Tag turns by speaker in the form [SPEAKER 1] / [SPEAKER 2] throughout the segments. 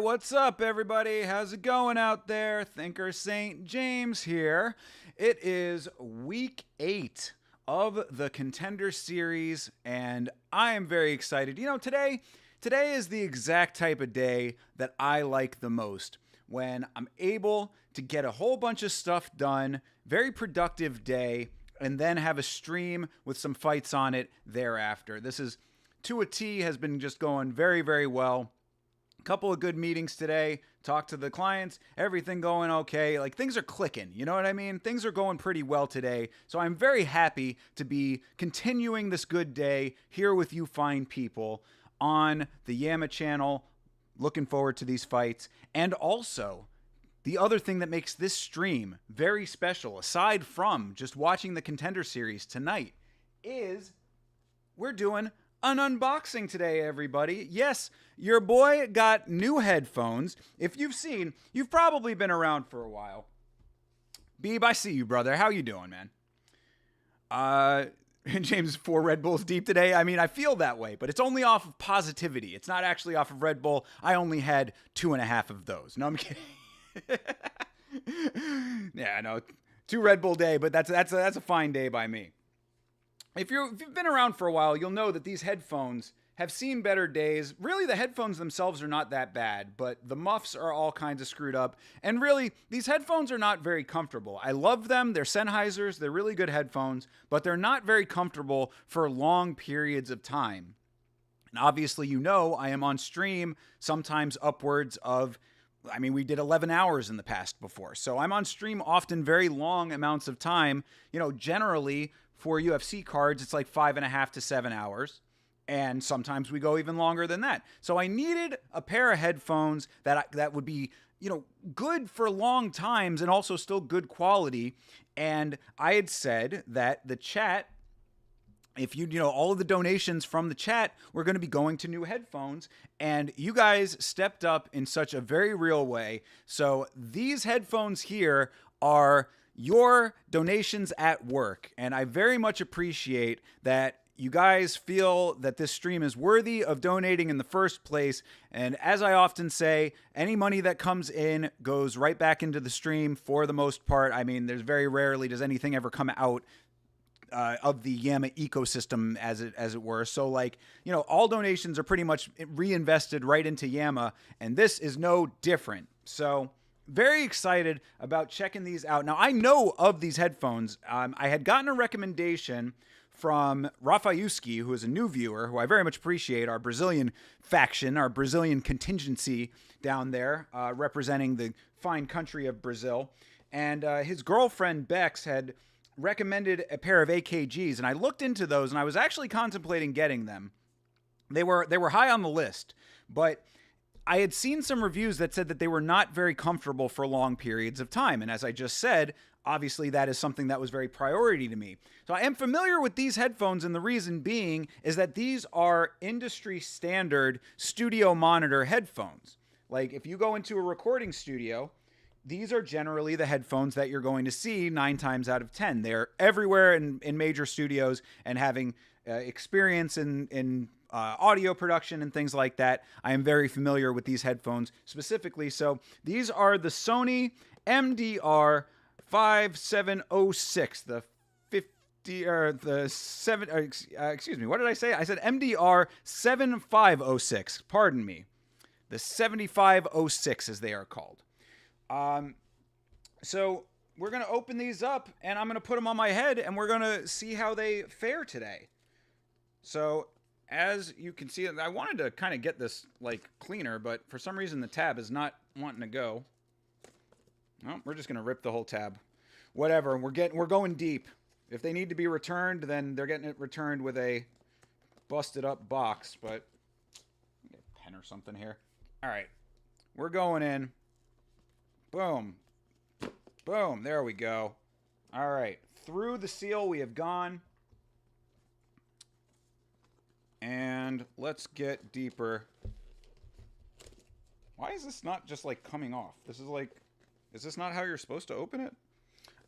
[SPEAKER 1] What's up, everybody? How's it going out there? Thinker St. James here. It is week 8 of the Contender series, and I am very excited. You know, today is the exact type of day that I like the most, when I'm able to get a whole bunch of stuff done, very productive day, and then have a stream with some fights on it thereafter. This is, to a T, has been just going very, very well. Couple of good meetings today, talked to the clients, everything going okay. Like, things are clicking, you know what I mean? Things are going pretty well today. So I'm very happy to be continuing this good day here with you fine people on the Yama channel. Looking forward to these fights. And also, the other thing that makes this stream very special, aside from just watching the Contender series tonight, is we're doing an unboxing today, everybody. Yes, your boy got new headphones. If you've seen, you've probably been around for a while. Beeb, I see you, brother. How you doing, man? James is 4 Red Bulls deep today. I mean, I feel that way, but it's only off of positivity. It's not actually off of Red Bull. I only had 2.5 of those. No, I'm kidding. Yeah, I know. 2 Red Bull day, but that's a fine day by me. If you've been around for a while, you'll know that these headphones have seen better days. Really, the headphones themselves are not that bad, but the muffs are all kinds of screwed up. And really, these headphones are not very comfortable. I love them. They're Sennheisers. They're really good headphones, but they're not very comfortable for long periods of time. And obviously, you know, I am on stream sometimes upwards of, I mean, we did 11 hours in the past before. So I'm on stream often very long amounts of time. You know, generally for UFC cards, it's like 5.5 to 7 hours. And sometimes we go even longer than that. So I needed a pair of headphones that would be, you know, good for long times and also still good quality. And I had said that the chat, if you know, all of the donations from the chat were going to be going to new headphones, and you guys stepped up in such a very real way. So these headphones here are your donations at work, and I very much appreciate that you guys feel that this stream is worthy of donating in the first place. And as I often say, any money that comes in goes right back into the stream for the most part. I mean, there's very rarely does anything ever come out of the Yama ecosystem, as it were. So, like, you know, all donations are pretty much reinvested right into Yama, and this is no different. So very excited about checking these out. Now, I know of these headphones. I had gotten a recommendation from Rafayuski, who is a new viewer, who I very much appreciate, our Brazilian faction, our Brazilian contingency down there, representing the fine country of Brazil. And his girlfriend, Bex, had recommended a pair of AKGs, and I looked into those, and I was actually contemplating getting them. They were high on the list, but I had seen some reviews that said that they were not very comfortable for long periods of time. And as I just said, obviously that is something that was very priority to me. So I am familiar with these headphones, and the reason being is that these are industry standard studio monitor headphones. Like, if you go into a recording studio, these are generally the headphones that you're going to see 9 times out of 10. They're everywhere in major studios, and having experience in audio production and things like that, I am very familiar with these headphones specifically. So these are the Sony MDR 5706, the 50 or the 7 excuse me, what did I say? I said MDR 7506. Pardon me. The 7506, as they are called. So we're going to open these up, and I'm going to put them on my head, and we're going to see how they fare today. So as you can see, I wanted to kind of get this like cleaner, but for some reason the tab is not wanting to go. Well, we're just gonna rip the whole tab. Whatever. We're going deep. If they need to be returned, then they're getting it returned with a busted up box. But get a pen or something here. All right, we're going in. Boom, boom. There we go. All right, through the seal we have gone. And let's get deeper. Why is this not just like coming off? This is like, is this not how you're supposed to open it?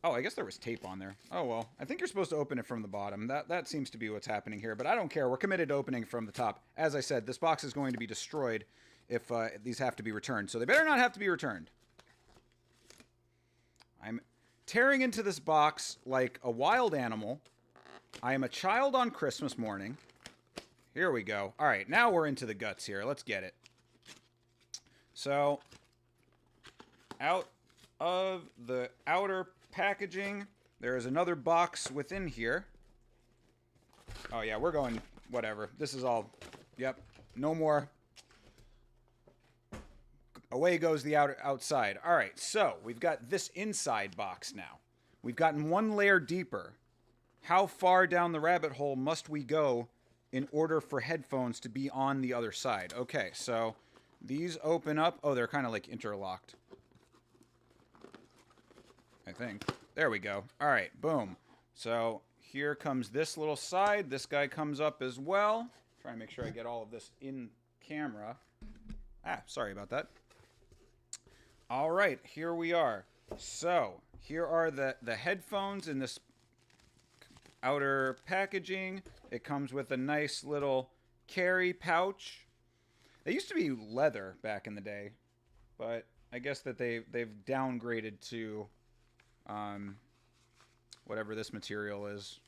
[SPEAKER 1] Oh, I guess there was tape on there. Oh, well, I think you're supposed to open it from the bottom. That seems to be what's happening here, but I don't care. We're committed to opening from the top. As I said, this box is going to be destroyed if these have to be returned. So they better not have to be returned. I'm tearing into this box like a wild animal. I am a child on Christmas morning. Here we go. All right, now we're into the guts here. Let's get it. So, out of the outer packaging, there is another box within here. Oh, yeah, we're going whatever. This is all, yep, no more. Away goes the outside. All right, so we've got this inside box now. We've gotten one layer deeper. How far down the rabbit hole must we go in order for headphones to be on the other side? Okay, so these open up. Oh, they're kind of like interlocked, I think. There we go. All right, boom. So here comes this little side. This guy comes up as well. Try and make sure I get all of this in camera. Ah, sorry about that. All right, here we are. So here are the headphones in this outer packaging. It comes with a nice little carry pouch. They used to be leather back in the day, but I guess that they've downgraded to whatever this material is.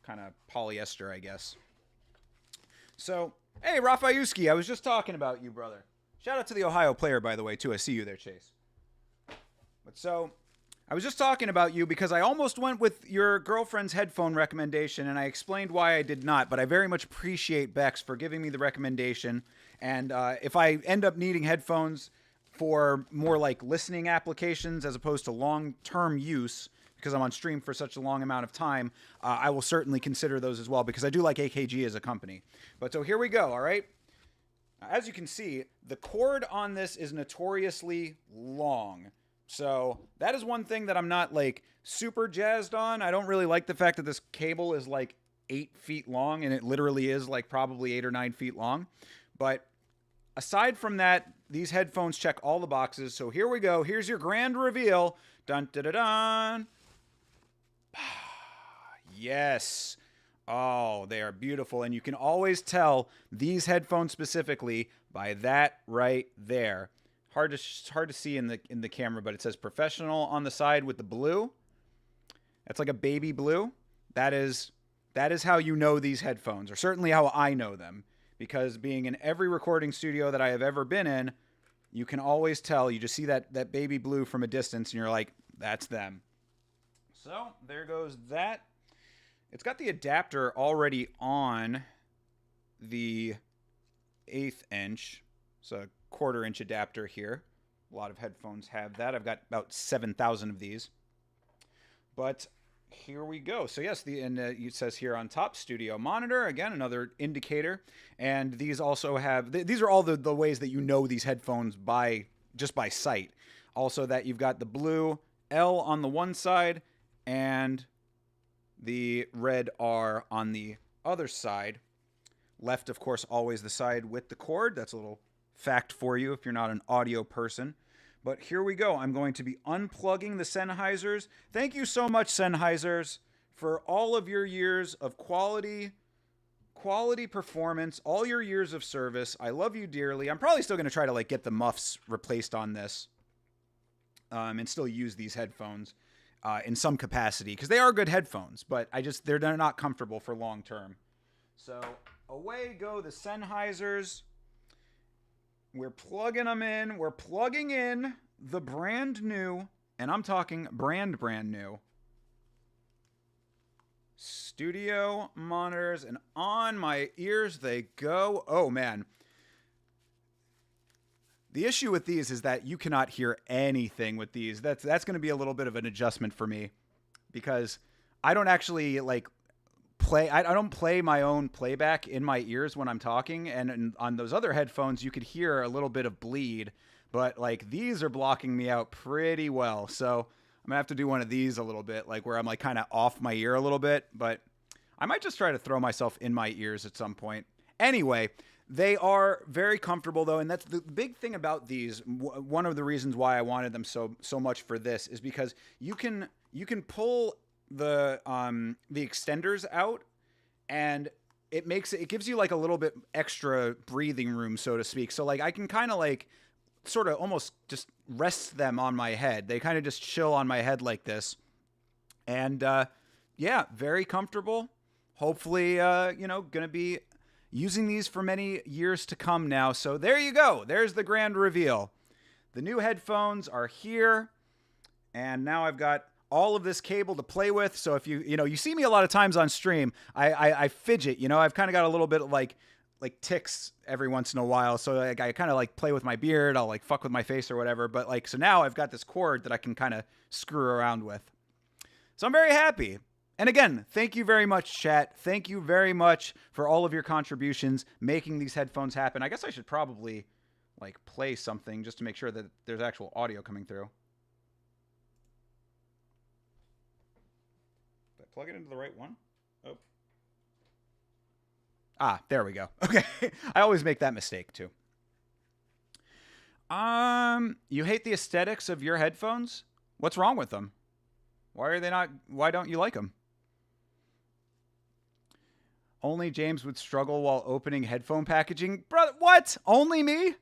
[SPEAKER 1] Kind of polyester, I guess. So, hey, Rafayuski, I was just talking about you, brother. Shout out to the Ohio player, by the way, too. I see you there, Chase. But so, I was just talking about you because I almost went with your girlfriend's headphone recommendation, and I explained why I did not, but I very much appreciate Bex for giving me the recommendation. And if I end up needing headphones for more like listening applications as opposed to long-term use, because I'm on stream for such a long amount of time, I will certainly consider those as well, because I do like AKG as a company. But so here we go, all right? As you can see, the cord on this is notoriously long. So that is one thing that I'm not like super jazzed on. I don't really like the fact that this cable is like 8 feet long, and it literally is like probably 8 or 9 feet long. But aside from that, these headphones check all the boxes. So here we go. Here's your grand reveal. Dun dun dun dun. Yes. Oh, they are beautiful. And you can always tell these headphones specifically by that right there. Hard to see in the camera, but it says professional on the side with the blue. That's like a baby blue. That is how you know these headphones, or certainly how I know them, because being in every recording studio that I have ever been in, you can always tell. You just see that baby blue from a distance, and you're like, that's them. So there goes that. It's got the adapter already on the 1/8 inch. It's a 1/4 inch adapter here. A lot of headphones have that. I've got about 7,000 of these. But here we go. So yes, it says here on top, studio monitor. Again, another indicator. And these also have, these are all the ways that you know these headphones just by sight. Also that you've got the blue L on the one side and the red R on the other side. Left, of course, always the side with the cord. That's a little fact for you if you're not an audio person. But here we go. I'm going to be unplugging the Sennheisers. Thank you so much, Sennheisers, for all of your years of quality performance, all your years of service. I love you dearly. I'm probably still going to try to like get the muffs replaced on this and still use these headphones in some capacity, because they are good headphones, but they're not comfortable for long term. So away go the Sennheisers. We're plugging them in. We're plugging in the brand new, and I'm talking brand new Studio monitors, and on my ears they go. Oh man. The issue with these is that you cannot hear anything with these. That's going to be a little bit of an adjustment for me because I don't actually like play. I don't play my own playback in my ears when I'm talking, and on those other headphones you could hear a little bit of bleed, but like these are blocking me out pretty well. So I'm gonna have to do one of these a little bit, like where I'm like kind of off my ear a little bit, but I might just try to throw myself in my ears at some point. Anyway, they are very comfortable though, and that's the big thing about these. One of the reasons why I wanted them so much for this is because you can pull the extenders out, and it gives you like a little bit extra breathing room, so to speak. So like I can kind of like sort of almost just rest them on my head. They kind of just chill on my head like this, and yeah, very comfortable. Hopefully, gonna be using these for many years to come now. So there you go. There's the grand reveal. The new headphones are here, and now I've got all of this cable to play with. So if you see me a lot of times on stream, I fidget. I've kind of got a little bit of like tics every once in a while. So like I kind of like play with my beard. I'll like fuck with my face or whatever. But like so now I've got this cord that I can kind of screw around with. So I'm very happy. And again, thank you very much, chat. Thank you very much for all of your contributions making these headphones happen. I guess I should probably like play something just to make sure that there's actual audio coming through. Did I plug it into the right one? Oh. Ah, there we go. Okay. I always make that mistake too. You hate the aesthetics of your headphones? What's wrong with them? Why don't you like them? Only James would struggle while opening headphone packaging. Brother, what? Only me?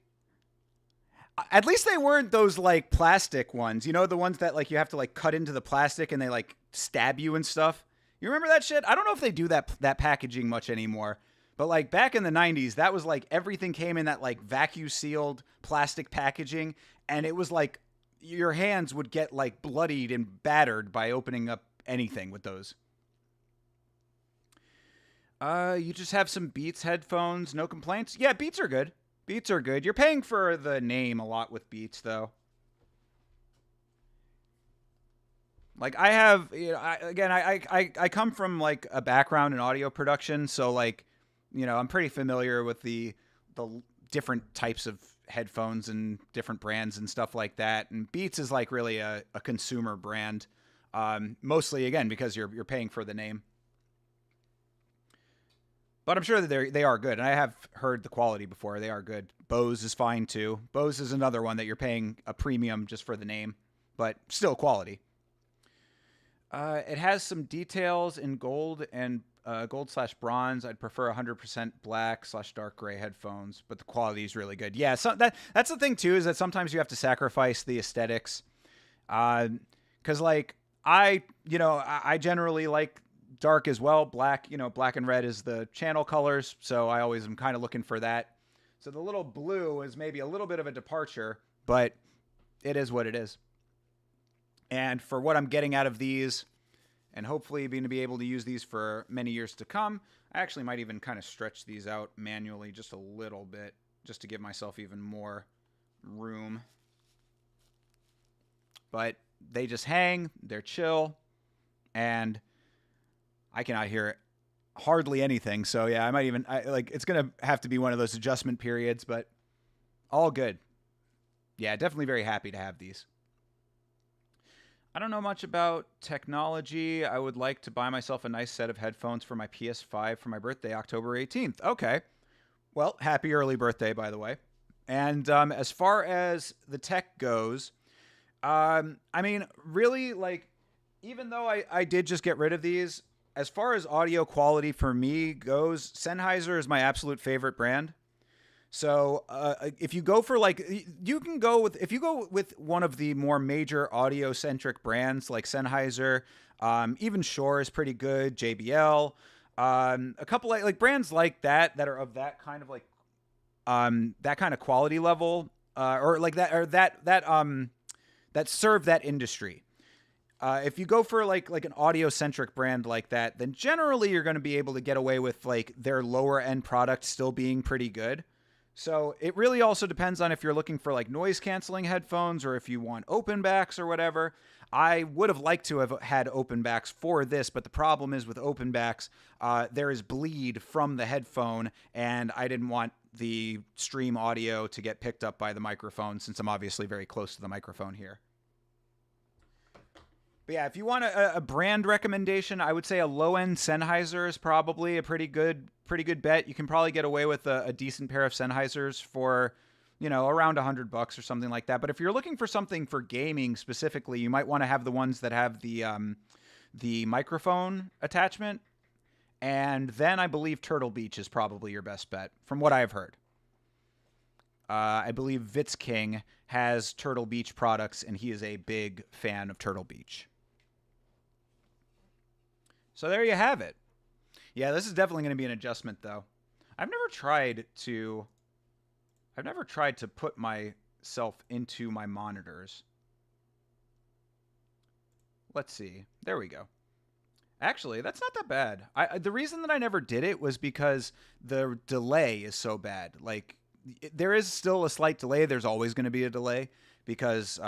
[SPEAKER 1] At least they weren't those like plastic ones. The ones that like you have to like cut into the plastic and they like stab you and stuff. You remember that shit? I don't know if they do that packaging much anymore. But like back in the 90s, that was like everything came in that like vacuum sealed plastic packaging, and it was like your hands would get like bloodied and battered by opening up anything with those. You just have some Beats headphones, no complaints? Yeah, Beats are good. Beats are good. You're paying for the name a lot with Beats, though. Like, I have, I come from, like, a background in audio production, so, like, I'm pretty familiar with the different types of headphones and different brands and stuff like that. And Beats is, like, really a consumer brand, mostly, again, because you're paying for the name. But I'm sure that they are good, and I have heard the quality before. They are good. Bose is fine, too. Bose is another one that you're paying a premium just for the name, but still quality. It has some details in gold and gold/bronze. I'd prefer 100% black/dark gray headphones, but the quality is really good. Yeah, so that's the thing, too, is that sometimes you have to sacrifice the aesthetics. Because, like, I generally like dark as well. Black, black and red is the channel colors, so I always am kind of looking for that. So the little blue is maybe a little bit of a departure, but it is what it is. And for what I'm getting out of these, and hopefully being to be able to use these for many years to come, I actually might even kind of stretch these out manually just a little bit, just to give myself even more room. But they just hang, they're chill, and I cannot hear hardly anything. So yeah, it's going to have to be one of those adjustment periods, but all good. Yeah, definitely very happy to have these. I don't know much about technology. I would like to buy myself a nice set of headphones for my PS5 for my birthday, October 18th. Okay. Well, happy early birthday, by the way. And as far as the tech goes, really, like, even though I did just get rid of these, as far as audio quality for me goes, Sennheiser is my absolute favorite brand. So if you go for if you go with one of the more major audio centric brands like Sennheiser, even Shure is pretty good, JBL, a couple like brands like that are of that kind of like that kind of quality level, or like that, or that serve that industry. If you go for like an audio centric brand like that, then generally you're going to be able to get away with like their lower end product still being pretty good. So it really also depends on if you're looking for like noise canceling headphones or if you want open backs or whatever. I would have liked to have had open backs for this, but the problem is with open backs, there is bleed from the headphone, and I didn't want the stream audio to get picked up by the microphone since I'm obviously very close to the microphone here. But yeah, if you want a brand recommendation, I would say a low-end Sennheiser is probably a pretty good bet. You can probably get away with a decent pair of Sennheisers for, around $100 or something like that. But if you're looking for something for gaming specifically, you might want to have the ones that have the microphone attachment. And then I believe Turtle Beach is probably your best bet, from what I've heard. I believe Vitz King has Turtle Beach products, and he is a big fan of Turtle Beach. So there you have it. Yeah, this is definitely going to be an adjustment, though. I've never tried to put myself into my monitors. Let's see. There we go. Actually, that's not that bad. The reason that I never did it was because the delay is so bad. Like, there is still a slight delay. There's always going to be a delay because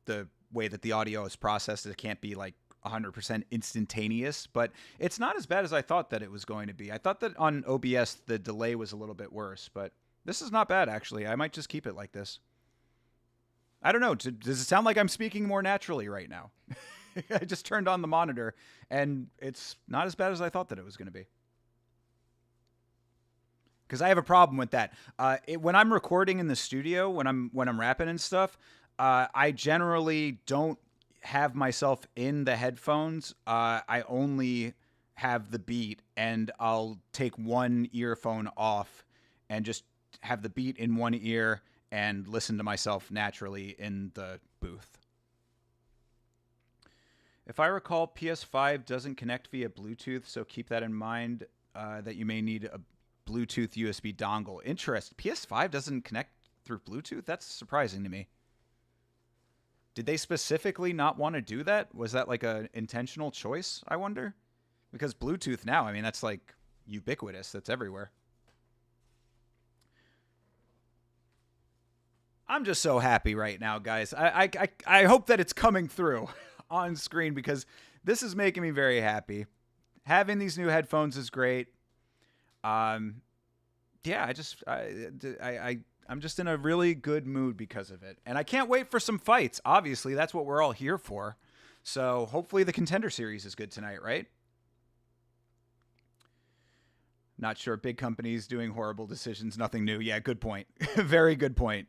[SPEAKER 1] the way that the audio is processed, it can't be like 100% instantaneous, but it's not as bad as I thought that it was going to be. I thought that on OBS the delay was a little bit worse, but this is not bad actually. I might just keep it like this. I don't know. Does it sound like I'm speaking more naturally right now? I just turned on the monitor and it's not as bad as I thought that it was going to be. Because I have a problem with that. When I'm recording in the studio, when I'm rapping and stuff, I generally don't have myself in the headphones. I only have the beat, and I'll take one earphone off and just have the beat in one ear and listen to myself naturally in the booth. If I recall, PS5 doesn't connect via Bluetooth, so keep that in mind that you may need a Bluetooth USB dongle. Interest. PS5 doesn't connect through Bluetooth? That's surprising to me. Did they specifically not want to do that? Was that like an intentional choice, I wonder? Because Bluetooth now, I mean, that's like ubiquitous. That's everywhere. I'm just so happy right now, guys. I hope that it's coming through on screen because this is making me very happy. Having these new headphones is great. Yeah, I'm just in a really good mood because of it. And I can't wait for some fights. Obviously, that's what we're all here for. So hopefully the Contender series is good tonight, right? Not sure. Big companies doing horrible decisions. Nothing new. Yeah, good point. Very good point.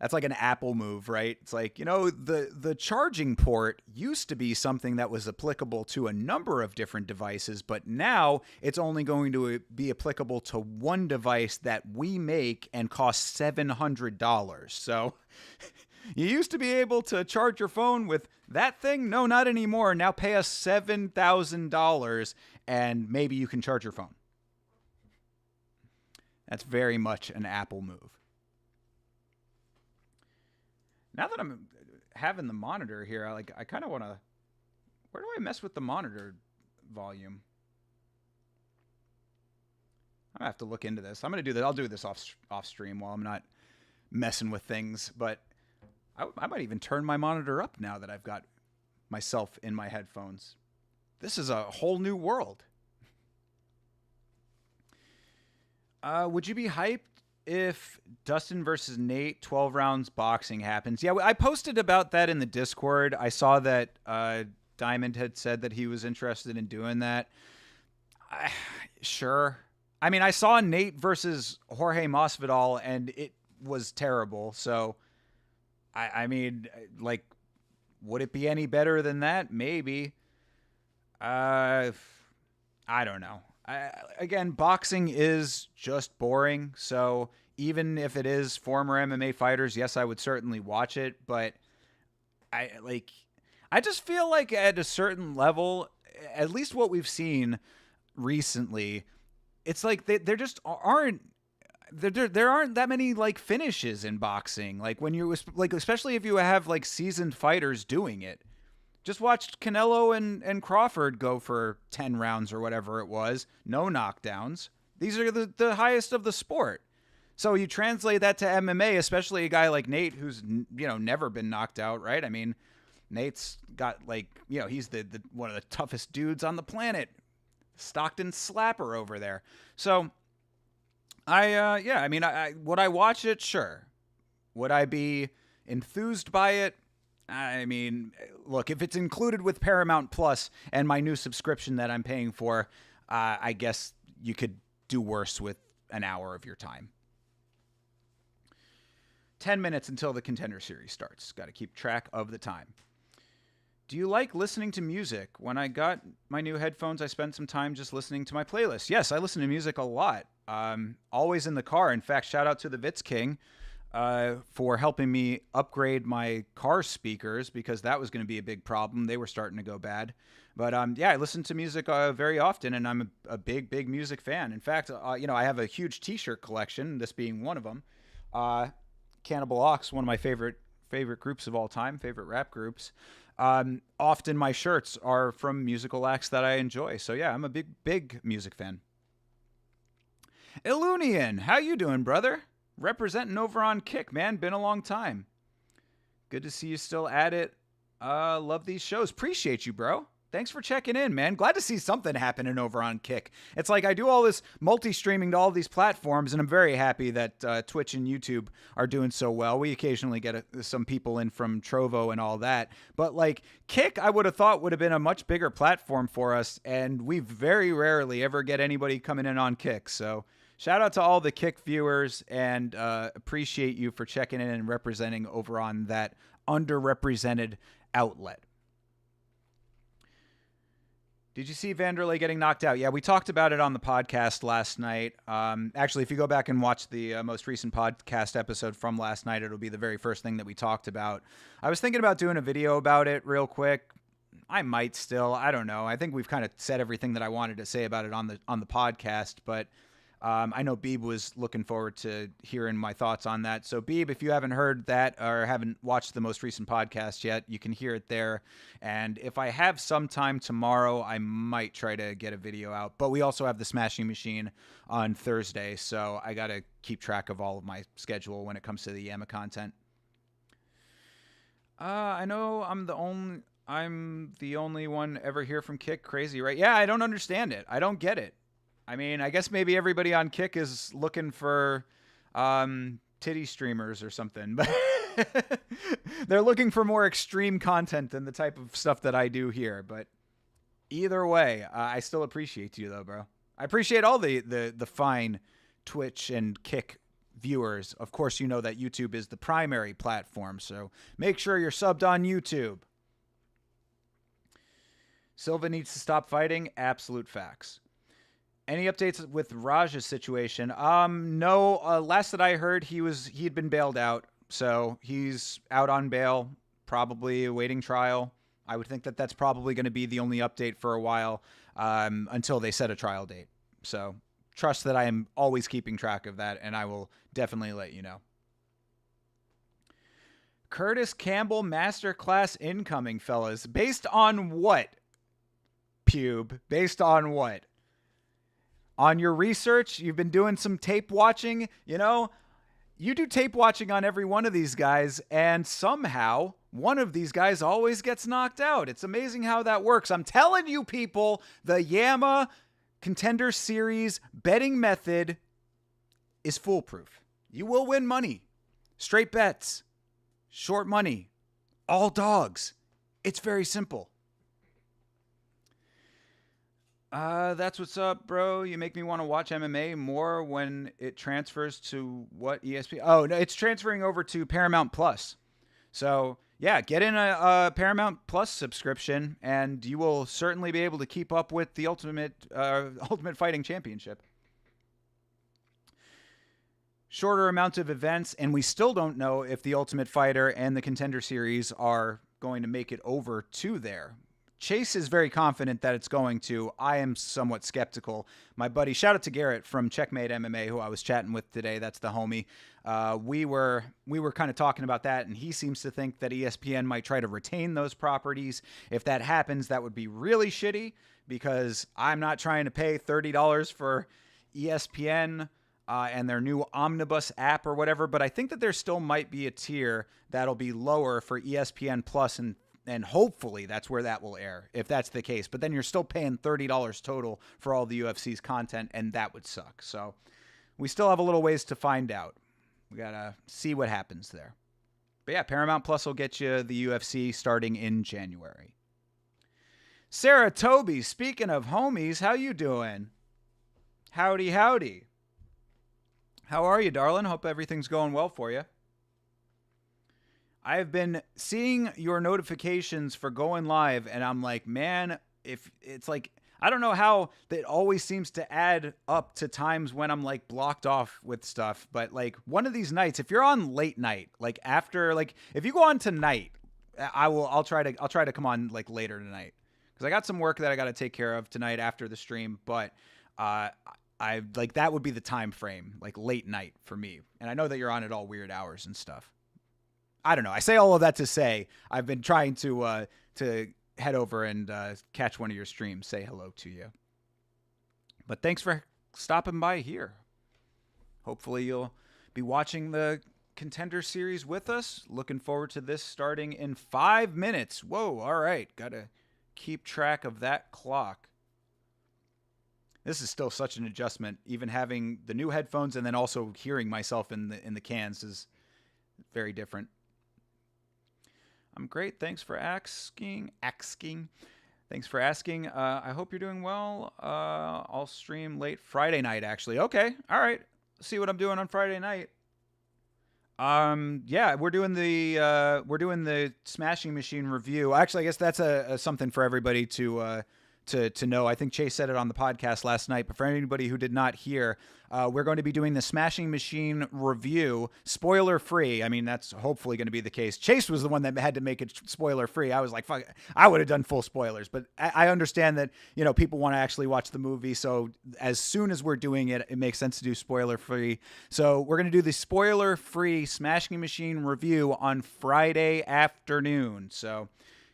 [SPEAKER 1] That's like an Apple move, right? It's like, the charging port used to be something that was applicable to a number of different devices, but now it's only going to be applicable to one device that we make and costs $700. So you used to be able to charge your phone with that thing? No, not anymore. Now pay us $7,000 and maybe you can charge your phone. That's very much an Apple move. Now that I'm having the monitor here, I kind of want to... Where do I mess with the monitor volume? I'm going to have to look into this. I'm going to do this. I'll do this off stream while I'm not messing with things. But I might even turn my monitor up now that I've got myself in my headphones. This is a whole new world. Would you be hyped if Dustin versus Nate 12 rounds boxing happens? Yeah, I posted about that in the Discord. I saw that Diamond had said that he was interested in doing that. Sure. I mean, I saw Nate versus Jorge Masvidal, and it was terrible. So, I mean, like, would it be any better than that? Maybe. I don't know. Again, boxing is just boring. So even if it is former MMA fighters, yes, I would certainly watch it. But I just feel like at a certain level, at least what we've seen recently, it's like there just aren't. There aren't that many like finishes in boxing. Like when you like, especially if you have like seasoned fighters doing it. Just watched Canelo and Crawford go for 10 rounds or whatever it was. No knockdowns. These are the highest of the sport. So you translate that to MMA, especially a guy like Nate who's, never been knocked out, right? I mean, Nate's got he's the one of the toughest dudes on the planet. Stockton slapper over there. So would I watch it? Sure. Would I be enthused by it? I mean, look, if it's included with Paramount Plus and my new subscription that I'm paying for, I guess you could do worse with an hour of your time. 10 minutes until the Contender series starts. Got to keep track of the time. Do you like listening to music? When I got my new headphones, I spent some time just listening to my playlist. Yes, I listen to music a lot. Always in the car. In fact, shout out to the Vitz King for helping me upgrade my car speakers because that was going to be a big problem. They were starting to go bad. But I listen to music very often, and I'm a big music fan. In fact, I have a huge T-shirt collection, this being one of them. Cannibal Ox, one of my favorite groups of all time, favorite rap groups. Often my shirts are from musical acts that I enjoy. So yeah, I'm a big music fan. Ilunian, how you doing, brother? Representing over on Kick, man. Been a long time. Good to see you still at it. Love these shows. Appreciate you, bro. Thanks for checking in, man. Glad to see something happening over on Kick. It's like I do all this multi-streaming to all these platforms, and I'm very happy that Twitch and YouTube are doing so well. We occasionally get some people in from Trovo and all that. But like Kick, I would have thought would have been a much bigger platform for us, and we very rarely ever get anybody coming in on Kick. So shout out to all the Kick viewers, and appreciate you for checking in and representing over on that underrepresented outlet. Did you see Vanderlei getting knocked out? Yeah, we talked about it on the podcast last night. Actually, if you go back and watch the most recent podcast episode from last night, it'll be the very first thing that we talked about. I was thinking about doing a video about it real quick. I might still. I don't know. I think we've kind of said everything that I wanted to say about it on the podcast, but I know Beeb was looking forward to hearing my thoughts on that. So Beeb, if you haven't heard that or haven't watched the most recent podcast yet, you can hear it there. And if I have some time tomorrow, I might try to get a video out. But we also have the Smashing Machine on Thursday, so I got to keep track of all of my schedule when it comes to the Yama content. I know I'm the only one ever here from Kick. Crazy, right? Yeah, I don't understand it. I don't get it. I mean, I guess maybe everybody on Kick is looking for titty streamers or something, but they're looking for more extreme content than the type of stuff that I do here. But either way, I still appreciate you though, bro. I appreciate all the fine Twitch and Kick viewers. Of course, you know that YouTube is the primary platform, so make sure you're subbed on YouTube. Silva needs to stop fighting. Absolute facts. Any updates with Raj's situation? No. Last that I heard, he'd been bailed out, so he's out on bail, probably awaiting trial. I would think that that's probably going to be the only update for a while until they set a trial date. So trust that I am always keeping track of that, and I will definitely let you know. Curtis Campbell Masterclass incoming, fellas. Based on what? Pube. Based on what? On your research, you've been doing some tape watching, you do tape watching on every one of these guys, and somehow one of these guys always gets knocked out. It's amazing how that works. I'm telling you, people, the Yama Contender Series betting method is foolproof. You will win money. Straight bets, short money, all dogs. It's very simple. That's what's up, bro. You make me want to watch MMA more when it transfers to what ESPN? Oh, no, it's transferring over to Paramount Plus. So, yeah, get in a Paramount Plus subscription, and you will certainly be able to keep up with the Ultimate Fighting Championship. Shorter amount of events, and we still don't know if the Ultimate Fighter and the Contender Series are going to make it over to there. Chase is very confident that it's going to. I am somewhat skeptical. My buddy, shout out to Garrett from Checkmate MMA, who I was chatting with today. That's the homie. We were kind of talking about that, and he seems to think that ESPN might try to retain those properties. If that happens, that would be really shitty, because I'm not trying to pay $30 for ESPN and their new Omnibus app or whatever. But I think that there still might be a tier that'll be lower for ESPN Plus, and hopefully that's where that will air, if that's the case. But then you're still paying $30 total for all the UFC's content, and that would suck. So we still have a little ways to find out. We got to see what happens there. But yeah, Paramount Plus will get you the UFC starting in January. Sarah Toby, speaking of homies, how you doing? Howdy, howdy. How are you, darling? Hope everything's going well for you. I've been seeing your notifications for going live, and I'm like, man, if it's like, I don't know how that always seems to add up to times when I'm like blocked off with stuff, but like one of these nights, if you're on late night, like after, like if you go on tonight, I'll try to come on like later tonight, because I got some work that I got to take care of tonight after the stream, but I like that would be the time frame, like late night for me. And I know that you're on at all weird hours and stuff. I don't know. I say all of that to say I've been trying to head over and catch one of your streams, say hello to you. But thanks for stopping by here. Hopefully you'll be watching the Contender series with us. Looking forward to this starting in 5 minutes. Whoa, all right. Got to keep track of that clock. This is still such an adjustment. Even having the new headphones and then also hearing myself in the cans is very different. I'm great. Thanks for asking. Thanks for asking. I hope you're doing well. I'll stream late Friday night, actually. Okay. All right. See what I'm doing on Friday night. Yeah, we're doing the Smashing Machine review. Actually, I guess that's a something for everybody to know. I think Chase said it on the podcast last night, but for anybody who did not hear, we're going to be doing the Smashing Machine review, spoiler free. I mean, that's hopefully going to be the case. Chase was the one that had to make it spoiler free. I was like, fuck, I would have done full spoilers, but I understand that, you know, people want to actually watch the movie. So as soon as we're doing it, it makes sense to do spoiler free. So we're going to do the spoiler free Smashing Machine review on Friday afternoon. So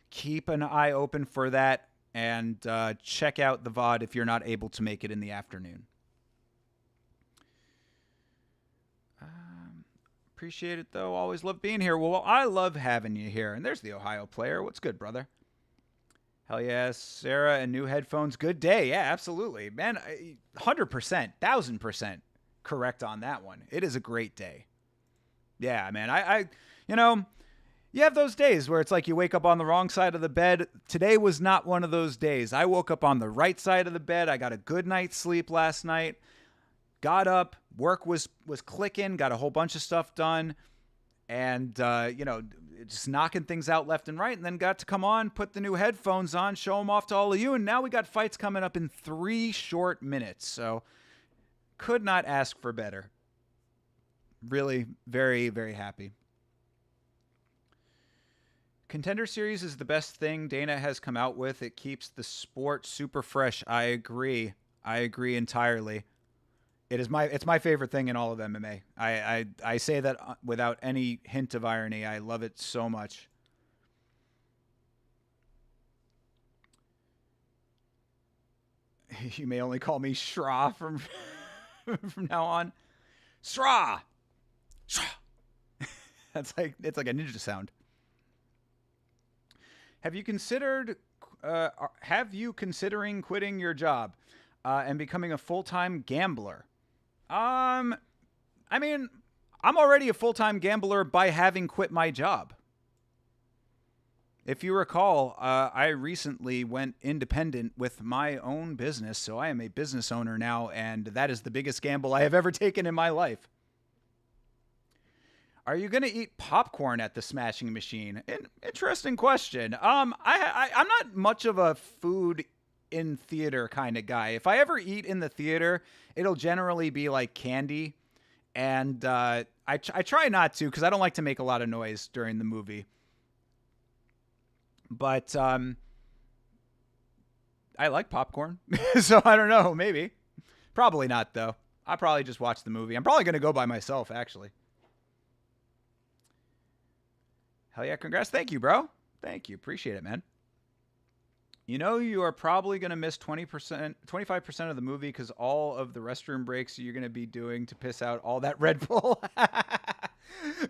[SPEAKER 1] keep an eye open for that. And check out the VOD if you're not able to make it in the afternoon. Appreciate it, though. Always love being here. Well, I love having you here. And there's the Ohio player. What's good, brother? Hell yeah, Sarah, and new headphones. Good day. Yeah, absolutely. Man, 100%, 1,000% correct on that one. It is a great day. Yeah, man. I you know... You have those days where it's like you wake up on the wrong side of the bed. Today was not one of those days. I woke up on the right side of the bed. I got a good night's sleep last night. Got up. Work was clicking. Got a whole bunch of stuff done. And, you know, just knocking things out left and right. And then got to come on, put the new headphones on, show them off to all of you. And now we got fights coming up in 3 short minutes. So could not ask for better. Really very, very happy. Contender Series is the best thing Dana has come out with. It keeps the sport super fresh. I agree. I agree entirely. It's my favorite thing in all of MMA. I say that without any hint of irony. I love it so much. You may only call me Shra from now on. Shra. Shra. It's like a ninja sound. Have you considering quitting your job and becoming a full-time gambler? I mean, I'm already a full-time gambler by having quit my job. If you recall, I recently went independent with my own business, so I am a business owner now, and that is the biggest gamble I have ever taken in my life. Are you going to eat popcorn at the Smashing Machine? Interesting question. I'm not much of a food in theater kind of guy. If I ever eat in the theater, it'll generally be like candy. And I try not to because I don't like to make a lot of noise during the movie. But I like popcorn. So I don't know, maybe. Probably not, though. I'll probably just watch the movie. I'm probably going to go by myself, actually. Hell yeah, congrats. Thank you, bro. Thank you. Appreciate it, man. You know you are probably going to miss 20%, 25% of the movie because all of the restroom breaks you're going to be doing to piss out all that Red Bull.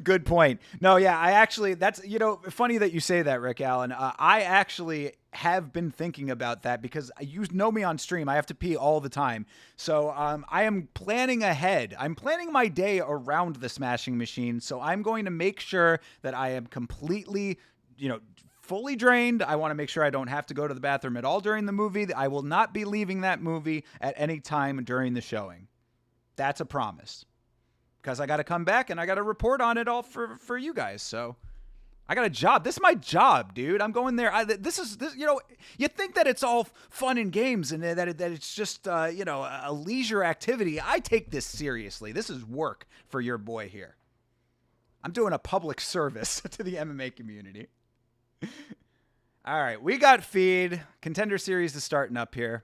[SPEAKER 1] Good point. No, yeah, I actually, that's, funny that you say that, Rick Allen. I actually have been thinking about that because you know me on stream. I have to pee all the time. So I am planning ahead. I'm planning my day around the smashing machine. So I'm going to make sure that I am completely, fully drained. I want to make sure I don't have to go to the bathroom at all during the movie. I will not be leaving that movie at any time during the showing. That's a promise. Because I got to come back and I got to report on it all for you guys. So I got a job. This is my job, dude. I'm going there. This. You think that it's all fun and games and that it's just, a leisure activity. I take this seriously. This is work for your boy here. I'm doing a public service to the MMA community. All right, we got feed. Contender series is starting up here.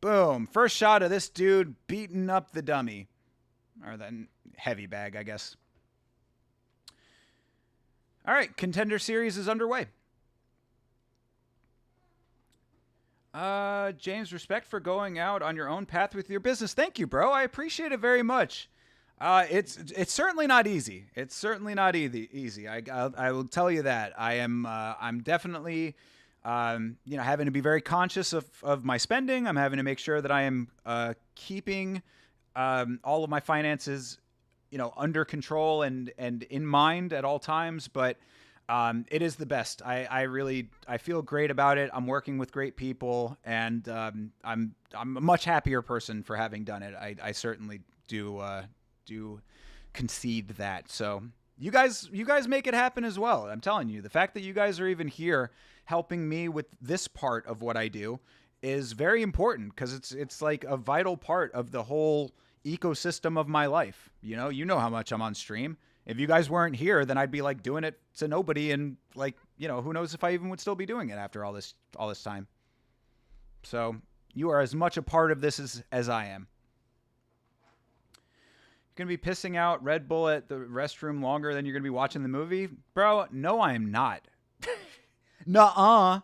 [SPEAKER 1] Boom. First shot of this dude beating up the dummy. Or the heavy bag, I guess. All right, Contender series is underway. James, respect for going out on your own path with your business. Thank you, bro. I appreciate it very much. It's certainly not easy. It's certainly not easy. I will tell you that. I'm definitely, having to be very conscious of my spending. I'm having to make sure that I am keeping all of my finances, under control and in mind at all times. But it is the best. I feel great about it. I'm working with great people, and I'm a much happier person for having done it. I certainly do concede that. So you guys make it happen as well. I'm telling you, the fact that you guys are even here helping me with this part of what I do is very important because it's like a vital part of the whole ecosystem of my life. You know how much I'm on stream. If you guys weren't here, then I'd be like doing it to nobody, and like, who knows if I even would still be doing it after all this time. So you are as much a part of this as I am. You're going to be pissing out Red Bull at the restroom longer than you're going to be watching the movie? Bro, no, I'm not. Nuh-uh.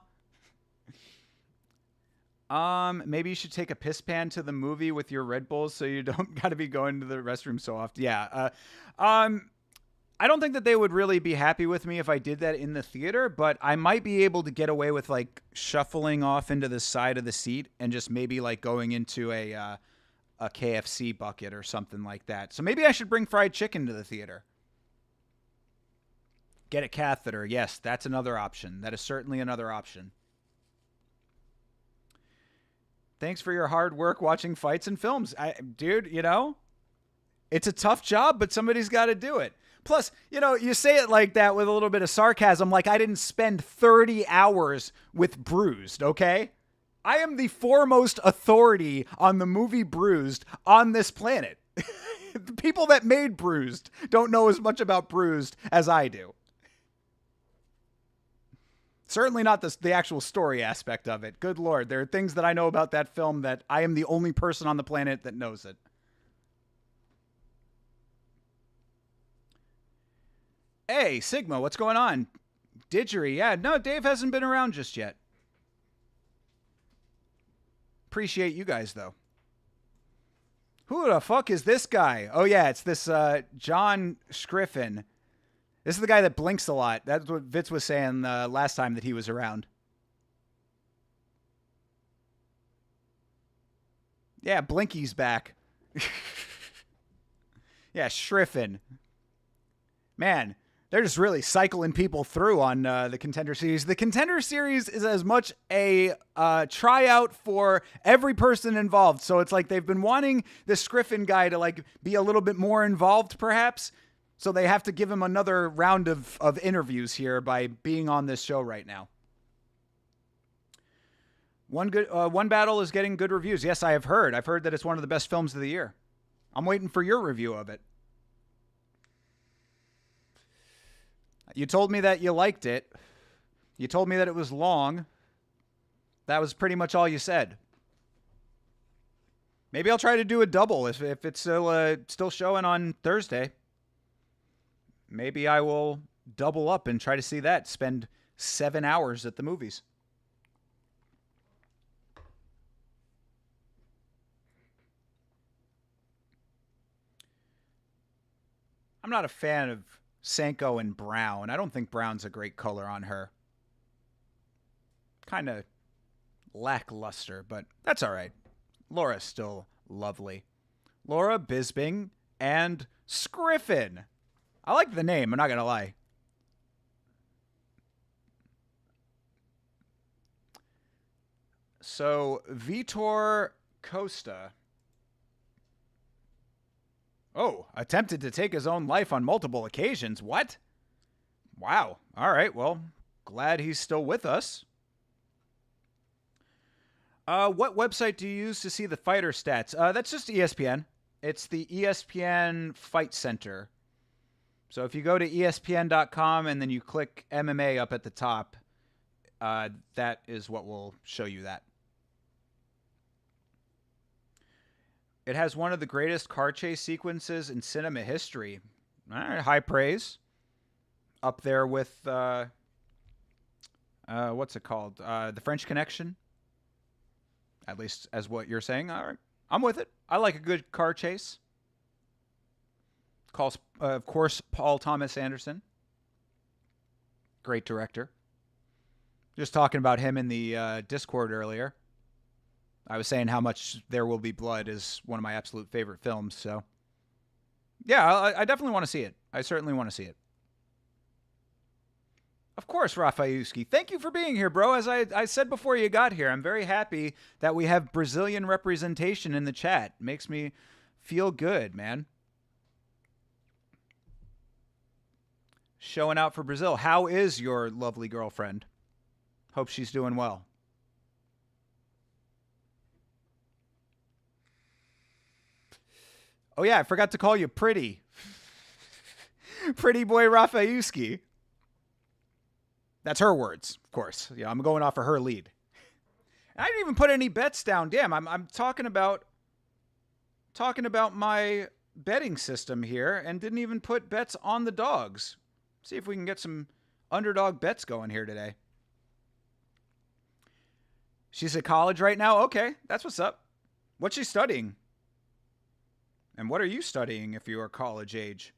[SPEAKER 1] Maybe you should take a piss pan to the movie with your Red Bulls so you don't got to be going to the restroom so often. Yeah. I don't think that they would really be happy with me if I did that in the theater, but I might be able to get away with like shuffling off into the side of the seat and just maybe like going into a KFC bucket or something like that. So maybe I should bring fried chicken to the theater. Get a catheter. Yes, that's another option. That is certainly another option. Thanks for your hard work watching fights and films. Dude, it's a tough job, but somebody's got to do it. Plus, you say it like that with a little bit of sarcasm, like I didn't spend 30 hours with Bruised, okay? I am the foremost authority on the movie Bruised on this planet. The people that made Bruised don't know as much about Bruised as I do. Certainly not the actual story aspect of it. Good Lord, there are things that I know about that film that I am the only person on the planet that knows it. Hey, Sigma, what's going on? Didgery, yeah, no, Dave hasn't been around just yet. Appreciate you guys, though. Who the fuck is this guy? Oh, yeah, it's this John Scriffin. This is the guy that blinks a lot. That's what Vitz was saying last time that he was around. Yeah, Blinky's back. Yeah, Schriffin. Man, they're just really cycling people through on the Contender series. The Contender series is as much a tryout for every person involved. So it's like they've been wanting this Scriffin guy to like be a little bit more involved, perhaps. So they have to give him another round of interviews here by being on this show right now. One Battle is getting good reviews. Yes, I have heard. I've heard that it's one of the best films of the year. I'm waiting for your review of it. You told me that you liked it. You told me that it was long. That was pretty much all you said. Maybe I'll try to do a double if it's still showing on Thursday. Maybe I will double up and try to see that. Spend 7 hours at the movies. I'm not a fan of Sanko and brown. I don't think brown's a great color on her. Kind of lackluster, but that's all right. Laura's still lovely. Laura Bisbing and Scriffin. I like the name, I'm not going to lie. So, Vitor Costa. Oh, attempted to take his own life on multiple occasions. What? Wow. All right, well, glad he's still with us. What website do you use to see the fighter stats? That's just ESPN. It's the ESPN Fight Center. So if you go to ESPN.com and then you click MMA up at the top, that is what will show you that. It has one of the greatest car chase sequences in cinema history. All right, high praise. Up there with, what's it called? The French Connection. At least as what you're saying. All right, I'm with it. I like a good car chase. Calls, of course, Paul Thomas Anderson. Great director. Just talking about him in the Discord earlier. I was saying how much There Will Be Blood is one of my absolute favorite films. So, yeah, I definitely want to see it. I certainly want to see it. Of course, Rafayuski. Thank you for being here, bro. As I said before you got here, I'm very happy that we have Brazilian representation in the chat. It makes me feel good, man. Showing out for Brazil. How is your lovely girlfriend? Hope she's doing well. Oh, yeah, I forgot to call you pretty. Pretty boy Rafayuski. That's her words, of course. Yeah, I'm going off of her lead. I didn't even put any bets down. Damn, I'm talking about my betting system here and didn't even put bets on the dogs. See if we can get some underdog bets going here today. She's at college right now? Okay, that's what's up. What's she studying? And what are you studying if you are college age?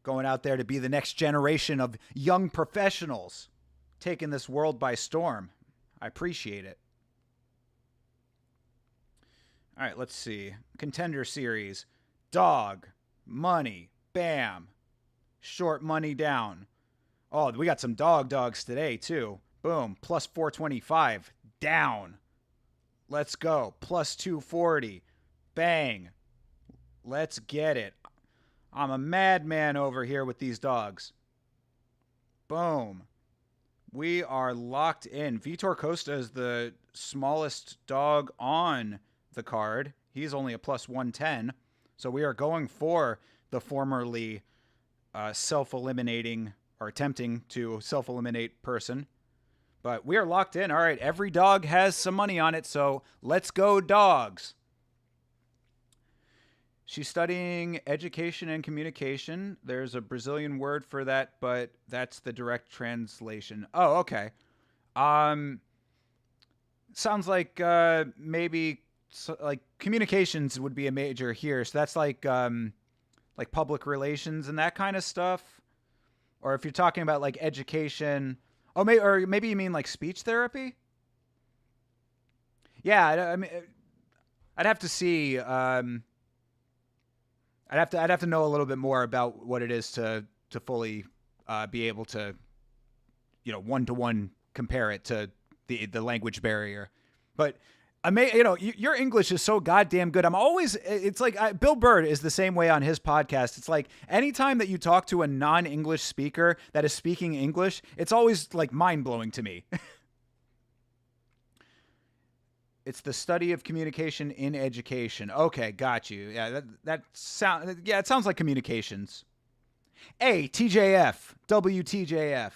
[SPEAKER 1] Going out there to be the next generation of young professionals, taking this world by storm. I appreciate it. All right, let's see. Contender series. Dog. Money. Bam. Short money down. Oh, we got some dogs today, too. Boom. Plus 425. Down. Let's go. Plus 240. Bang. Let's get it. I'm a madman over here with these dogs. Boom. We are locked in. Vitor Costa is the smallest dog on the card. He's only a plus 110. So we are going for the formerly self-eliminating or attempting to self-eliminate person. But we are locked in. All right, every dog has some money on it, so let's go dogs. She's studying education and communication. There's a Brazilian word for that, but that's the direct translation. Oh, okay. Sounds like maybe like communications would be a major here. So that's like public relations and that kind of stuff. Or if you're talking about like education, maybe you mean like speech therapy. Yeah, I mean, I'd have to see. I'd have to know a little bit more about what it is to fully be able to, one-to-one compare it to the language barrier. But your English is so goddamn good. It's like Bill Burr is the same way on his podcast. It's like anytime that you talk to a non-English speaker that is speaking English, it's always like mind-blowing to me. It's the study of communication in education. Okay, got you. Yeah, it sounds like communications. A, TJF, WTJF.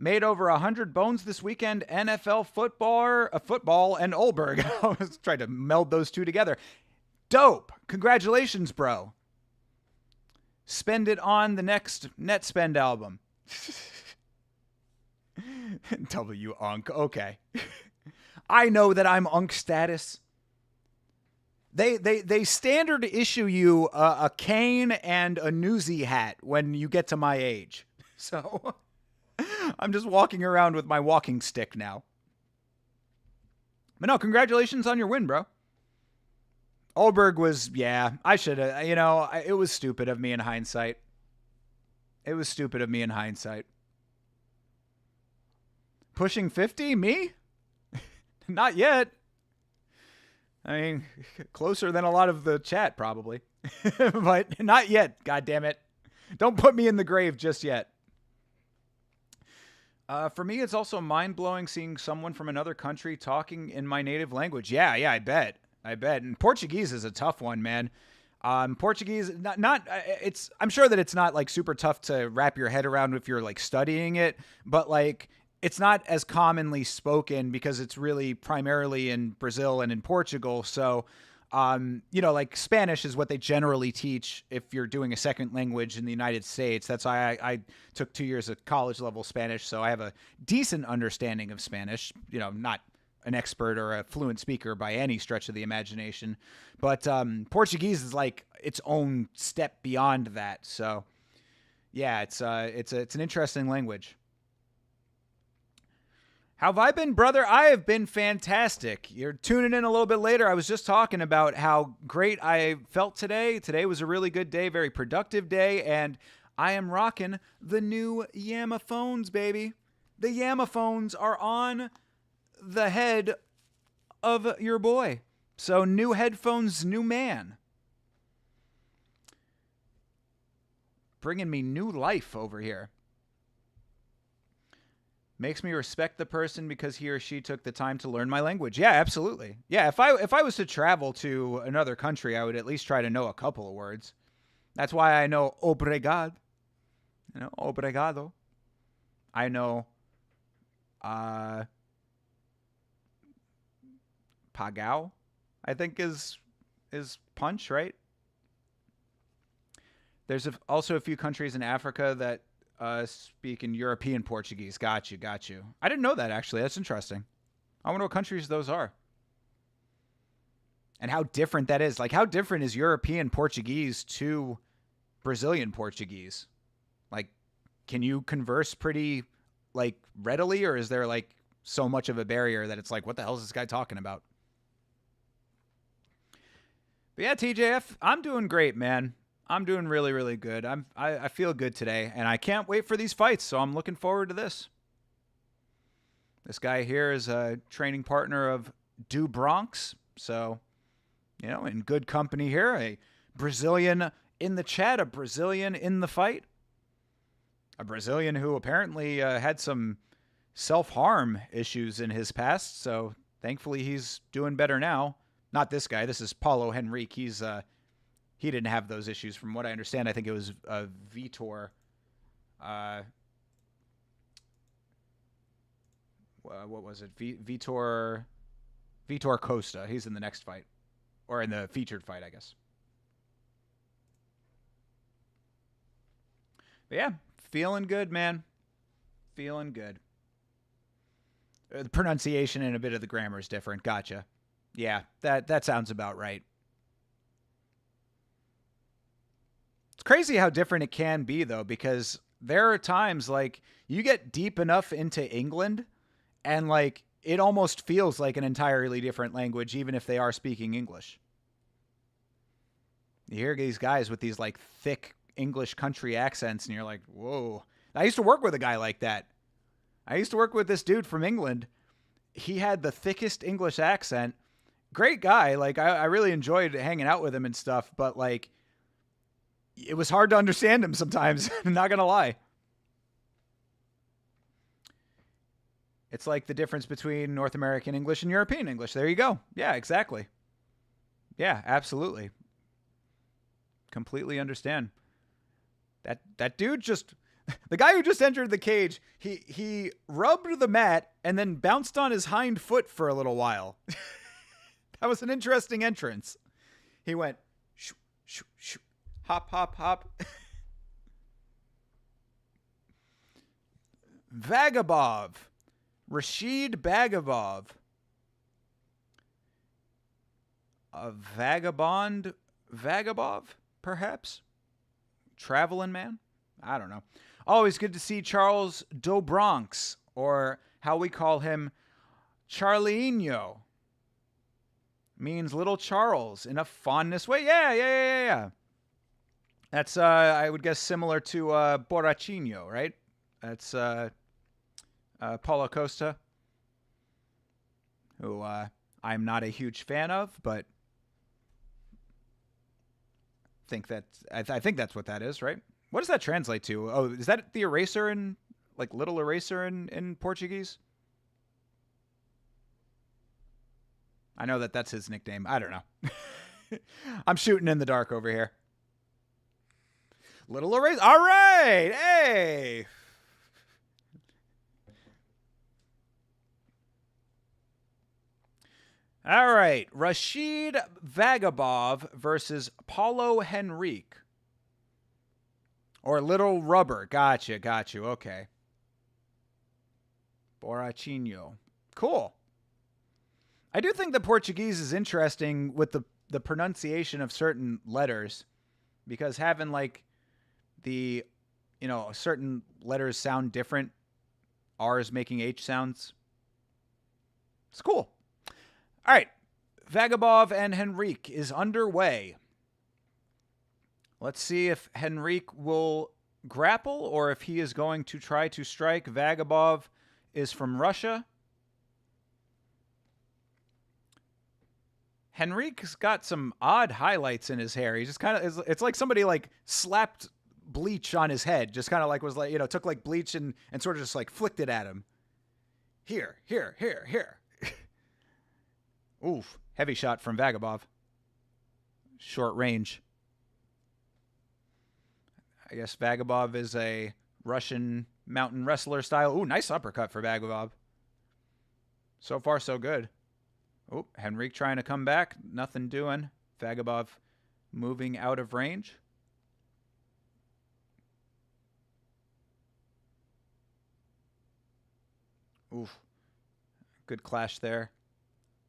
[SPEAKER 1] Made over 100 bones this weekend. NFL football and Olberg. I was trying to meld those two together. Dope. Congratulations, bro. Spend it on the next NetSpend album. W Unk. Okay. I know that I'm Unk status. They standard issue you a cane and a newsy hat when you get to my age. So I'm just walking around with my walking stick now. But no, congratulations on your win, bro. Olberg was, yeah, I should have, it was stupid of me in hindsight. Pushing 50? Me? Not yet. I mean, closer than a lot of the chat, probably. But not yet, God damn it. Don't put me in the grave just yet. For me, it's also mind-blowing seeing someone from another country talking in my native language. Yeah, I bet. And Portuguese is a tough one, man. Portuguese, I'm sure that it's not like super tough to wrap your head around if you're like studying it, but like it's not as commonly spoken because it's really primarily in Brazil and in Portugal. So, like Spanish is what they generally teach if you're doing a second language in the United States. That's why I took 2 years of college level Spanish. So I have a decent understanding of Spanish, not an expert or a fluent speaker by any stretch of the imagination, but Portuguese is like its own step beyond that. So yeah, it's an interesting language. How have I been, brother? I have been fantastic. You're tuning in a little bit later. I was just talking about how great I felt today. Today was a really good day, very productive day, and I am rocking the new Yammer phones, baby. The Yammer phones are on the head of your boy. So new headphones, new man. Bringing me new life over here. Makes me respect the person because he or she took the time to learn my language. Yeah, absolutely. Yeah, if I was to travel to another country, I would at least try to know a couple of words. That's why I know obrigado. Obrigado. I know pagao, I think is punch, right? There's also a few countries in Africa that speak in European Portuguese. Got you. I didn't know that, actually. That's interesting. I wonder what countries those are. And how different that is. Like, how different is European Portuguese to Brazilian Portuguese? Like, can you converse pretty, like, readily? Or is there, like, so much of a barrier that it's like, what the hell is this guy talking about? But yeah, TJF, I'm doing great, man. I'm doing really, really good. I feel good today, and I can't wait for these fights, so I'm looking forward to this. This guy here is a training partner of Du Bronx, so, in good company here. A Brazilian in the chat, a Brazilian in the fight. A Brazilian who apparently had some self-harm issues in his past, so thankfully he's doing better now. Not this guy. This is Paulo Henrique. He didn't have those issues, from what I understand. I think it was Vitor. What was it? Vitor Costa. He's in the next fight, or in the featured fight, I guess. But yeah, feeling good, man. Feeling good. The pronunciation and a bit of the grammar is different. Gotcha. Yeah, that sounds about right. It's crazy how different it can be, though, because there are times, like, you get deep enough into England, and, like, it almost feels like an entirely different language, even if they are speaking English. You hear these guys with these, like, thick English country accents, and you're like, whoa. I used to work with a guy like that. I used to work with this dude from England. He had the thickest English accent. Great guy. Like, I really enjoyed hanging out with him and stuff, but, like, it was hard to understand him sometimes. I'm not going to lie. It's like the difference between North American English and European English. There you go. Yeah, exactly. Yeah, absolutely. Completely understand. That dude just... The guy who just entered the cage, he rubbed the mat and then bounced on his hind foot for a little while. That was an interesting entrance. He went shoo, shoo, shoo, hop, hop, hop. Vagabov. Rashid Bagabov. A vagabond Vagabov, perhaps? Traveling man? I don't know. Always good to see Charles Dobronx, or how we call him, Charleinho. Means little Charles in a fondness way. Yeah. That's, I would guess, similar to Borrachinho, right? That's Paulo Costa, who I'm not a huge fan of, but I think that's what that is, right? What does that translate to? Oh, is that the eraser in, like, little eraser in Portuguese? I know that's his nickname. I don't know. I'm shooting in the dark over here. Little eraser. All right. Hey. All right. Rashid Vagabov versus Paulo Henrique. Or Little Rubber. Gotcha. Okay. Borrachinho. Cool. I do think the Portuguese is interesting with the pronunciation of certain letters, because having, like, the, certain letters sound different, R's making H sounds. It's cool. All right. Vagabov and Henrique is underway. Let's see if Henrique will grapple or if he is going to try to strike. Vagabov is from Russia. Henrique's got some odd highlights in his hair. He just kind of, it's like somebody like slapped bleach on his head. Just kind of like was like, took like bleach and sort of just like flicked it at him. Here. Oof. Heavy shot from Vagabov. Short range. I guess Vagabov is a Russian mountain wrestler style. Ooh, nice uppercut for Vagabov. So far, so good. Oh, Henrique trying to come back. Nothing doing. Vagabov moving out of range. Oof. Good clash there.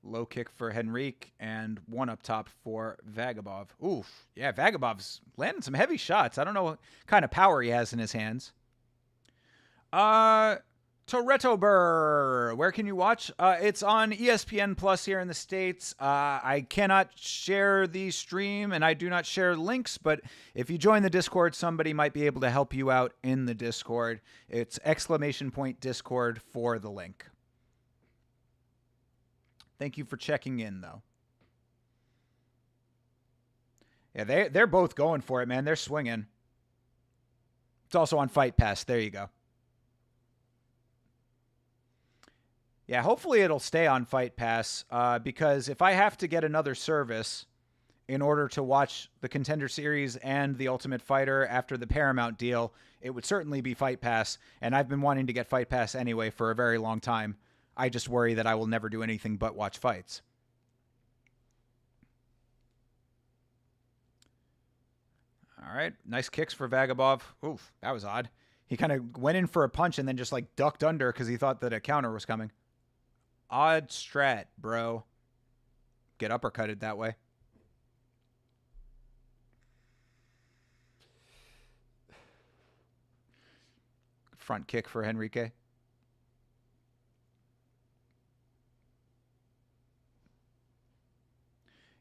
[SPEAKER 1] Low kick for Henrique and one up top for Vagabov. Oof. Yeah, Vagabov's landing some heavy shots. I don't know what kind of power he has in his hands. Toretto Burr. Where can you watch? It's on ESPN Plus here in the States. I cannot share the stream and I do not share links, but if you join the Discord, somebody might be able to help you out in the Discord. It's !Discord for the link. Thank you for checking in, though. Yeah, they're both going for it, man. They're swinging. It's also on Fight Pass. There you go. Yeah, hopefully it'll stay on Fight Pass because if I have to get another service in order to watch the Contender Series and the Ultimate Fighter after the Paramount deal, it would certainly be Fight Pass, and I've been wanting to get Fight Pass anyway for a very long time. I just worry that I will never do anything but watch fights. All right. Nice kicks for Vagabov. Oof, that was odd. He kind of went in for a punch and then just like ducked under because he thought that a counter was coming. Odd strat, bro. Get uppercutted that way. Front kick for Henrique.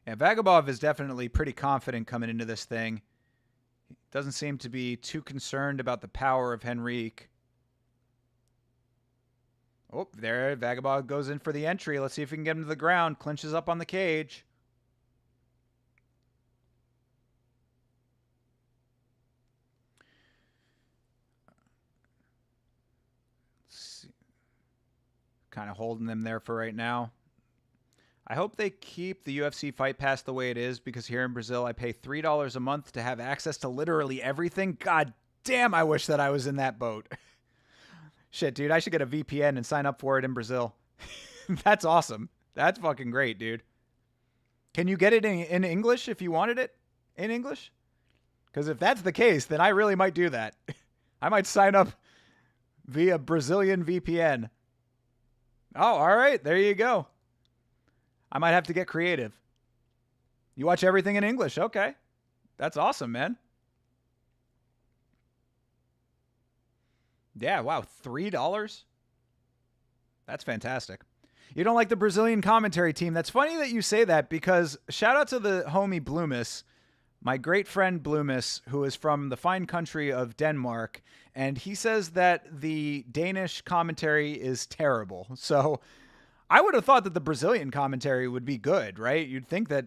[SPEAKER 1] Yeah, Vagabov is definitely pretty confident coming into this thing. He doesn't seem to be too concerned about the power of Henrique. Oh, there, Vagabov goes in for the entry. Let's see if we can get him to the ground. Clinches up on the cage. Let's see. Kind of holding them there for right now. I hope they keep the UFC Fight Pass the way it is because here in Brazil, I pay $3 a month to have access to literally everything. God Damn, I wish that I was in that boat. Shit, dude, I should get a VPN and sign up for it in Brazil. That's awesome. That's fucking great, dude. Can you get it in English if you wanted it in English? Because if that's the case, then I really might do that. I might sign up via Brazilian VPN. Oh, all right. There you go. I might have to get creative. You watch everything in English. Okay. That's awesome, man. Yeah, wow. $3? That's fantastic. You don't like the Brazilian commentary team. That's funny that you say that because shout out to the homie Bloomis, my great friend Bloomis, who is from the fine country of Denmark. And he says that the Danish commentary is terrible. So I would have thought that the Brazilian commentary would be good, right? You'd think that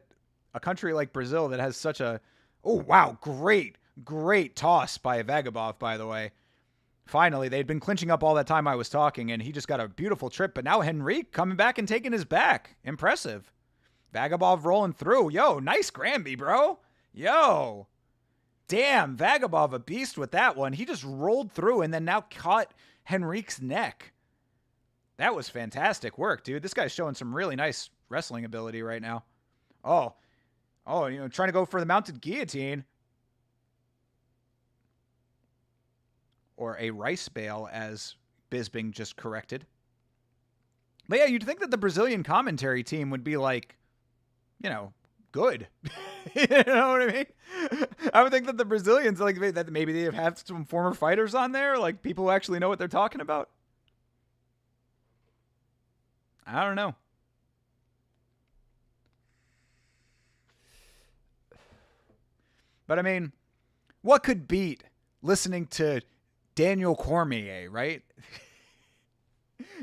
[SPEAKER 1] a country like Brazil that has such a... Oh, wow. Great toss by Vagabov, by the way. Finally, they'd been clinching up all that time I was talking, and he just got a beautiful trip. But now Henrique coming back and taking his back. Impressive. Vagabov rolling through. Yo, nice Granby, bro. Yo. Damn, Vagabov a beast with that one. He just rolled through and then now caught Henrique's neck. That was fantastic work, dude. This guy's showing some really nice wrestling ability right now. Oh, trying to go for the mounted guillotine. Or a rice bale, as Bisbing just corrected. But yeah, you'd think that the Brazilian commentary team would be like, good. You know what I mean? I would think that the Brazilians, like, that maybe they have some former fighters on there, like people who actually know what they're talking about. I don't know. But I mean, what could beat listening to Daniel Cormier, right?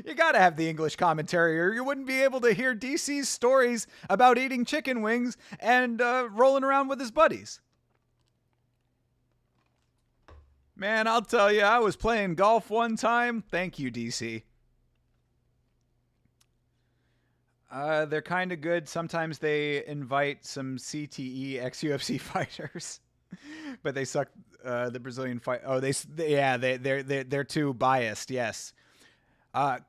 [SPEAKER 1] You got to have the English commentary or you wouldn't be able to hear DC's stories about eating chicken wings and rolling around with his buddies. Man, I'll tell you, I was playing golf one time. Thank you, DC. They're kind of good. Sometimes they invite some CTE ex-UFC fighters, but they suck. The Brazilian fight. Oh, they're too biased. Yes.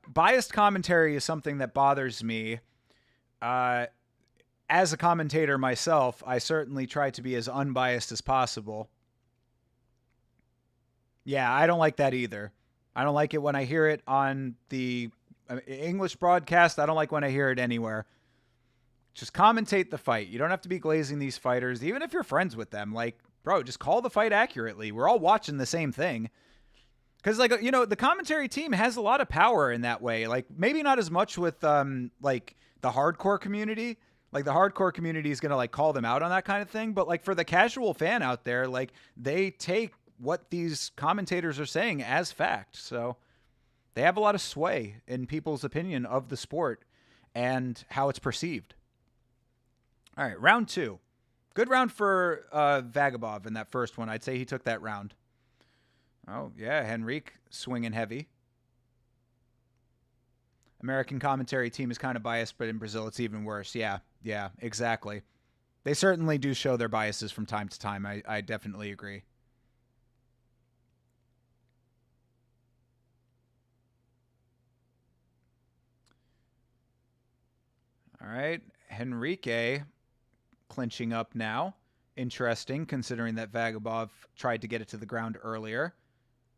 [SPEAKER 1] Biased commentary is something that bothers me. As a commentator myself, I certainly try to be as unbiased as possible. Yeah, I don't like that either. I don't like it when I hear it on the English broadcast. I don't like when I hear it anywhere. Just commentate the fight. You don't have to be glazing these fighters, even if you're friends with them. Like, bro, just call the fight accurately. We're all watching the same thing. Because, like, the commentary team has a lot of power in that way. Like, maybe not as much with, like, the hardcore community. Like, the hardcore community is going to, like, call them out on that kind of thing. But, like, for the casual fan out there, like, they take what these commentators are saying as fact. So they have a lot of sway in people's opinion of the sport and how it's perceived. All right, round 2. Good round for Vagabov in that first one. I'd say he took that round. Oh, yeah, Henrique swinging heavy. American commentary team is kind of biased, but in Brazil it's even worse. Yeah, exactly. They certainly do show their biases from time to time. I definitely agree. All right, Henrique clinching up now. Interesting, considering that Vagabov tried to get it to the ground earlier.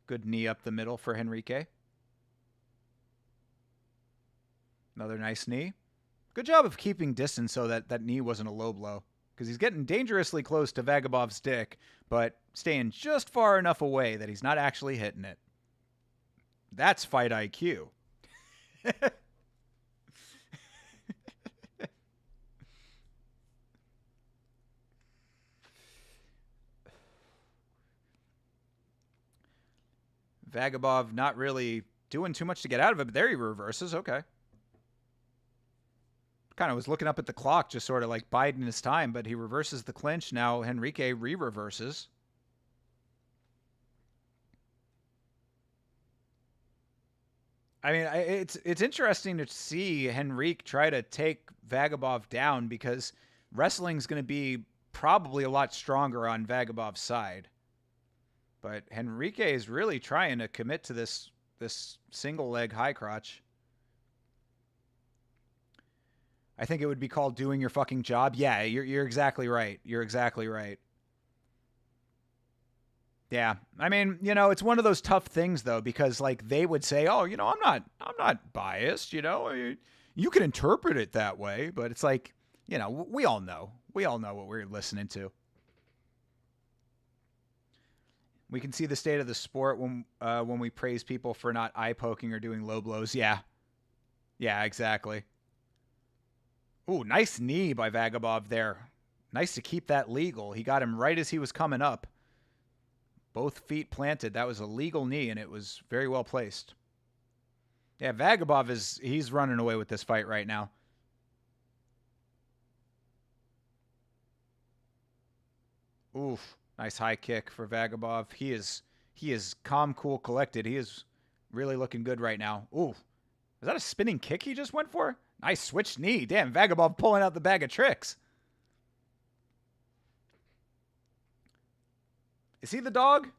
[SPEAKER 1] Good knee up the middle for Henrique. Another nice knee. Good job of keeping distance so that knee wasn't a low blow. Because he's getting dangerously close to Vagabov's dick, but staying just far enough away that he's not actually hitting it. That's fight IQ. Vagabov not really doing too much to get out of it, but there he reverses. Okay. Kind of was looking up at the clock, just sort of like biding his time, but he reverses the clinch. Now Henrique re-reverses. I mean, it's interesting to see Henrique try to take Vagabov down because wrestling's going to be probably a lot stronger on Vagabov's side. But Henrique is really trying to commit to this single leg high crotch. I think it would be called doing your fucking job. Yeah, you're exactly right. You're exactly right. Yeah. I mean, it's one of those tough things though, because like they would say, "Oh, I'm not biased, you can interpret it that way," but it's like, we all know. We all know what we're listening to. We can see the state of the sport when we praise people for not eye poking or doing low blows. Yeah. Yeah, exactly. Ooh, nice knee by Vagabov there. Nice to keep that legal. He got him right as he was coming up. Both feet planted. That was a legal knee, and it was very well placed. Yeah, Vagabov he's running away with this fight right now. Oof. Nice high kick for Vagabov. He is calm, cool, collected. He is really looking good right now. Ooh. Is that a spinning kick he just went for? Nice switch knee. Damn, Vagabov pulling out the bag of tricks. Is he the dog?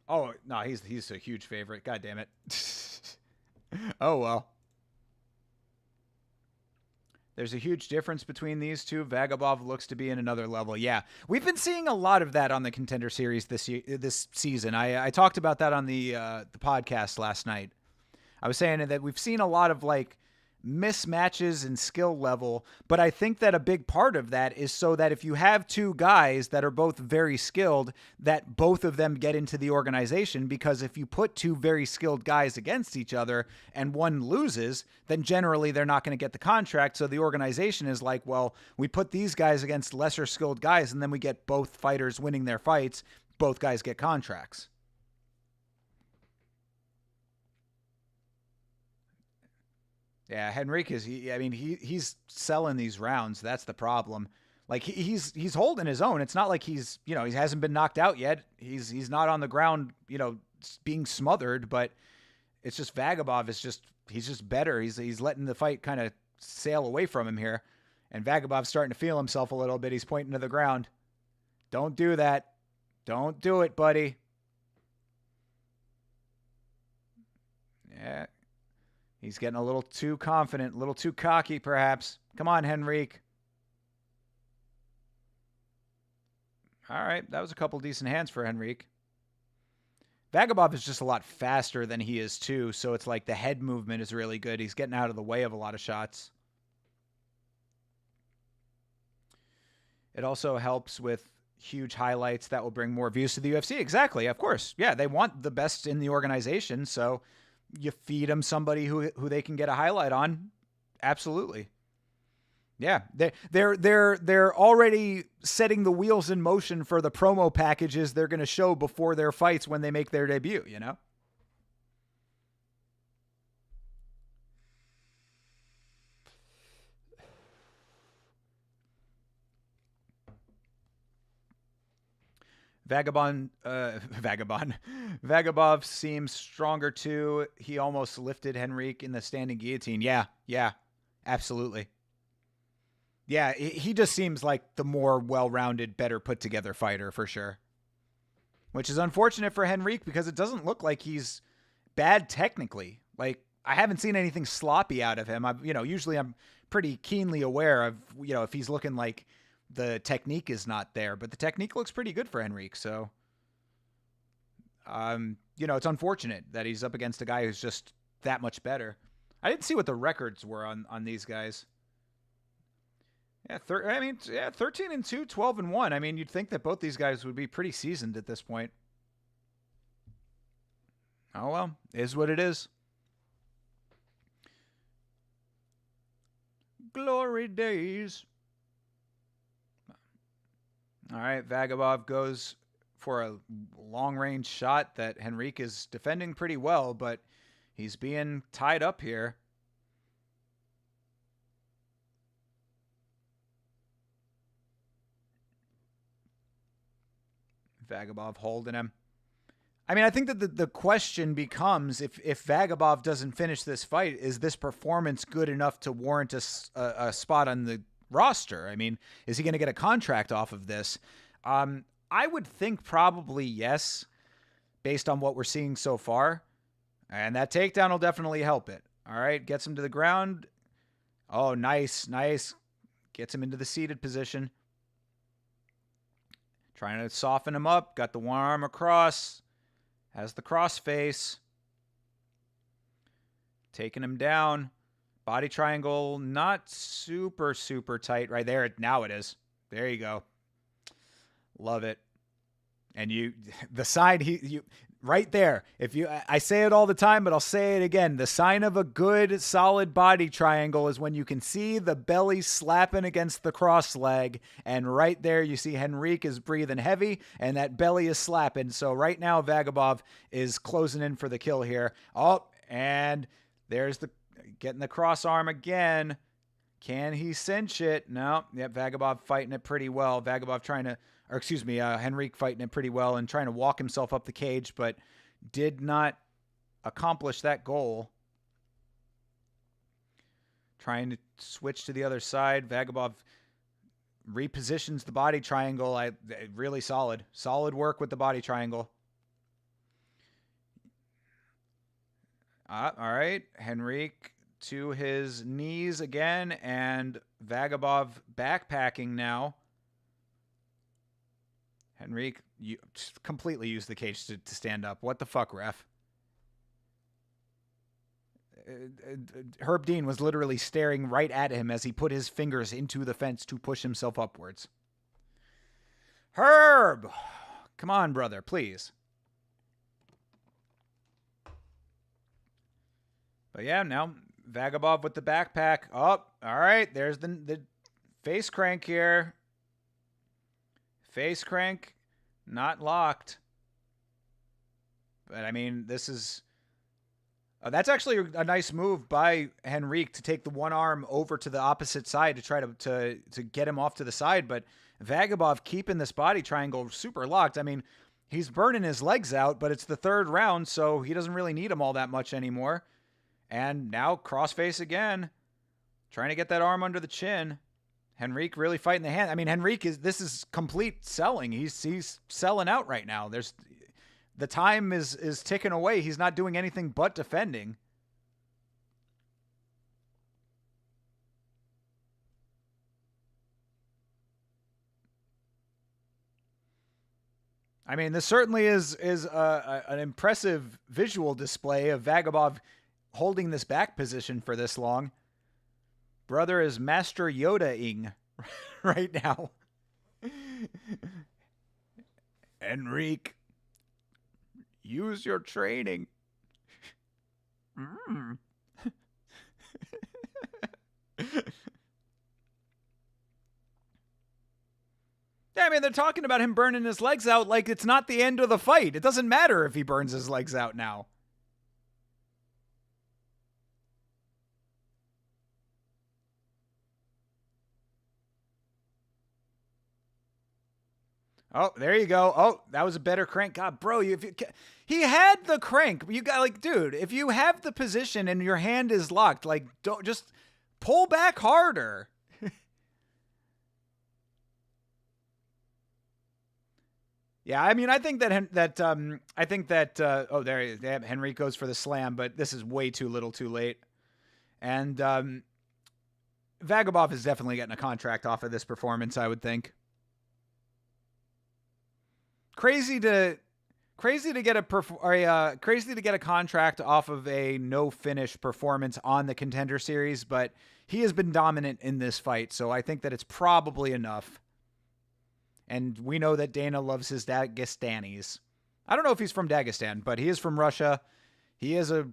[SPEAKER 1] Oh, no, he's a huge favorite. God damn it. Oh, well. There's a huge difference between these two. Vagabov looks to be in another level. Yeah, we've been seeing a lot of that on the Contender series this season. I talked about that on the podcast last night. I was saying that we've seen a lot of like mismatches in skill level, but I think that a big part of that is so that if you have two guys that are both very skilled, that both of them get into the organization, because if you put two very skilled guys against each other and one loses, then generally they're not going to get the contract. So the organization is like, well, we put these guys against lesser skilled guys and then we get both fighters winning their fights. Both guys get contracts. Yeah, Henrique he's selling these rounds. That's the problem. Like he's holding his own. It's not like he hasn't been knocked out yet. He's not on the ground, being smothered, but it's just Vagabov he's just better. He's letting the fight kind of sail away from him here. And Vagabov's starting to feel himself a little bit. He's pointing to the ground. Don't do that. Don't do it, buddy. Yeah. He's getting a little too confident, a little too cocky, perhaps. Come on, Henrique. All right, that was a couple decent hands for Henrique. Vagabov is just a lot faster than he is, too, so it's like the head movement is really good. He's getting out of the way of a lot of shots. It also helps with huge highlights that will bring more views to the UFC. Exactly, of course. Yeah, they want the best in the organization, so you feed them somebody who they can get a highlight on. Absolutely. Yeah, they're already setting the wheels in motion for the promo packages they're going to show before their fights when they make their debut, Vagabov seems stronger too. He almost lifted Henrique in the standing guillotine. Yeah, absolutely. Yeah, he just seems like the more well-rounded, better put-together fighter for sure. Which is unfortunate for Henrique because it doesn't look like he's bad technically. Like, I haven't seen anything sloppy out of him. Usually I'm pretty keenly aware of, if he's looking like the technique is not there, but the technique looks pretty good for Henrique. So, it's unfortunate that he's up against a guy who's just that much better. I didn't see what the records were on these guys. Yeah, 13-2, 12-1. I mean, you'd think that both these guys would be pretty seasoned at this point. Oh, well, is what it is. Glory days. All right, Vagabov goes for a long-range shot that Henrique is defending pretty well, but he's being tied up here. Vagabov holding him. I mean, I think that the question becomes, if Vagabov doesn't finish this fight, is this performance good enough to warrant a spot on the roster? I mean, is he going to get a contract off of this? I would think probably yes, based on what we're seeing so far. And that takedown will definitely help it. All right, gets him to the ground. Oh, nice, nice. Gets him into the seated position. Trying to soften him up. Got the one arm across. Has the cross face. Taking him down. Body triangle, not super, super tight right there. Now it is. There you go. Love it. And the sign, right there. I say it all the time, but I'll say it again. The sign of a good, solid body triangle is when you can see the belly slapping against the cross leg. And right there, you see Henrique is breathing heavy and that belly is slapping. So right now, Vagabov is closing in for the kill here. Oh, and there's getting the cross arm again. Can he cinch it? No. Yep, Vagabov fighting it pretty well. Henrique fighting it pretty well and trying to walk himself up the cage, but did not accomplish that goal. Trying to switch to the other side. Vagabov repositions the body triangle. Really solid. Solid work with the body triangle. All right. Henrique to his knees again, and Vagabov backpacking now. Henrique completely used the cage to stand up. What the fuck, ref? Herb Dean was literally staring right at him as he put his fingers into the fence to push himself upwards. Herb! Come on, brother, please. But yeah, now Vagabov with the backpack. Oh, all right. There's the face crank here. Face crank, not locked. But I mean, this is... that's actually a nice move by Henrique to take the one arm over to the opposite side to try to get him off to the side. But Vagabov keeping this body triangle super locked. I mean, he's burning his legs out, but it's the third round, so he doesn't really need them all that much anymore. And now crossface again, trying to get that arm under the chin. Henrique really fighting the hand. I mean, this is complete selling. He's selling out right now. The time is ticking away. He's not doing anything but defending. I mean, this certainly is an impressive visual display of Vagabov holding this back position for this long. Brother is Master Yoda-ing right now. Henrique, use your training. Yeah, I mean, they're talking about him burning his legs out like it's not the end of the fight. It doesn't matter if he burns his legs out now. Oh, there you go. Oh, that was a better crank. God, bro, he had the crank. You got, like, dude, if you have the position and your hand is locked, like, don't just pull back harder. Yeah, I mean, I think that Henry goes for the slam, but this is way too little, too late. And Vagabov is definitely getting a contract off of this performance, I would think. Crazy to get a contract off of a no finish performance on the Contender Series, but he has been dominant in this fight, so I think that it's probably enough. And we know that Dana loves his Dagestanis. I don't know if he's from Dagestan, but he is from Russia. He is a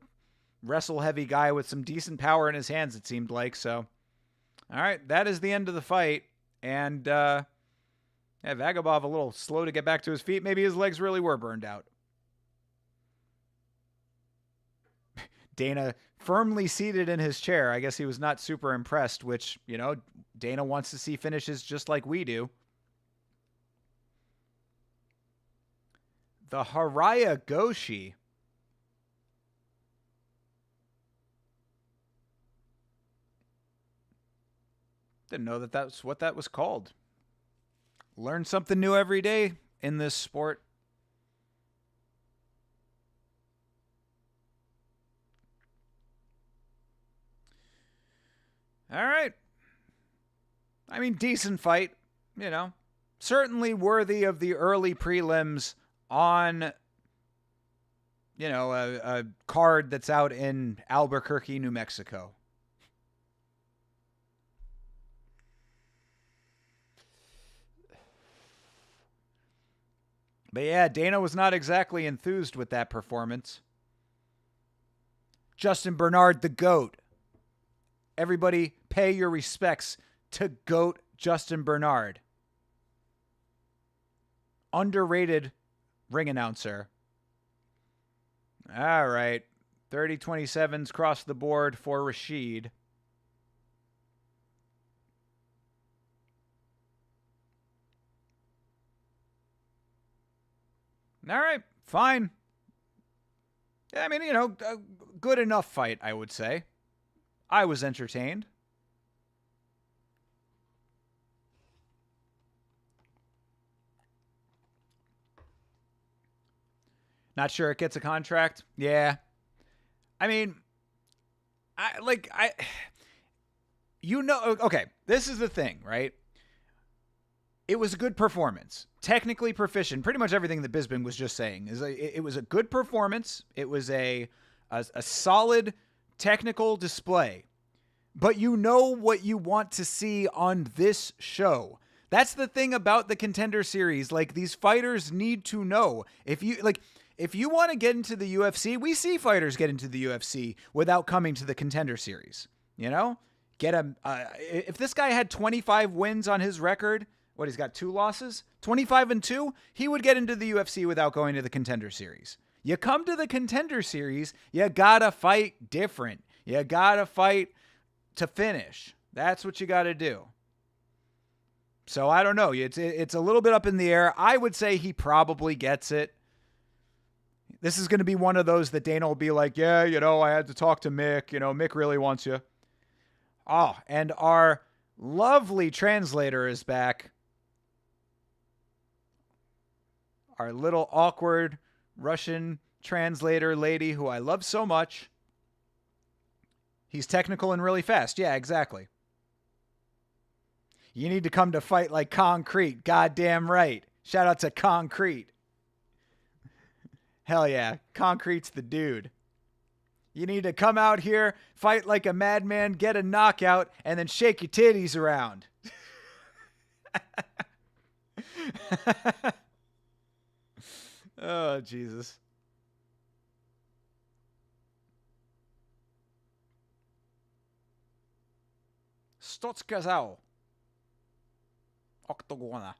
[SPEAKER 1] wrestle-heavy guy with some decent power in his hands, it seemed like. So, all right, that is the end of the fight. And Vagabov a little slow to get back to his feet. Maybe his legs really were burned out. Dana firmly seated in his chair. I guess he was not super impressed, which, you know, Dana wants to see finishes just like we do. The Haraya Goshi. Didn't know that that's what that was called. Learn something new every day. in this sport. All right. I mean, decent fight, you know. Certainly worthy of the early prelims on, you know, a card that's out in Albuquerque, New Mexico. But yeah, Dana was not exactly enthused with that performance. Justin Bernard, the GOAT. Everybody pay your respects to GOAT Justin Bernard. Underrated ring announcer. All right. 30-27s cross the board for Rashid. All right. Fine. I mean, you know, a good enough fight, I would say. I was entertained. Not sure it gets a contract. Yeah. I mean, okay, this is the thing, right? It was a good performance. Technically proficient. Pretty much everything that Bisping was just saying. It was a good performance. It was a solid technical display. But you know what you want to see on this show. That's the thing about the Contender Series. Like, these fighters need to know. If you want to get into the UFC, we see fighters get into the UFC without coming to the Contender Series. You know? If this guy had 25 wins on his record, what, he's got 2 losses? 25-2, he would get into the UFC without going to the Contender Series. You come to the Contender Series, you gotta fight different. You gotta fight to finish. That's what you gotta do. So I don't know. It's a little bit up in the air. I would say he probably gets it. This is going to be one of those that Dana will be like, yeah, you know, I had to talk to Mick. You know, Mick really wants you. Oh, and our lovely translator is back. Our little awkward Russian translator lady who I love so much. He's technical and really fast. Yeah, exactly. You need to come to fight like Concrete. Goddamn right. Shout out to Concrete. Hell yeah. Concrete's the dude. You need to come out here, fight like a madman, get a knockout, and then shake your titties around. Oh, Jesus. Stotskazao. Octogona.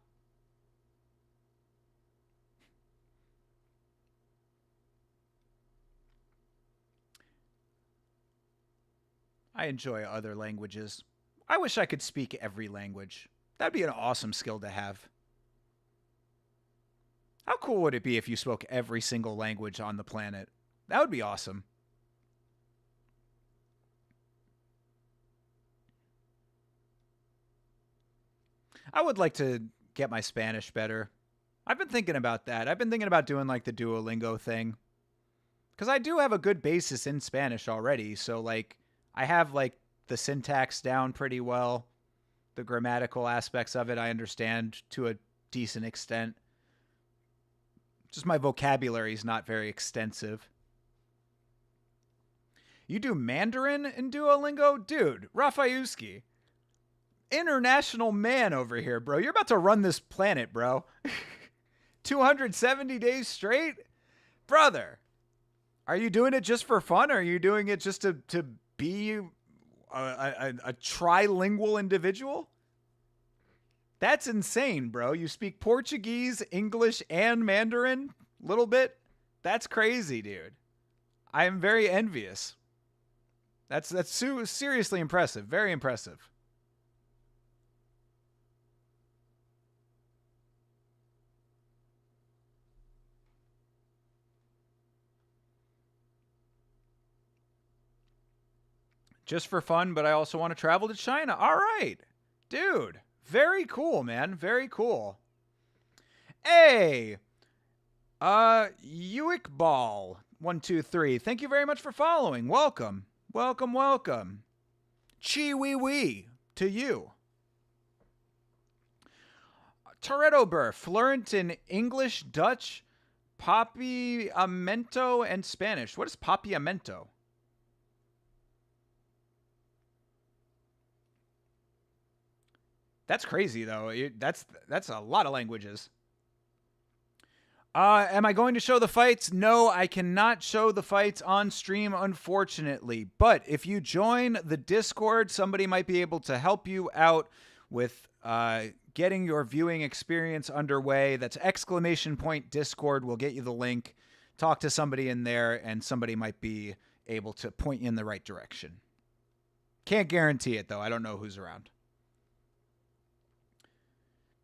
[SPEAKER 1] I enjoy other languages. I wish I could speak every language. That'd be an awesome skill to have. How cool would it be if you spoke every single language on the planet? That would be awesome. I would like to get my Spanish better. I've been thinking about that. I've been thinking about doing like the Duolingo thing. Because I do have a good basis in Spanish already. So, like, I have, like, the syntax down pretty well. The grammatical aspects of it I understand to a decent extent. Just my vocabulary is not very extensive. You do Mandarin in Duolingo? Dude, Rafayuski. International man over here, bro. You're about to run this planet, bro. 270 days straight? Brother, are you doing it just for fun? Or are you doing it just to be a trilingual individual? That's insane, bro. You speak Portuguese, English, and Mandarin a little bit? That's crazy, dude. I am very envious. That's seriously impressive. Very impressive. Just for fun, but I also want to travel to China. All right. Dude, very cool, man. Very cool. Hey, Uick Ball 123. Thank you very much for following. Welcome, welcome, welcome. Chi wee wee to you. Toretto Burr, fluent in English, Dutch, Papiamento, and Spanish. What is Papiamento? That's crazy, though. That's a lot of languages. Am I going to show the fights? No, I cannot show the fights on stream, unfortunately. But if you join the Discord, somebody might be able to help you out with getting your viewing experience underway. That's !Discord. We'll get you the link. Talk to somebody in there, and somebody might be able to point you in the right direction. Can't guarantee it, though. I don't know who's around.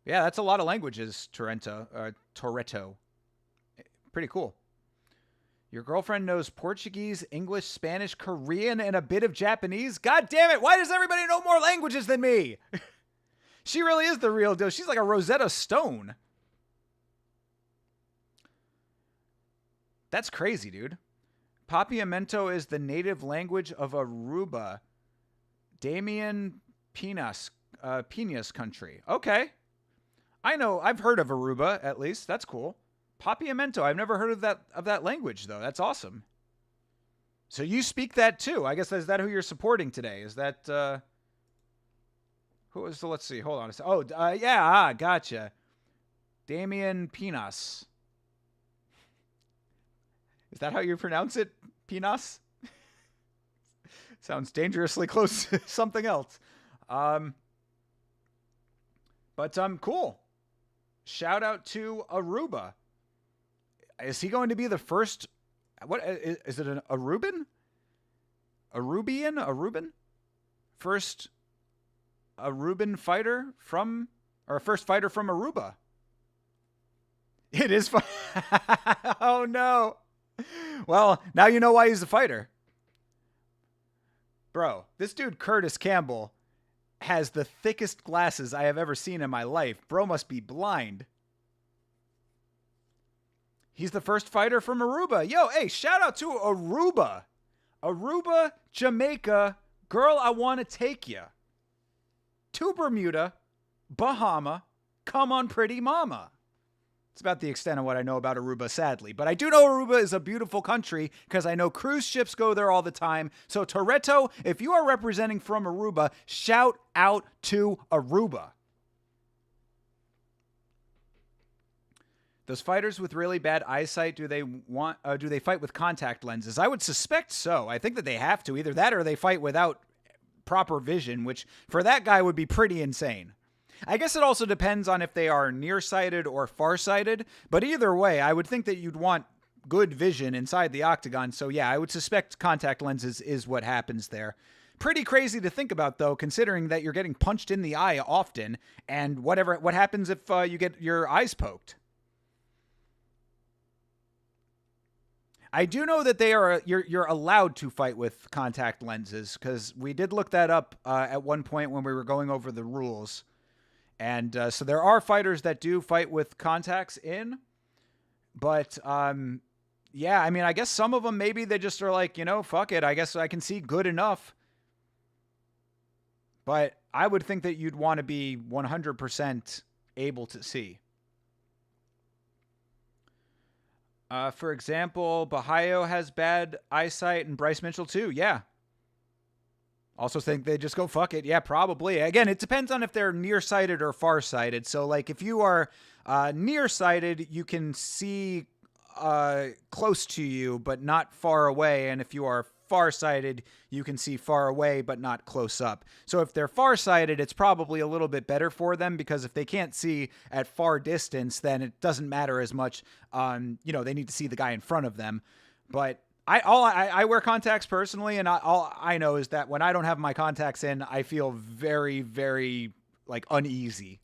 [SPEAKER 1] Yeah, that's a lot of languages, Toretto. Pretty cool. Your girlfriend knows Portuguese, English, Spanish, Korean, and a bit of Japanese? God damn it, why does everybody know more languages than me? She really is the real deal. She's like a Rosetta Stone. That's crazy, dude. Papiamento is the native language of Aruba. Damian Pinas country. Okay. I know, I've heard of Aruba, at least. That's cool. Papiamento, I've never heard of that language, though. That's awesome. So you speak that, too. I guess, is that who you're supporting today? Is that, who is the, let's see, hold on a second. Oh, yeah, gotcha. Damian Pinas. Is that how you pronounce it? Pinas? Sounds dangerously close to something else. But cool. Shout out to Aruba. Is he going to be the first? What is it? An Aruban? Aruban? First Aruban fighter from, or first fighter from Aruba? It is. Oh no. Well, now you know why he's a fighter. Bro, this dude Curtis Campbell has the thickest glasses I have ever seen in my life. Bro must be blind. He's the first fighter from Aruba. Yo, hey, shout out to Aruba. Aruba, Jamaica. Girl, I want to take ya. To Bermuda, Bahama. Come on, pretty mama. It's about the extent of what I know about Aruba, sadly. But I do know Aruba is a beautiful country because I know cruise ships go there all the time. So, Toretto, if you are representing from Aruba, shout out to Aruba. Those fighters with really bad eyesight, do they fight with contact lenses? I would suspect so. I think that they have to. Either that or they fight without proper vision, which for that guy would be pretty insane. I guess it also depends on if they are nearsighted or farsighted, but either way, I would think that you'd want good vision inside the octagon. So yeah, I would suspect contact lenses is what happens there. Pretty crazy to think about, though, considering that you're getting punched in the eye often, and what happens if you get your eyes poked? I do know that you're allowed to fight with contact lenses, because we did look that up at one point when we were going over the rules. And so there are fighters that do fight with contacts in, but yeah, I mean, I guess some of them, maybe they just are like, fuck it, I guess I can see good enough. But I would think that you'd want to be 100% able to see. For example, Bahayo has bad eyesight and Bryce Mitchell too. Yeah. Also think they just go, fuck it. Yeah, probably. Again, it depends on if they're nearsighted or farsighted. So, like, if you are nearsighted, you can see close to you, but not far away. And if you are farsighted, you can see far away, but not close up. So if they're farsighted, it's probably a little bit better for them, because if they can't see at far distance, then it doesn't matter as much. They need to see the guy in front of them. But I wear contacts personally, and all I know is that when I don't have my contacts in, I feel very, very uneasy.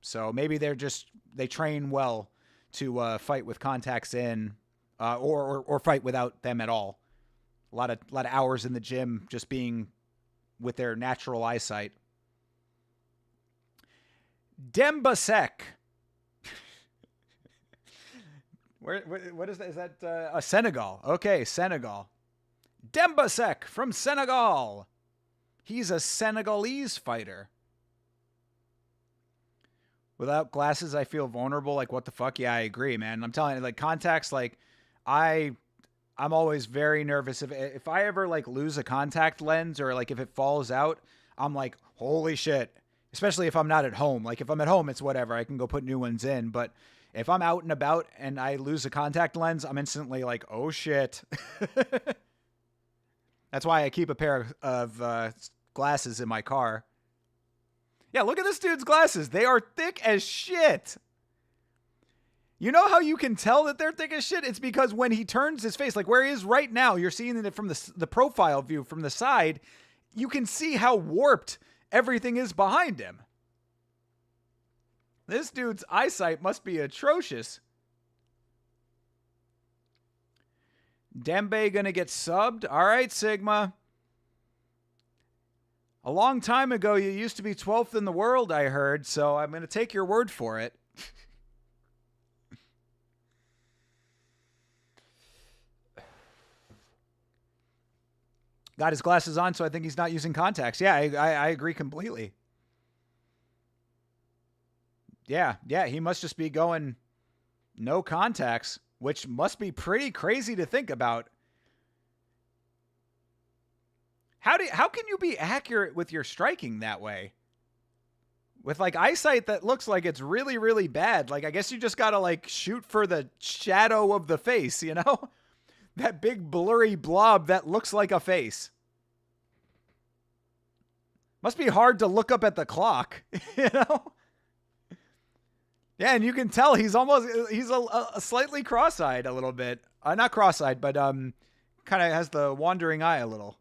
[SPEAKER 1] So maybe they train well to fight with contacts in, or fight without them at all. A lot of hours in the gym just being with their natural eyesight. Dembasek. What is that? Is that a Senegal? Okay, Senegal. Dembasek from Senegal. He's a Senegalese fighter. Without glasses, I feel vulnerable. Like, what the fuck? Yeah, I agree, man. I'm telling you, like, contacts, like, I'm always very nervous. If I ever, like, lose a contact lens or, like, if it falls out, I'm like, holy shit. Especially if I'm not at home. Like, if I'm at home, it's whatever. I can go put new ones in. But if I'm out and about and I lose a contact lens, I'm instantly like, oh, shit. That's why I keep a pair of glasses in my car. Yeah, look at this dude's glasses. They are thick as shit. You know how you can tell that they're thick as shit? It's because when he turns his face, like where he is right now, you're seeing it from the profile view from the side, you can see how warped everything is behind him. This dude's eyesight must be atrocious. Dembe gonna get subbed? All right, Sigma. A long time ago, you used to be 12th in the world, I heard, so I'm going to take your word for it. Got his glasses on, so I think he's not using contacts. Yeah, I agree completely. Yeah, he must just be going no contacts, which must be pretty crazy to think about. How can you be accurate with your striking that way? With like eyesight that looks like it's really, really bad. Like, I guess you just got to like shoot for the shadow of the face, you know? That big blurry blob that looks like a face. Must be hard to look up at the clock, you know? Yeah, and you can tell he's a slightly cross-eyed a little bit. Not cross-eyed, but kind of has the wandering eye a little.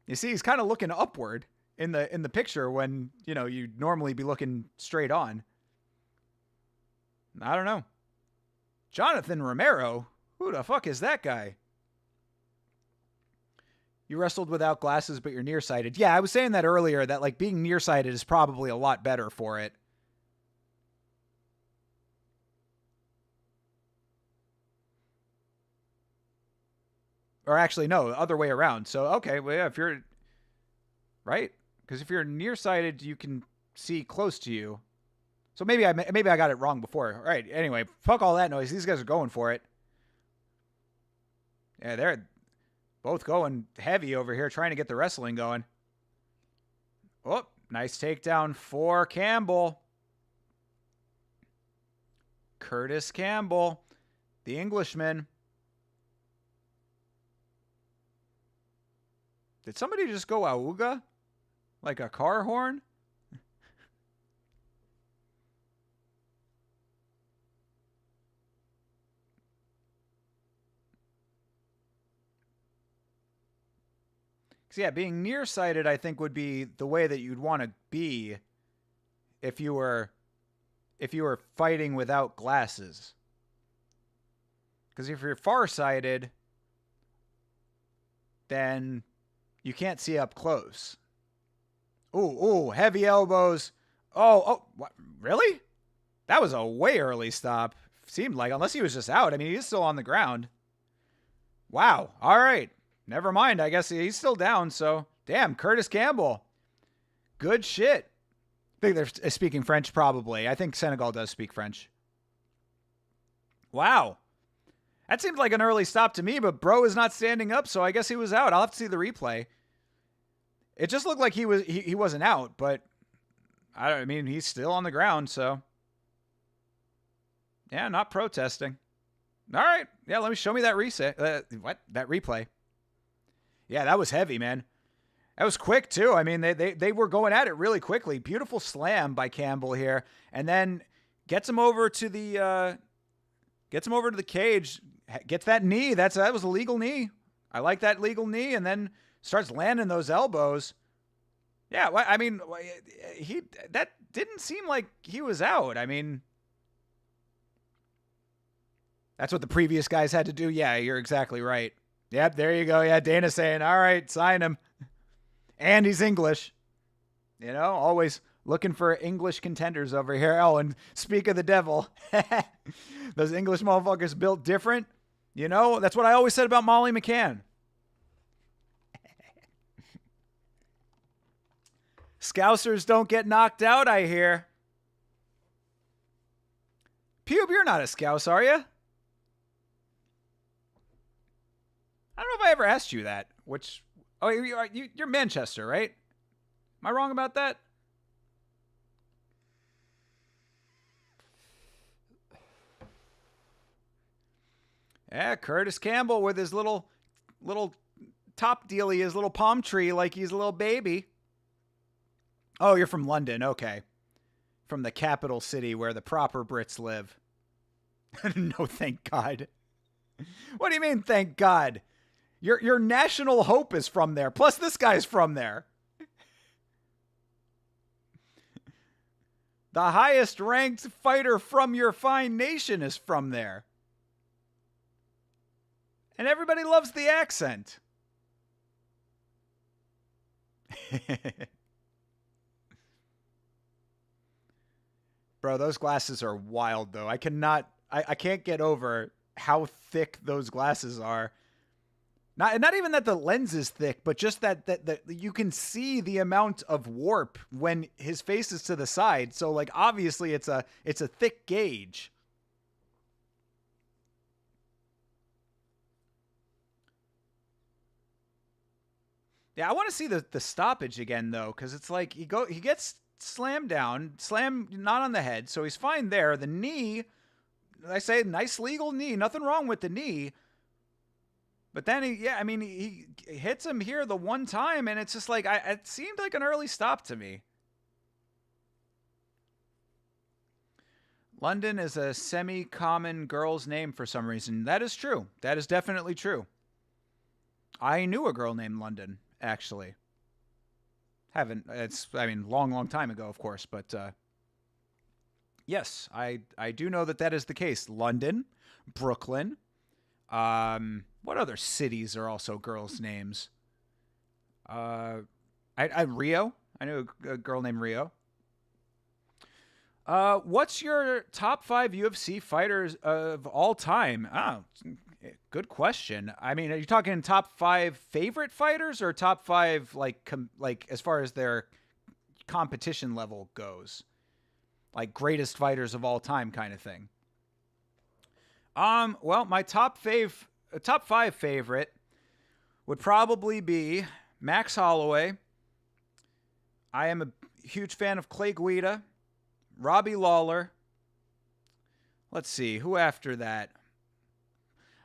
[SPEAKER 1] You see, he's kind of looking upward in the picture when, you know, you'd normally be looking straight on. I don't know. Jonathan Romero? Who the fuck is that guy? You wrestled without glasses, but you're nearsighted. Yeah, I was saying that earlier, that like being nearsighted is probably a lot better for it. Or actually, no, other way around. So, okay, well, yeah, if you're... Right? Because if you're nearsighted, you can see close to you. So maybe I got it wrong before. All right, anyway, fuck all that noise. These guys are going for it. Yeah, they're both going heavy over here, trying to get the wrestling going. Oh, nice takedown for Campbell. Curtis Campbell, the Englishman. Did somebody just go auga? Like a car horn? So yeah, being nearsighted, I think, would be the way that you'd want to be if you were fighting without glasses. Because if you're farsighted, then you can't see up close. Ooh, heavy elbows. Oh, what? Really? That was a way early stop. Seemed like, unless he was just out. I mean, he's still on the ground. Wow. All right. Never mind. I guess he's still down. So, damn, Curtis Campbell. Good shit. I think they're speaking French, probably. I think Senegal does speak French. Wow. That seemed like an early stop to me, but bro is not standing up, so I guess he was out. I'll have to see the replay. It just looked like he wasn't out, but I mean, he's still on the ground, so yeah, not protesting. All right. Yeah, let me show me that that replay. Yeah, that was heavy, man. That was quick too. I mean, they were going at it really quickly. Beautiful slam by Campbell here, and then gets him over to the cage. Gets that knee. That was a legal knee. I like that legal knee, and then starts landing those elbows. Yeah, I mean, that didn't seem like he was out. I mean, that's what the previous guys had to do. Yeah, you're exactly right. Yep, there you go. Yeah, Dana saying, all right, sign him. And he's English. You know, Looking for English contenders over here. Oh, and speak of the devil, those English motherfuckers built different. You know, that's what I always said about Molly McCann. Scousers don't get knocked out, I hear. Pube, you're not a Scouse, are you? I don't know if I ever asked you that. Oh, you're Manchester, right? Am I wrong about that? Yeah, Curtis Campbell with his little top dealy, his little palm tree like he's a little baby. Oh, you're from London. Okay. From the capital city where the proper Brits live. No, thank God. What do you mean, thank God? Your national hope is from there. Plus, this guy's from there. The highest ranked fighter from your fine nation is from there. And everybody loves the accent. Bro, those glasses are wild, though. I can't get over how thick those glasses are. Not even that the lens is thick, but just that you can see the amount of warp when his face is to the side. So, like, obviously it's a thick gauge. Yeah, I want to see the stoppage again, though, because it's like he gets slammed down, not on the head, so he's fine there. The knee, I say, nice legal knee, nothing wrong with the knee. But then he hits him here the one time, and it's just like, it seemed like an early stop to me. London is a semi-common girl's name for some reason. That is true. That is definitely true. I knew a girl named London, actually. Long time ago, of course, but yes, I do know that is the case. London, Brooklyn, what other cities are also girls' names? Rio. I knew a girl named Rio. What's your top 5 UFC fighters of all time? Oh, good question. I mean, are you talking top 5 favorite fighters or top 5 like as far as their competition level goes? Like greatest fighters of all time kind of thing. Well, my top 5 favorite would probably be Max Holloway. I am a huge fan of Clay Guida, Robbie Lawler. Let's see, who after that?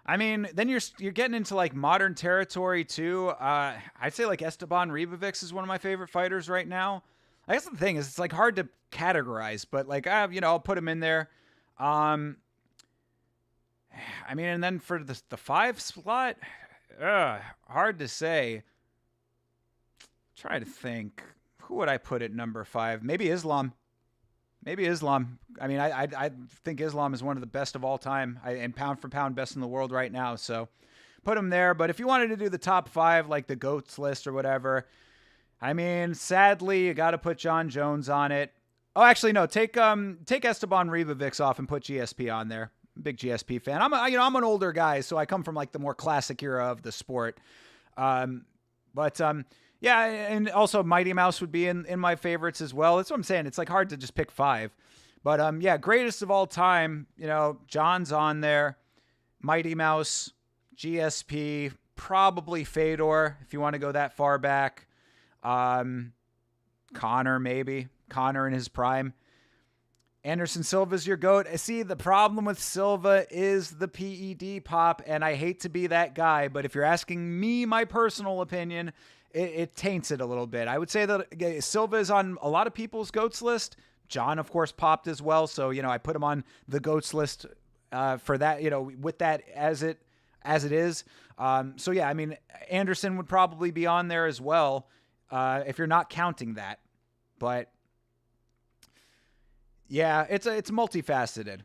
[SPEAKER 1] I mean, then you're getting into like modern territory too. I'd say like Esteban Ribovics is one of my favorite fighters right now. I guess the thing is, it's like hard to categorize, but like I'll put him in there. I mean, and then for the 5 slot, hard to say. Try to think, who would I put at number 5? Maybe Islam. I mean, I think Islam is one of the best of all time, and pound for pound best in the world right now. So put him there. But if you wanted to do the top 5, like the GOATs list or whatever, I mean, sadly, you got to put John Jones on it. Oh, actually, no. Take Esteban Ribovics off and put GSP on there. Big GSP fan. I'm an older guy, so I come from like the more classic era of the sport. Yeah, and also Mighty Mouse would be in my favorites as well. That's what I'm saying. It's like hard to just pick 5. But yeah, greatest of all time, John's on there. Mighty Mouse, GSP, probably Fedor, if you want to go that far back. Connor, maybe. Connor in his prime. Anderson Silva's your GOAT. See, the problem with Silva is the PED pop, and I hate to be that guy, but if you're asking me my personal opinion, it taints it a little bit. I would say that Silva is on a lot of people's GOATs list. John, of course, popped as well, so I put him on the GOATs list for that. With that as it is. So yeah, I mean, Anderson would probably be on there as well if you're not counting that. But yeah, it's multifaceted.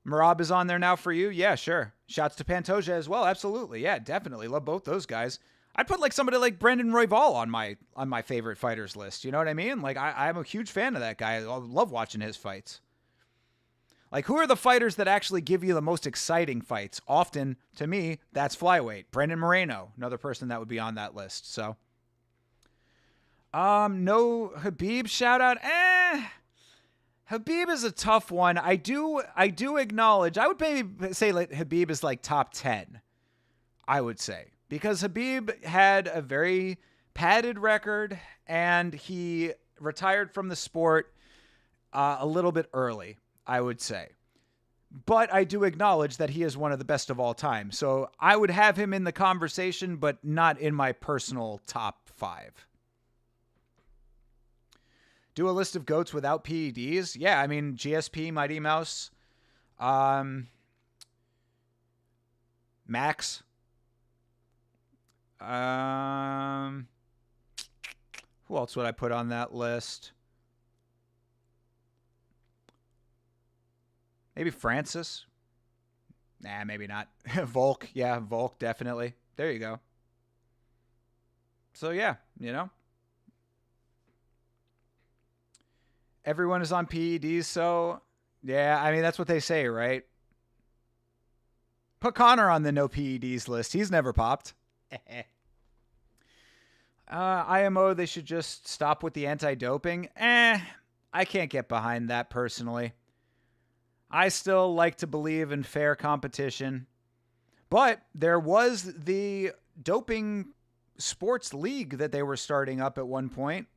[SPEAKER 1] Merab is on there now for you. Yeah, sure. Shouts to Pantoja as well. Absolutely. Yeah, definitely. Love both those guys. I'd put like somebody like Brendan Royval on my favorite fighters list. You know what I mean? Like I'm a huge fan of that guy. I love watching his fights. Like, who are the fighters that actually give you the most exciting fights? Often, to me, that's flyweight. Brendan Moreno, another person that would be on that list. So, no Khabib shout out. Khabib is a tough one. I do acknowledge. I would maybe say like Khabib is like top 10. I would say, because Khabib had a very padded record and he retired from the sport a little bit early, I would say. But I do acknowledge that he is one of the best of all time. So I would have him in the conversation, but not in my personal top 5. Do a list of GOATs without PEDs? Yeah, I mean, GSP, Mighty Mouse, Max. Who else would I put on that list? Maybe Francis. Nah, maybe not. Volk. Yeah, Volk, definitely. There you go. So, yeah, you know. Everyone is on PEDs, so, yeah, I mean, that's what they say, right? Put Connor on the no PEDs list. He's never popped. IMO, they should just stop with the anti-doping. I can't get behind that personally. I still like to believe in fair competition. But there was the doping sports league that they were starting up at one point.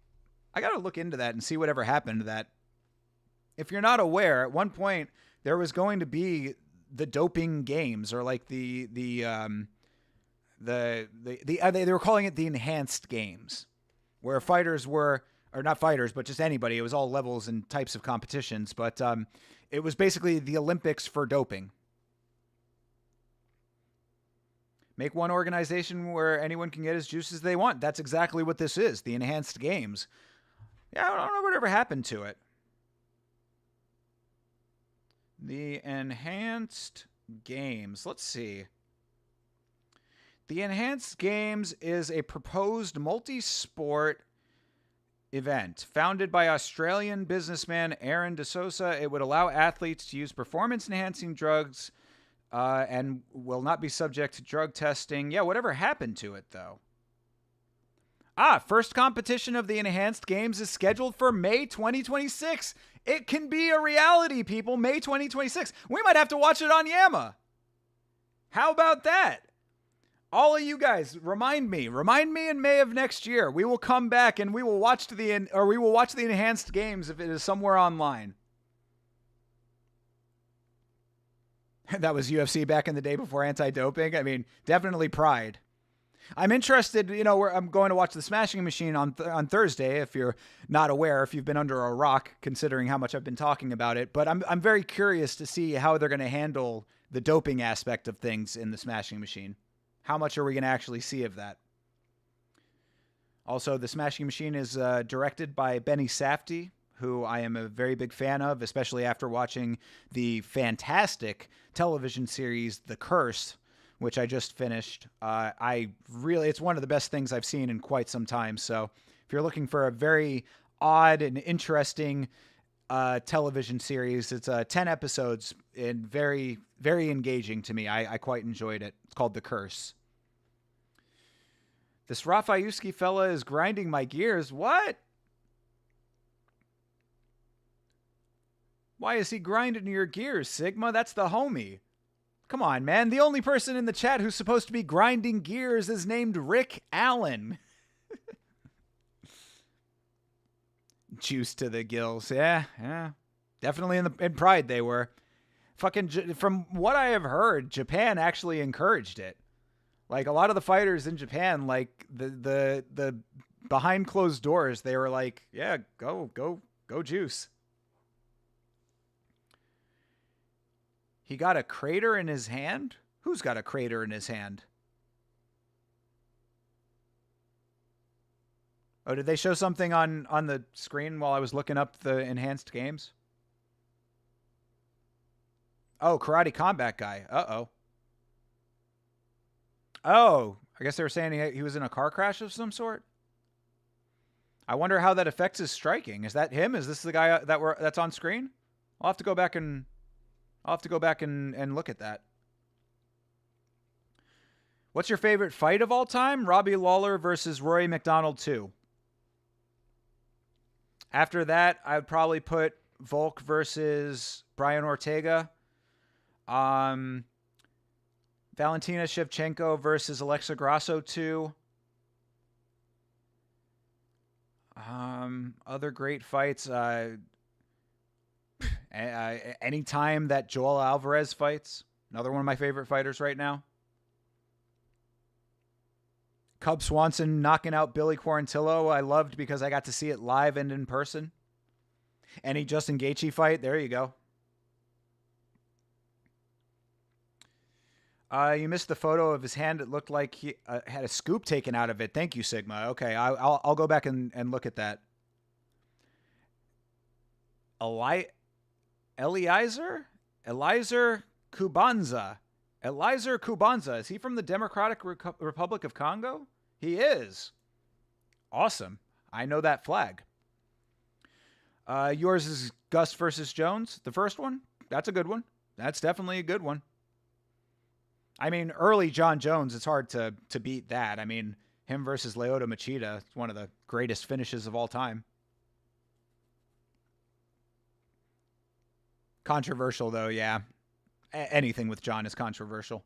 [SPEAKER 1] I got to look into that and see whatever happened to that. If you're not aware, at one point there was going to be the doping games, or like they were calling it the enhanced games, where fighters were, or not fighters, but just anybody. It was all levels and types of competitions, but it was basically the Olympics for doping. Make one organization where anyone can get as juices they want. That's exactly what this is, the enhanced games. Yeah, I don't know whatever happened to it. The enhanced games. Let's see. The enhanced games is a proposed multi-sport event founded by Australian businessman Aaron DeSouza. It would allow athletes to use performance-enhancing drugs and will not be subject to drug testing. Yeah, whatever happened to it, though? First competition of the enhanced games is scheduled for May 2026. It can be a reality, people. May 2026. We might have to watch it on Yamma. How about that? All of you guys, remind me in May of next year. We will come back and we will watch the enhanced games if it is somewhere online. That was UFC back in the day before anti-doping. I mean, definitely pride. I'm interested, I'm going to watch The Smashing Machine on Thursday, if you're not aware, if you've been under a rock, considering how much I've been talking about it. But I'm very curious to see how they're going to handle the doping aspect of things in The Smashing Machine. How much are we going to actually see of that? Also, The Smashing Machine is directed by Benny Safdie, who I am a very big fan of, especially after watching the fantastic television series The Curse, which I just finished. It's one of the best things I've seen in quite some time. So if you're looking for a very odd and interesting television series, it's 10 episodes and very, very engaging to me. I quite enjoyed it. It's called The Curse. This Rafayuski fella is grinding my gears. What? Why is he grinding your gears, Sigma? That's the homie. Come on, man. The only person in the chat who's supposed to be grinding gears is named Rick Allen. Juice to the gills. Yeah. Definitely in pride they were. From what I have heard, Japan actually encouraged it. Like, a lot of the fighters in Japan, like, the behind closed doors, they were like, yeah, go Juice. He got a crater in his hand? Who's got a crater in his hand? Oh, did they show something on the screen while I was looking up the enhanced games? Oh, Karate Combat guy. Uh-oh. Oh, I guess they were saying he was in a car crash of some sort. I wonder how that affects his striking. Is that him? Is this the guy that's on screen? I'll have to go back and look at that. What's your favorite fight of all time? Robbie Lawler versus Rory McDonald 2. After that, I would probably put Volk versus Brian Ortega. Valentina Shevchenko versus Alexa Grasso 2. Other great fights. Anytime that Joel Alvarez fights, another one of my favorite fighters right now. Cub Swanson knocking out Billy Quarantillo, I loved because I got to see it live and in person. Any Justin Gaethje fight, there you go. You missed the photo of his hand. It looked like he had a scoop taken out of it. Thank you, Sigma. Okay, I'll go back and look at that. Eliezer Kubanza. Eliezer Kubanza. Is he from the Democratic Republic of Congo? He is. Awesome. I know that flag. Yours is Gus versus Jones, the first one. That's a good one. That's definitely a good one. I mean, early John Jones, it's hard to beat that. I mean, him versus Lyoto Machida, it's one of the greatest finishes of all time. Controversial, though, yeah. Anything with John is controversial.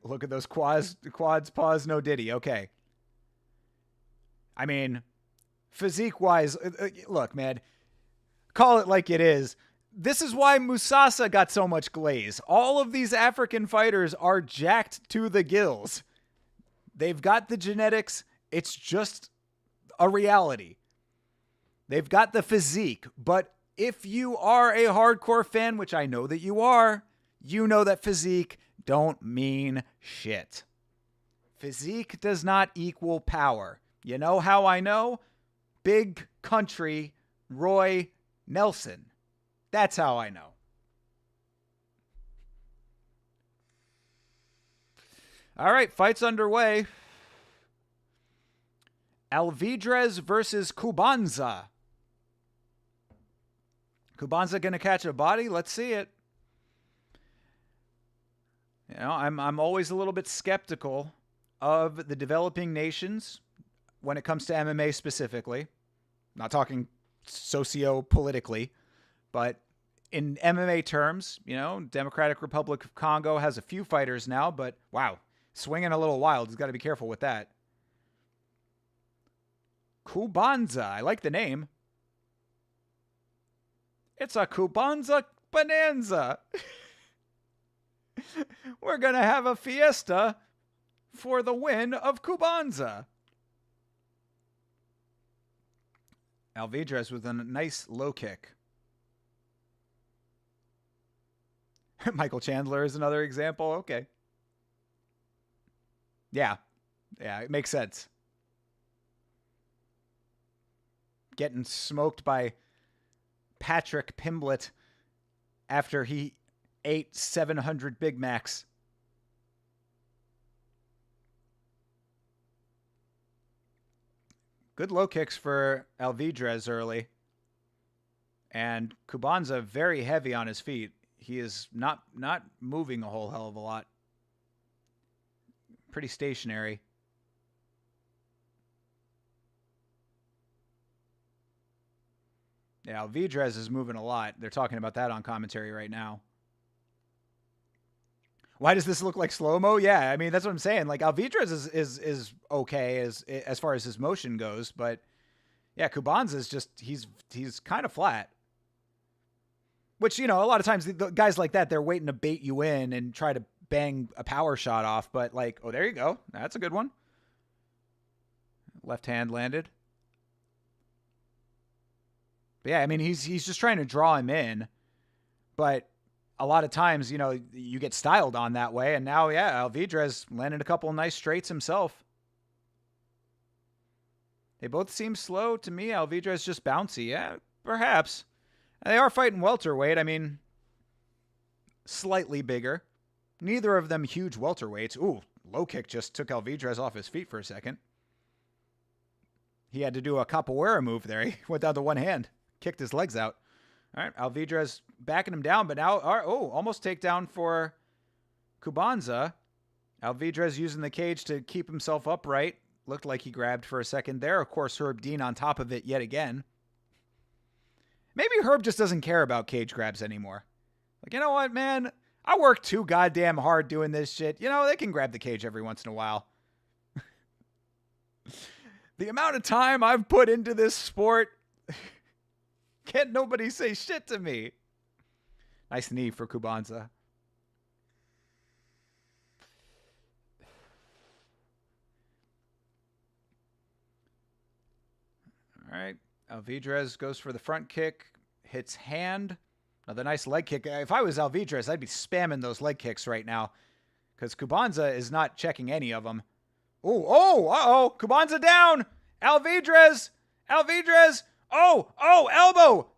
[SPEAKER 1] Look at those quads, pause, no Diddy. Okay. I mean, physique-wise, look, man, call it like it is. This is why Musasa got so much glaze. All of these African fighters are jacked to the gills. They've got the genetics. It's just a reality. They've got the physique. But if you are a hardcore fan, which I know that you are, you know that physique don't mean shit. Physique does not equal power. You know how I know? Big country Roy Nelson. That's how I know. All right, fight's underway. Alvidrez versus Kubanza. Kubanza going to catch a body? Let's see it. You know, I'm always a little bit skeptical of the developing nations when it comes to MMA specifically. I'm not talking socio-politically, but in MMA terms, you know, Democratic Republic of Congo has a few fighters now, but wow, swinging a little wild. He's got to be careful with that. Kubanza. I like the name. It's a Kubanza bonanza. We're going to have a fiesta for the win of Kubanza. Alvidrez with a nice low kick. Michael Chandler is another example. Okay. Yeah, it makes sense. Getting smoked by Patrick Pimblett after he ate 700 Big Macs. Good low kicks for Alvidrez early. And Kubanza very heavy on his feet. He is not moving a whole hell of a lot. Pretty stationary. Yeah, Alvidrez is moving a lot. They're talking about that on commentary right now. Why does this look like slow-mo? Yeah, I mean, that's what I'm saying. Like, Alvidrez is okay as far as his motion goes, but yeah, Kubanza is just, he's kind of flat. Which, you know, a lot of times the guys like that, they're waiting to bait you in and try to bang a power shot off, but like, oh, there you go. That's a good one. Left hand landed. But yeah, I mean, he's just trying to draw him in, but a lot of times, you know, you get styled on that way. And now, yeah, Alvidrez landed a couple of nice straights himself. They both seem slow to me. Alvidrez just bouncy. Yeah, perhaps. And they are fighting welterweight. I mean, slightly bigger. Neither of them huge welterweights. Ooh, low kick just took Alvidrez off his feet for a second. He had to do a capoeira move there. He went down to one hand, kicked his legs out. All right, Alvidrez backing him down, but now, almost takedown for Cubanza. Alvidrez using the cage to keep himself upright. Looked like he grabbed for a second there. Of course, Herb Dean on top of it yet again. Maybe Herb just doesn't care about cage grabs anymore. Like, you know what, man? I work too goddamn hard doing this shit. You know, they can grab the cage every once in a while. The amount of time I've put into this sport, can't nobody say shit to me. Nice knee for Cubanza. All right. Alvidrez goes for the front kick, hits hand. Another nice leg kick. If I was Alvidrez, I'd be spamming those leg kicks right now because Cubanza is not checking any of them. Uh-oh. Cubanza down. Alvidrez. Oh, elbow.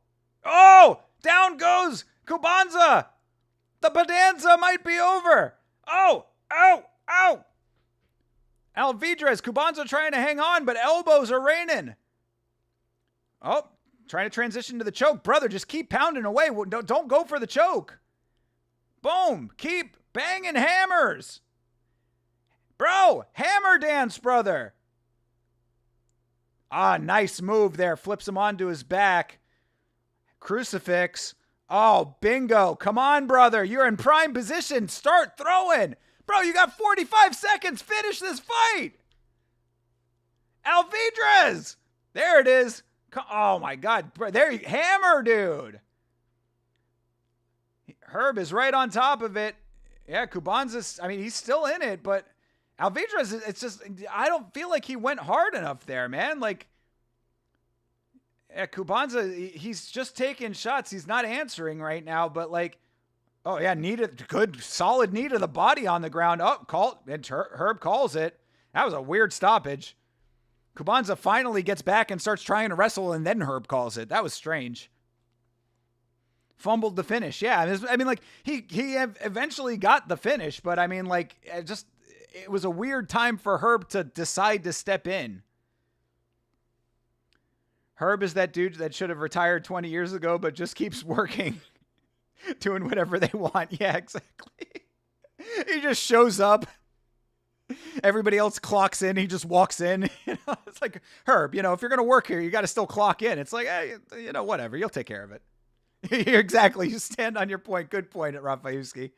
[SPEAKER 1] Oh, down goes Cubanza. The bonanza might be over. Oh. Alvidrez, Cubanza trying to hang on, but elbows are raining. Oh, trying to transition to the choke. Brother, just keep pounding away. Don't go for the choke. Boom. Keep banging hammers. Bro, hammer dance, brother. Nice move there. Flips him onto his back. Crucifix. Oh, bingo. Come on, brother. You're in prime position. Start throwing. Bro, you got 45 seconds. Finish this fight. Alvidrez. There it is. Oh, my God. There, hammer, dude. Herb is right on top of it. Yeah, Cubanza's, he's still in it, but Alvidrez, it's just, I don't feel like he went hard enough there, man. Like, yeah, Cubanza, he's just taking shots. He's not answering right now, but like, oh, yeah, good, solid knee to the body on the ground. Herb calls it. That was a weird stoppage. Cubanza finally gets back and starts trying to wrestle, and then Herb calls it. That was strange. Fumbled the finish. Yeah, he eventually got the finish, but it was a weird time for Herb to decide to step in. Herb is that dude that should have retired 20 years ago, but just keeps working, doing whatever they want. Yeah, exactly. He just shows up. Everybody else clocks in. He just walks in. It's like, Herb, if you're going to work here, you got to still clock in. It's like, hey, whatever. You'll take care of it. Exactly. You stand on your point. Good point at Rafayuski.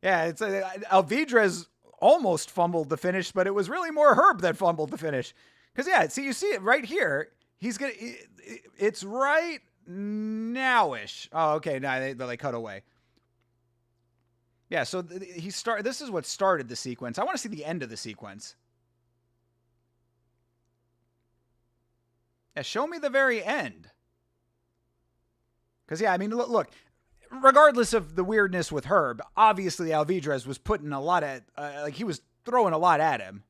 [SPEAKER 1] Yeah, it's Alvidrez almost fumbled the finish, but it was really more Herb that fumbled the finish. Because, yeah, you see it right here. It's right now-ish. Oh, okay. Now they cut away. Yeah, so this is what started the sequence. I want to see the end of the sequence. Yeah, show me the very end. Because, yeah, look, regardless of the weirdness with Herb, obviously Alvidrez was putting a lot at, he was throwing a lot at him.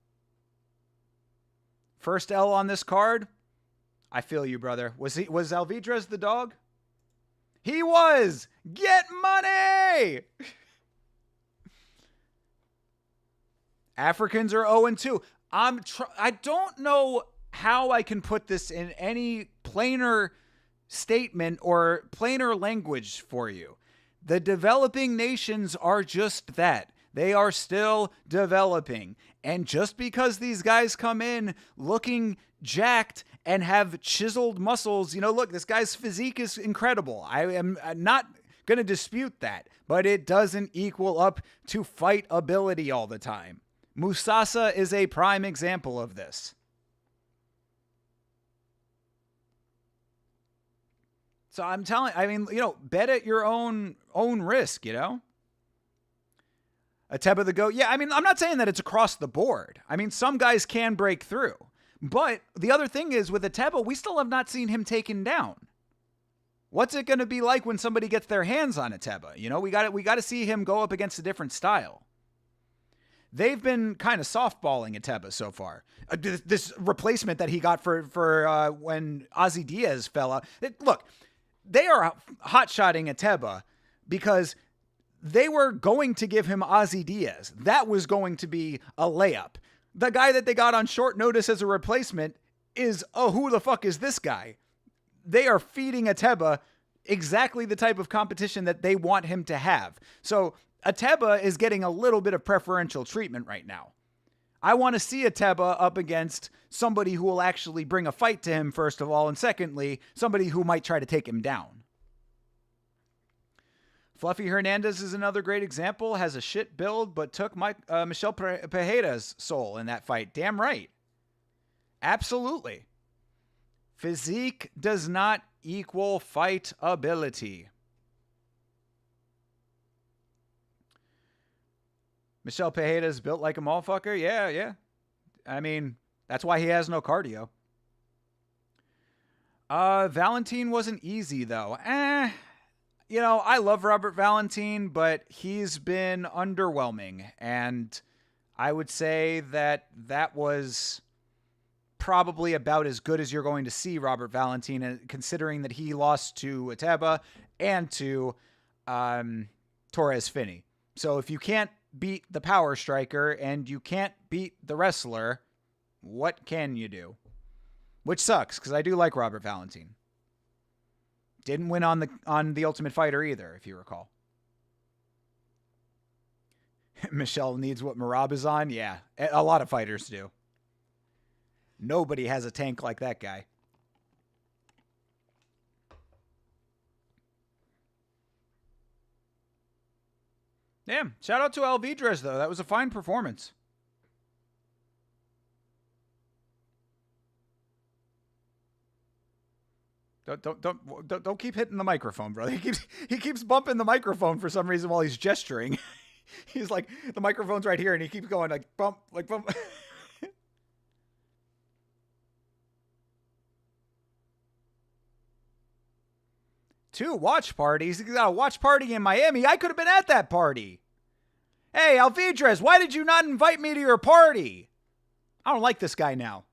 [SPEAKER 1] First L on this card. I feel you, brother. Was Alvidrez the dog? He was! Get money! Africans are 0-2. I don't know how I can put this in any plainer statement or plainer language for you. The developing nations are just that. They are still developing. And just because these guys come in looking jacked and have chiseled muscles, look, this guy's physique is incredible. I am not going to dispute that, but it doesn't equal up to fight ability all the time. Musasa is a prime example of this. So I'm telling, bet at your own risk, Ateba the GOAT. Yeah, I'm not saying that it's across the board. Some guys can break through. But the other thing is with Ateba, we still have not seen him taken down. What's it going to be like when somebody gets their hands on Ateba? We got to see him go up against a different style. They've been kind of softballing Ateba so far. This replacement that he got for when Ozzy Diaz fell out. Look, they are hot-shotting Ateba because they were going to give him Ozzy Diaz. That was going to be a layup. The guy that they got on short notice as a replacement is, oh, who the fuck is this guy? They are feeding Ateba exactly the type of competition that they want him to have. So Ateba is getting a little bit of preferential treatment right now. I want to see Ateba up against somebody who will actually bring a fight to him, first of all, and secondly, somebody who might try to take him down. Fluffy Hernandez is another great example. Has a shit build, but took Michel Pereira's soul in that fight. Damn right. Absolutely. Physique does not equal fight ability. Michel Pereira's built like a motherfucker. Yeah. I mean, that's why he has no cardio. Valentin wasn't easy, though. You know, I love Robert Valentin, but he's been underwhelming. And I would say that was probably about as good as you're going to see Robert Valentin, considering that he lost to Ateba and to Torres Finney. So if you can't beat the power striker and you can't beat the wrestler, what can you do? Which sucks, because I do like Robert Valentin. Didn't win on the Ultimate Fighter either, if you recall. Michelle needs what Merab is on. Yeah, a lot of fighters do. Nobody has a tank like that guy. Damn, shout out to Alvidrez, though. That was a fine performance. Don't keep hitting the microphone, brother. He keeps bumping the microphone for some reason while he's gesturing. He's like, the microphone's right here, and he keeps going like bump. Two watch parties. He's got a watch party in Miami. I could have been at that party. Hey, Alvidrez, why did you not invite me to your party? I don't like this guy now.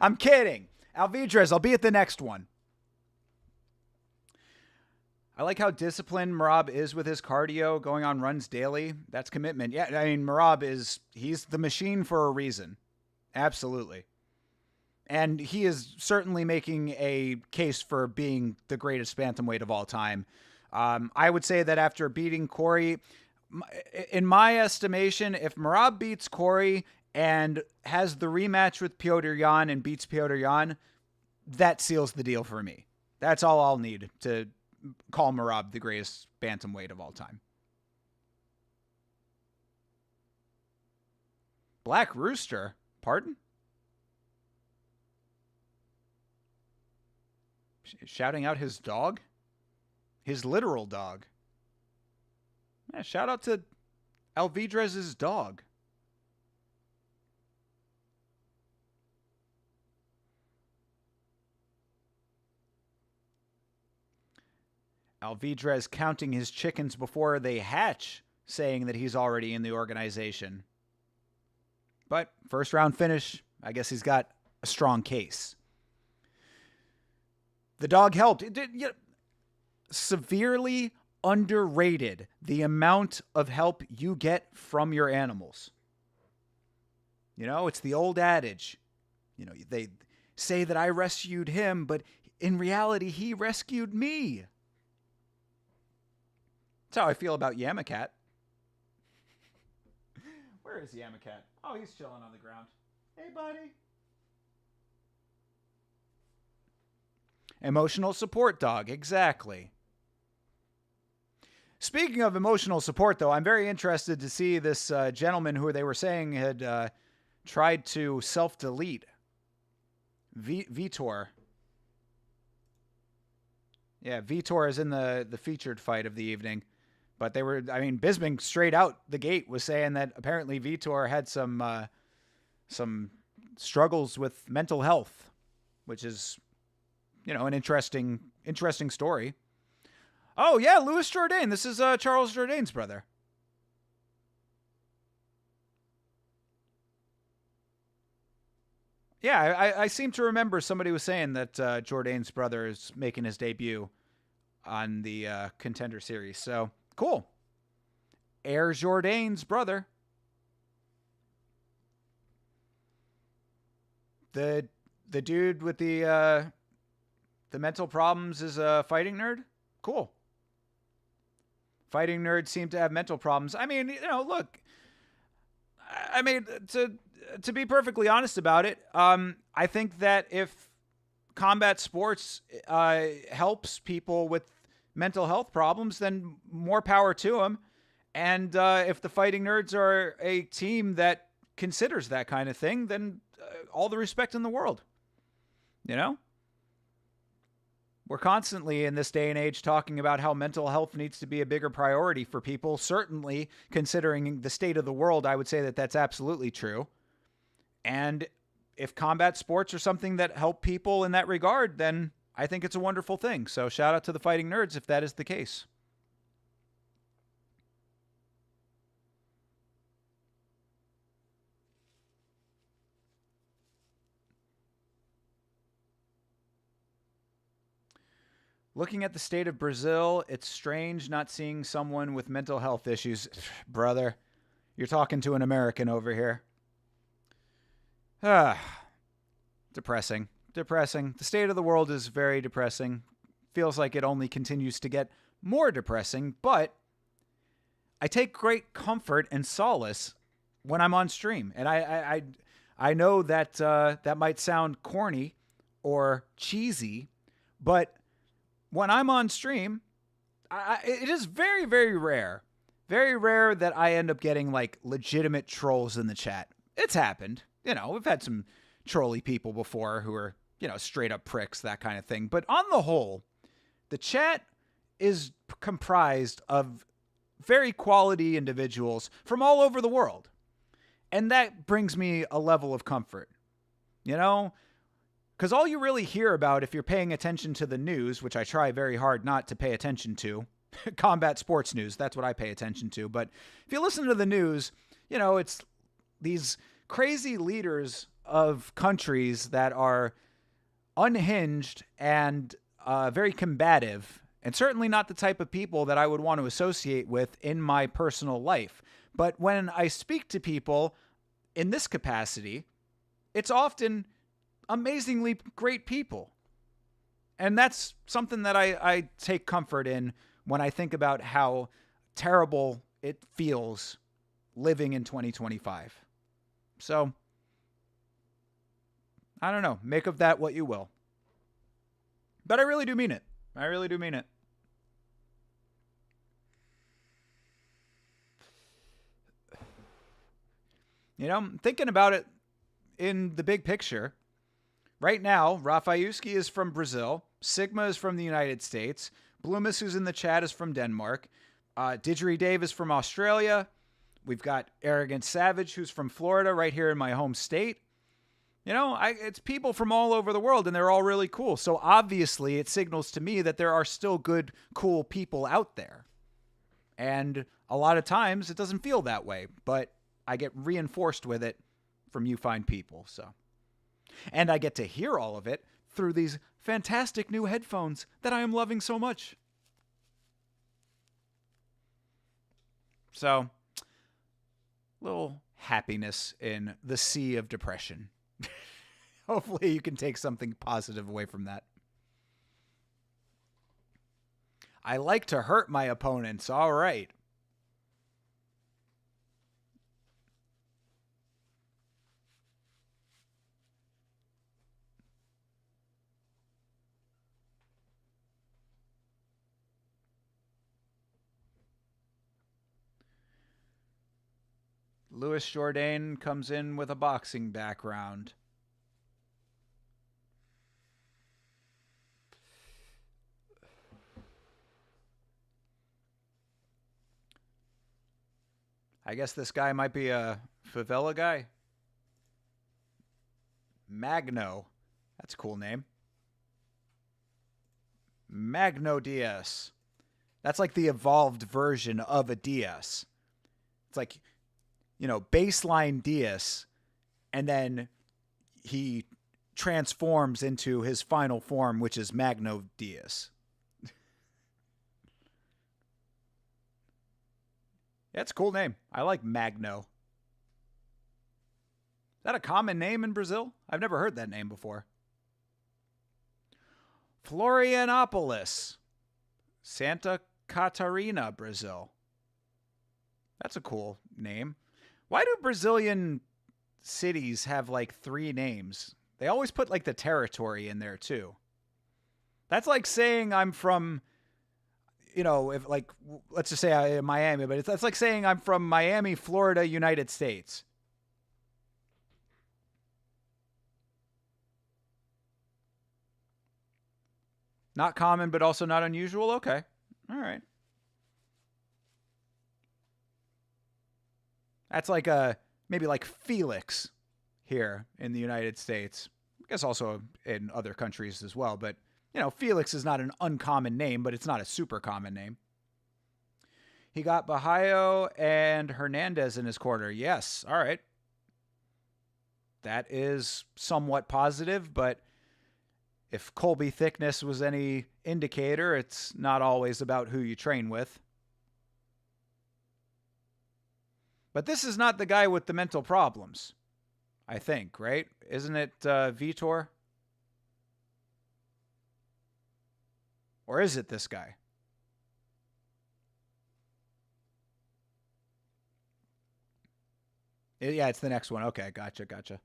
[SPEAKER 1] I'm kidding. Alvidrez, I'll be at the next one. I like how disciplined Merab is with his cardio, going on runs daily. That's commitment. Yeah, I mean, Merab he's the machine for a reason. Absolutely. And he is certainly making a case for being the greatest bantamweight of all time. I would say that after beating Corey, in my estimation, if Merab beats Corey and has the rematch with Petr Yan and beats Petr Yan, that seals the deal for me. That's all I'll need to call Merab the greatest bantamweight of all time. Black Rooster? Pardon? Shouting out his dog? His literal dog. Yeah, shout out to Alvidrez's dog. Alvidrez counting his chickens before they hatch, saying that he's already in the organization. But first round finish, I guess he's got a strong case. The dog helped. Severely underrated the amount of help you get from your animals. You know, it's the old adage. You know, they say that I rescued him, but in reality, he rescued me. That's how I feel about Yamakat. Where is Yamakat? Oh, he's chilling on the ground. Hey, buddy. Emotional support dog, exactly. Speaking of emotional support, though, I'm very interested to see this gentleman who they were saying had tried to self-delete. Vitor. Yeah, Vitor is in the featured fight of the evening. But they were, I mean, Bisping straight out the gate was saying that apparently Vitor had some struggles with mental health, which is, you know, an interesting story. Oh, yeah, Louis Jourdain. This is Charles Jourdain's brother. Yeah, I seem to remember somebody was saying that Jourdain's brother is making his debut on the Contender series. So cool. Air Jourdain's brother. The dude with the mental problems is a fighting nerd. Cool. Fighting nerds seem to have mental problems. I mean, look. I mean, to be perfectly honest about it, I think that if combat sports helps people with mental health problems, then more power to them. And if the fighting nerds are a team that considers that kind of thing, then all the respect in the world. You know? We're constantly in this day and age talking about how mental health needs to be a bigger priority for people. Certainly, considering the state of the world, I would say that that's absolutely true. And if combat sports are something that help people in that regard, then I think it's a wonderful thing. So shout out to the fighting nerds if that is the case. Looking at the state of Brazil, it's strange not seeing someone with mental health issues. Brother, you're talking to an American over here. Depressing. Depressing. The state of the world is very depressing. Feels like it only continues to get more depressing, but I take great comfort and solace when I'm on stream. And I know that that might sound corny or cheesy, but when I'm on stream, it is very, very rare that I end up getting like legitimate trolls in the chat. It's happened. We've had some trolly people before who are, straight up pricks, that kind of thing. But on the whole, the chat is comprised of very quality individuals from all over the world. And that brings me a level of comfort. Because all you really hear about if you're paying attention to the news, which I try very hard not to pay attention to, combat sports news, that's what I pay attention to. But if you listen to the news, it's these crazy leaders of countries that are unhinged and very combative, and certainly not the type of people that I would want to associate with in my personal life. But when I speak to people in this capacity, it's often amazingly great people. And that's something that I take comfort in when I think about how terrible it feels living in 2025. So, I don't know. Make of that what you will. But I really do mean it. I really do mean it. Thinking about it in the big picture, right now, Rafayuski is from Brazil. Sigma is from the United States. Bloomis, who's in the chat, is from Denmark. Didgeridoo Dave is from Australia. We've got Arrogant Savage, who's from Florida, right here in my home state. It's people from all over the world, and they're all really cool. So obviously, it signals to me that there are still good, cool people out there. And a lot of times, it doesn't feel that way, but I get reinforced with it from you fine people. So, and I get to hear all of it through these fantastic new headphones that I am loving so much. So, little happiness in the sea of depression. Hopefully you can take something positive away from that. I like to hurt my opponents. All right. Louis Jourdain comes in with a boxing background. I guess this guy might be a favela guy. Magno. That's a cool name. Magno DS. That's like the evolved version of a DS. It's like, baseline DS, and then he transforms into his final form, which is Magno DS. Yeah, it's a cool name. I like Magno. Is that a common name in Brazil? I've never heard that name before. Florianopolis, Santa Catarina, Brazil. That's a cool name. Why do Brazilian cities have like 3 names? They always put like the territory in there too. That's like saying I'm from, if like, let's just say I'm Miami, but that's like saying I'm from Miami, Florida, United States. Not common, but also not unusual. Okay. All right. That's like maybe like Felix here in the United States. I guess also in other countries as well. But, Felix is not an uncommon name, but it's not a super common name. He got Bahayo and Hernandez in his corner. Yes. All right. That is somewhat positive, but if Colby thickness was any indicator, it's not always about who you train with. But this is not the guy with the mental problems, I think, right? Isn't it Vitor? Or is it this guy? Yeah, it's the next one. Okay, gotcha.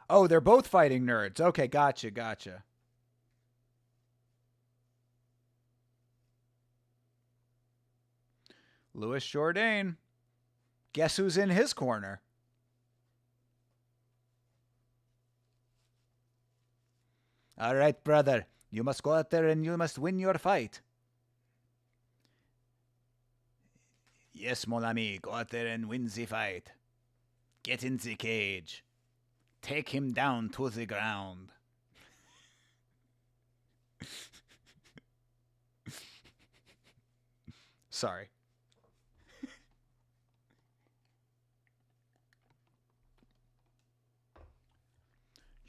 [SPEAKER 1] Oh, they're both fighting nerds. Okay, gotcha. Louis Jourdain. Guess who's in his corner? All right, brother. You must go out there and you must win your fight. Yes, mon ami. Go out there and win the fight. Get in the cage. Take him down to the ground. Sorry.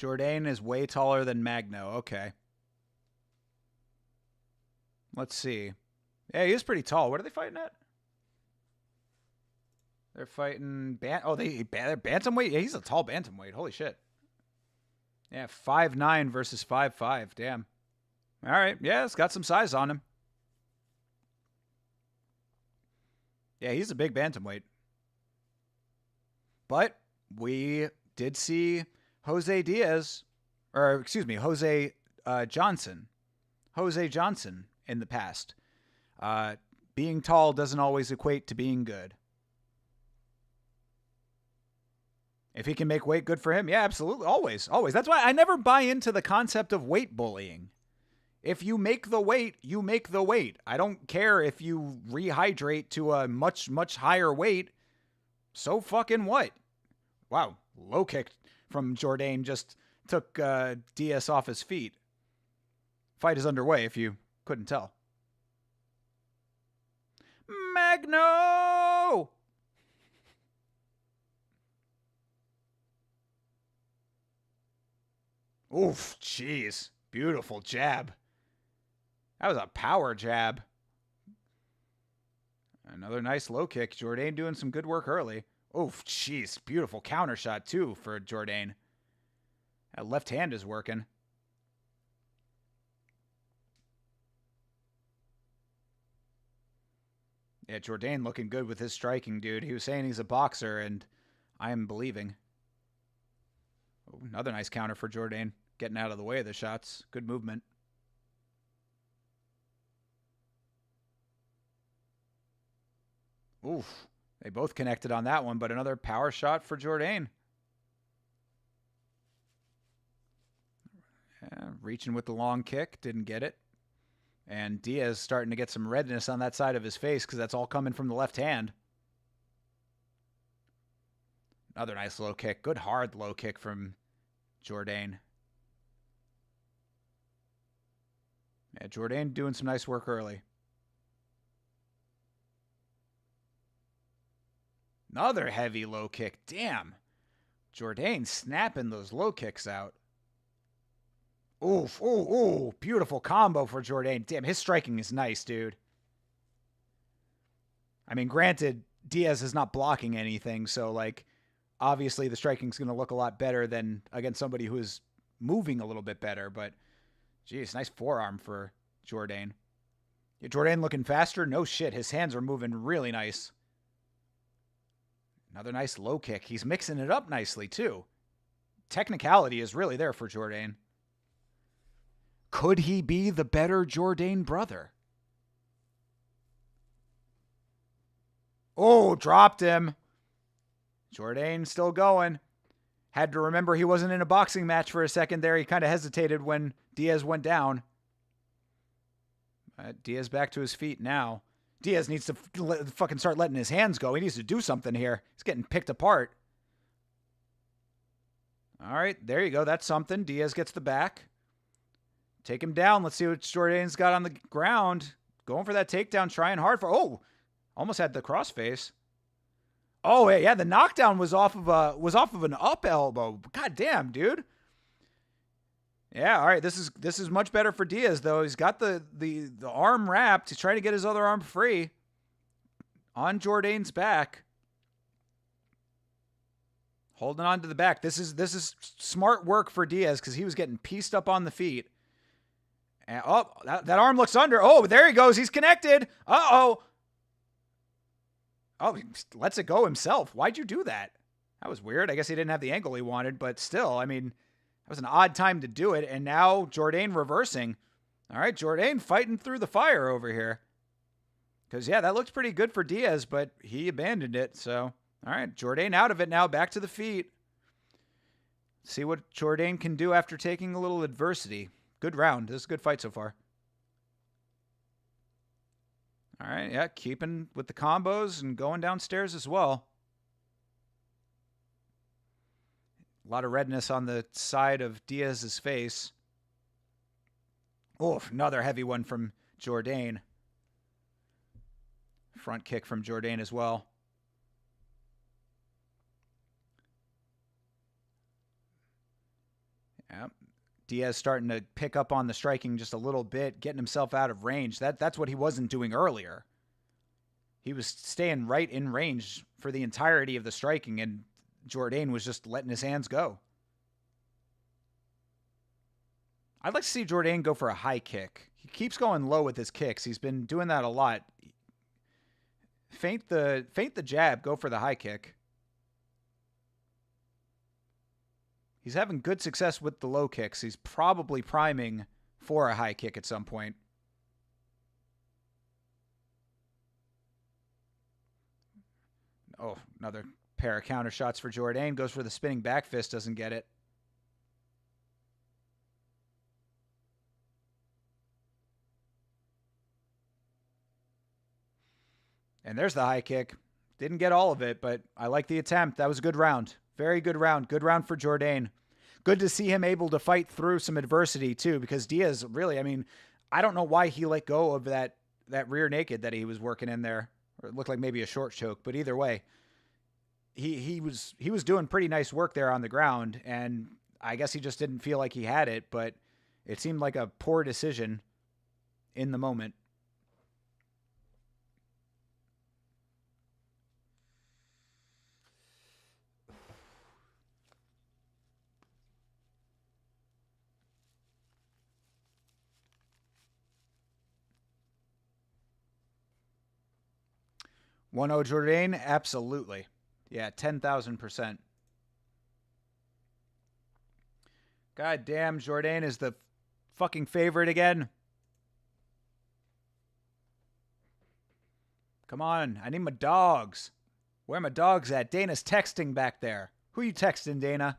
[SPEAKER 1] Jourdain is way taller than Magno. Okay. Let's see. Yeah, he is pretty tall. What are they fighting at? They're fighting they're bantamweight. Yeah, he's a tall bantamweight. Holy shit. Yeah, 5'9" versus 5'5". Damn. All right. Yeah, it's got some size on him. Yeah, he's a big bantamweight. But we did see Jose Johnson. Jose Johnson in the past. Being tall doesn't always equate to being good. If he can make weight, good for him. Yeah, absolutely. Always. That's why I never buy into the concept of weight bullying. If you make the weight, you make the weight. I don't care if you rehydrate to a much, much higher weight. So fucking what? Wow. Low kick from Jourdain just took Diaz off his feet. Fight is underway if you couldn't tell. Magno! Oof, jeez. Beautiful jab. That was a power jab. Another nice low kick. Jourdain doing some good work early. Oof, jeez. Beautiful counter shot, too, for Jourdain. That left hand is working. Yeah, Jourdain looking good with his striking, dude. He was saying he's a boxer, and I am believing. Oh, another nice counter for Jourdain. Getting out of the way of the shots. Good movement. Oof. They both connected on that one, but another power shot for Jourdain. Yeah, reaching with the long kick. Didn't get it. And Diaz starting to get some redness on that side of his face because that's all coming from the left hand. Another nice low kick. Good hard low kick from Jourdain. Yeah, Jourdain doing some nice work early. Another heavy low kick. Damn. Jourdain snapping those low kicks out. Oof, ooh, ooh. Beautiful combo for Jourdain. Damn, his striking is nice, dude. I mean, granted, Diaz is not blocking anything, so, like, obviously the striking's going to look a lot better than against somebody who is moving a little bit better, but, geez, nice forearm for Jourdain. Yeah, Jourdain looking faster? No shit. His hands are moving really nice. Another nice low kick. He's mixing it up nicely, too. Technicality is really there for Jourdain. Could he be the better Jourdain brother? Oh, dropped him. Jourdain still going. Had to remember he wasn't in a boxing match for a second there. He kind of hesitated when Diaz went down. Diaz back to his feet now. Diaz needs to fucking start letting his hands go. He needs to do something here. He's getting picked apart. All right, there you go. That's something. Diaz gets the back. Take him down. Let's see what Jourdain's got on the ground. Going for that takedown, trying hard for... Oh, almost had the crossface. Oh, yeah, the knockdown was off of an up elbow. God damn, dude. Yeah, all right. This is much better for Diaz, though. He's got the arm wrapped. He's trying to get his other arm free on Jourdain's back. Holding on to the back. This is smart work for Diaz because he was getting pieced up on the feet. And, oh, that arm looks under. Oh, there he goes. He's connected. Uh-oh. Oh, he lets it go himself. Why'd you do that? That was weird. I guess he didn't have the angle he wanted, but still, I mean, that was an odd time to do it. And now Jourdain reversing. All right, Jourdain fighting through the fire over here. Because, yeah, that looked pretty good for Diaz, but he abandoned it. So, all right, Jourdain out of it now, back to the feet. See what Jourdain can do after taking a little adversity. Good round. This is a good fight so far. All right, yeah, keeping with the combos and going downstairs as well. A lot of redness on the side of Diaz's face. Oh, another heavy one from Jourdain. Front kick from Jourdain as well. Yeah. Diaz starting to pick up on the striking just a little bit, getting himself out of range. That's what he wasn't doing earlier. He was staying right in range for the entirety of the striking, and Jourdain was just letting his hands go. I'd like to see Jourdain go for a high kick. He keeps going low with his kicks. He's been doing that a lot. Feint the jab, go for the high kick. He's having good success with the low kicks. He's probably priming for a high kick at some point. Oh, another pair of counter shots for Jourdain. Goes for the spinning back fist, doesn't get it. And there's the high kick. Didn't get all of it, but I like the attempt. That was a good round. Very good round. Good round for Jourdain. Good to see him able to fight through some adversity, too, because Diaz, really, I mean, I don't know why he let go of that rear naked that he was working in there. Or it looked like maybe a short choke, but either way, he was doing pretty nice work there on the ground, and I guess he just didn't feel like he had it, but it seemed like a poor decision in the moment. One O Jourdain, absolutely. Yeah, 10,000%. God damn, Jourdain is the fucking favorite again. Come on, I need my dogs. Where are my dogs at? Dana's texting back there. Who you texting, Dana?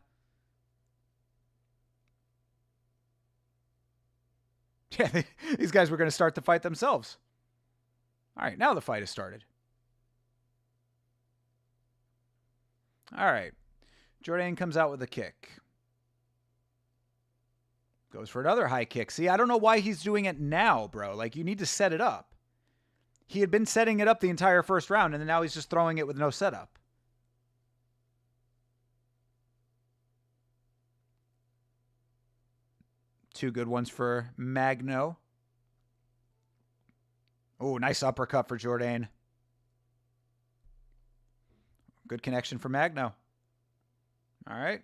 [SPEAKER 1] Yeah, these guys were going to start the fight themselves. All right, now the fight has started. All right. Jourdain comes out with a kick. Goes for another high kick. See, I don't know why he's doing it now, bro. Like, you need to set it up. He had been setting it up the entire first round, and then now he's just throwing it with no setup. Two good ones for Magno. Oh, nice uppercut for Jourdain. Good connection for Magno. All right.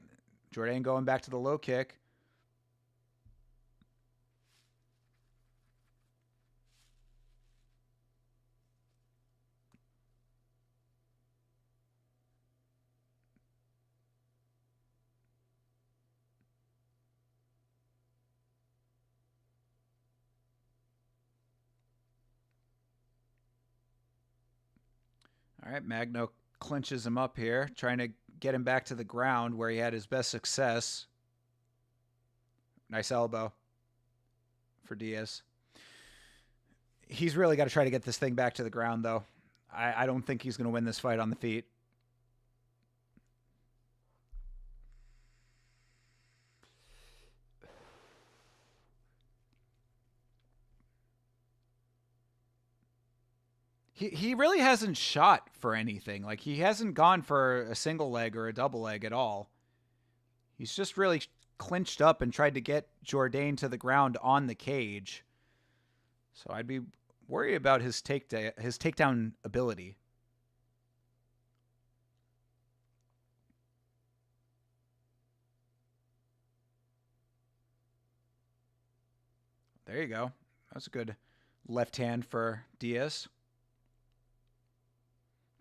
[SPEAKER 1] Jourdain going back to the low kick. All right, Magno clinches him up here, trying to get him back to the ground where he had his best success. Nice elbow for Diaz. He's really got to try to get this thing back to the ground, though. I don't think he's going to win this fight on the feet. He really hasn't shot for anything. Like, he hasn't gone for a single leg or a double leg at all. He's just really clinched up and tried to get Jourdain to the ground on the cage. So I'd be worried about his takedown ability. There you go. That's a good left hand for Diaz.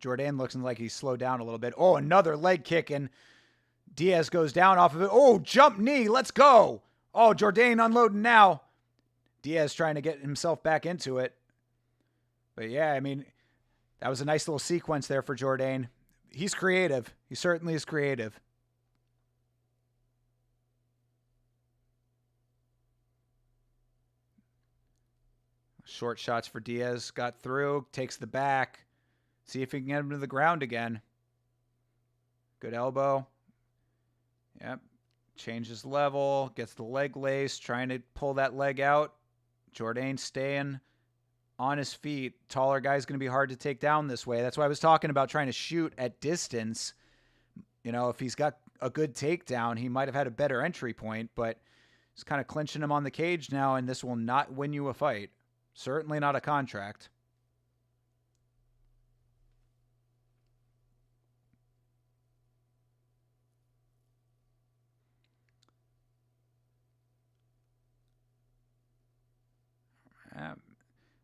[SPEAKER 1] Jourdain looks like he's slowed down a little bit. Oh, another leg kick, and Diaz goes down off of it. Oh, jump knee. Let's go. Oh, Jourdain unloading now. Diaz trying to get himself back into it. But yeah, I mean, that was a nice little sequence there for Jourdain. He's creative. He certainly is creative. Short shots for Diaz. Got through. Takes the back. See if he can get him to the ground again. Good elbow. Yep. Changes level. Gets the leg lace. Trying to pull that leg out. Jourdain staying on his feet. Taller guy's going to be hard to take down this way. That's why I was talking about trying to shoot at distance. You know, if he's got a good takedown, he might have had a better entry point, but he's kind of clinching him on the cage now, and this will not win you a fight. Certainly not a contract.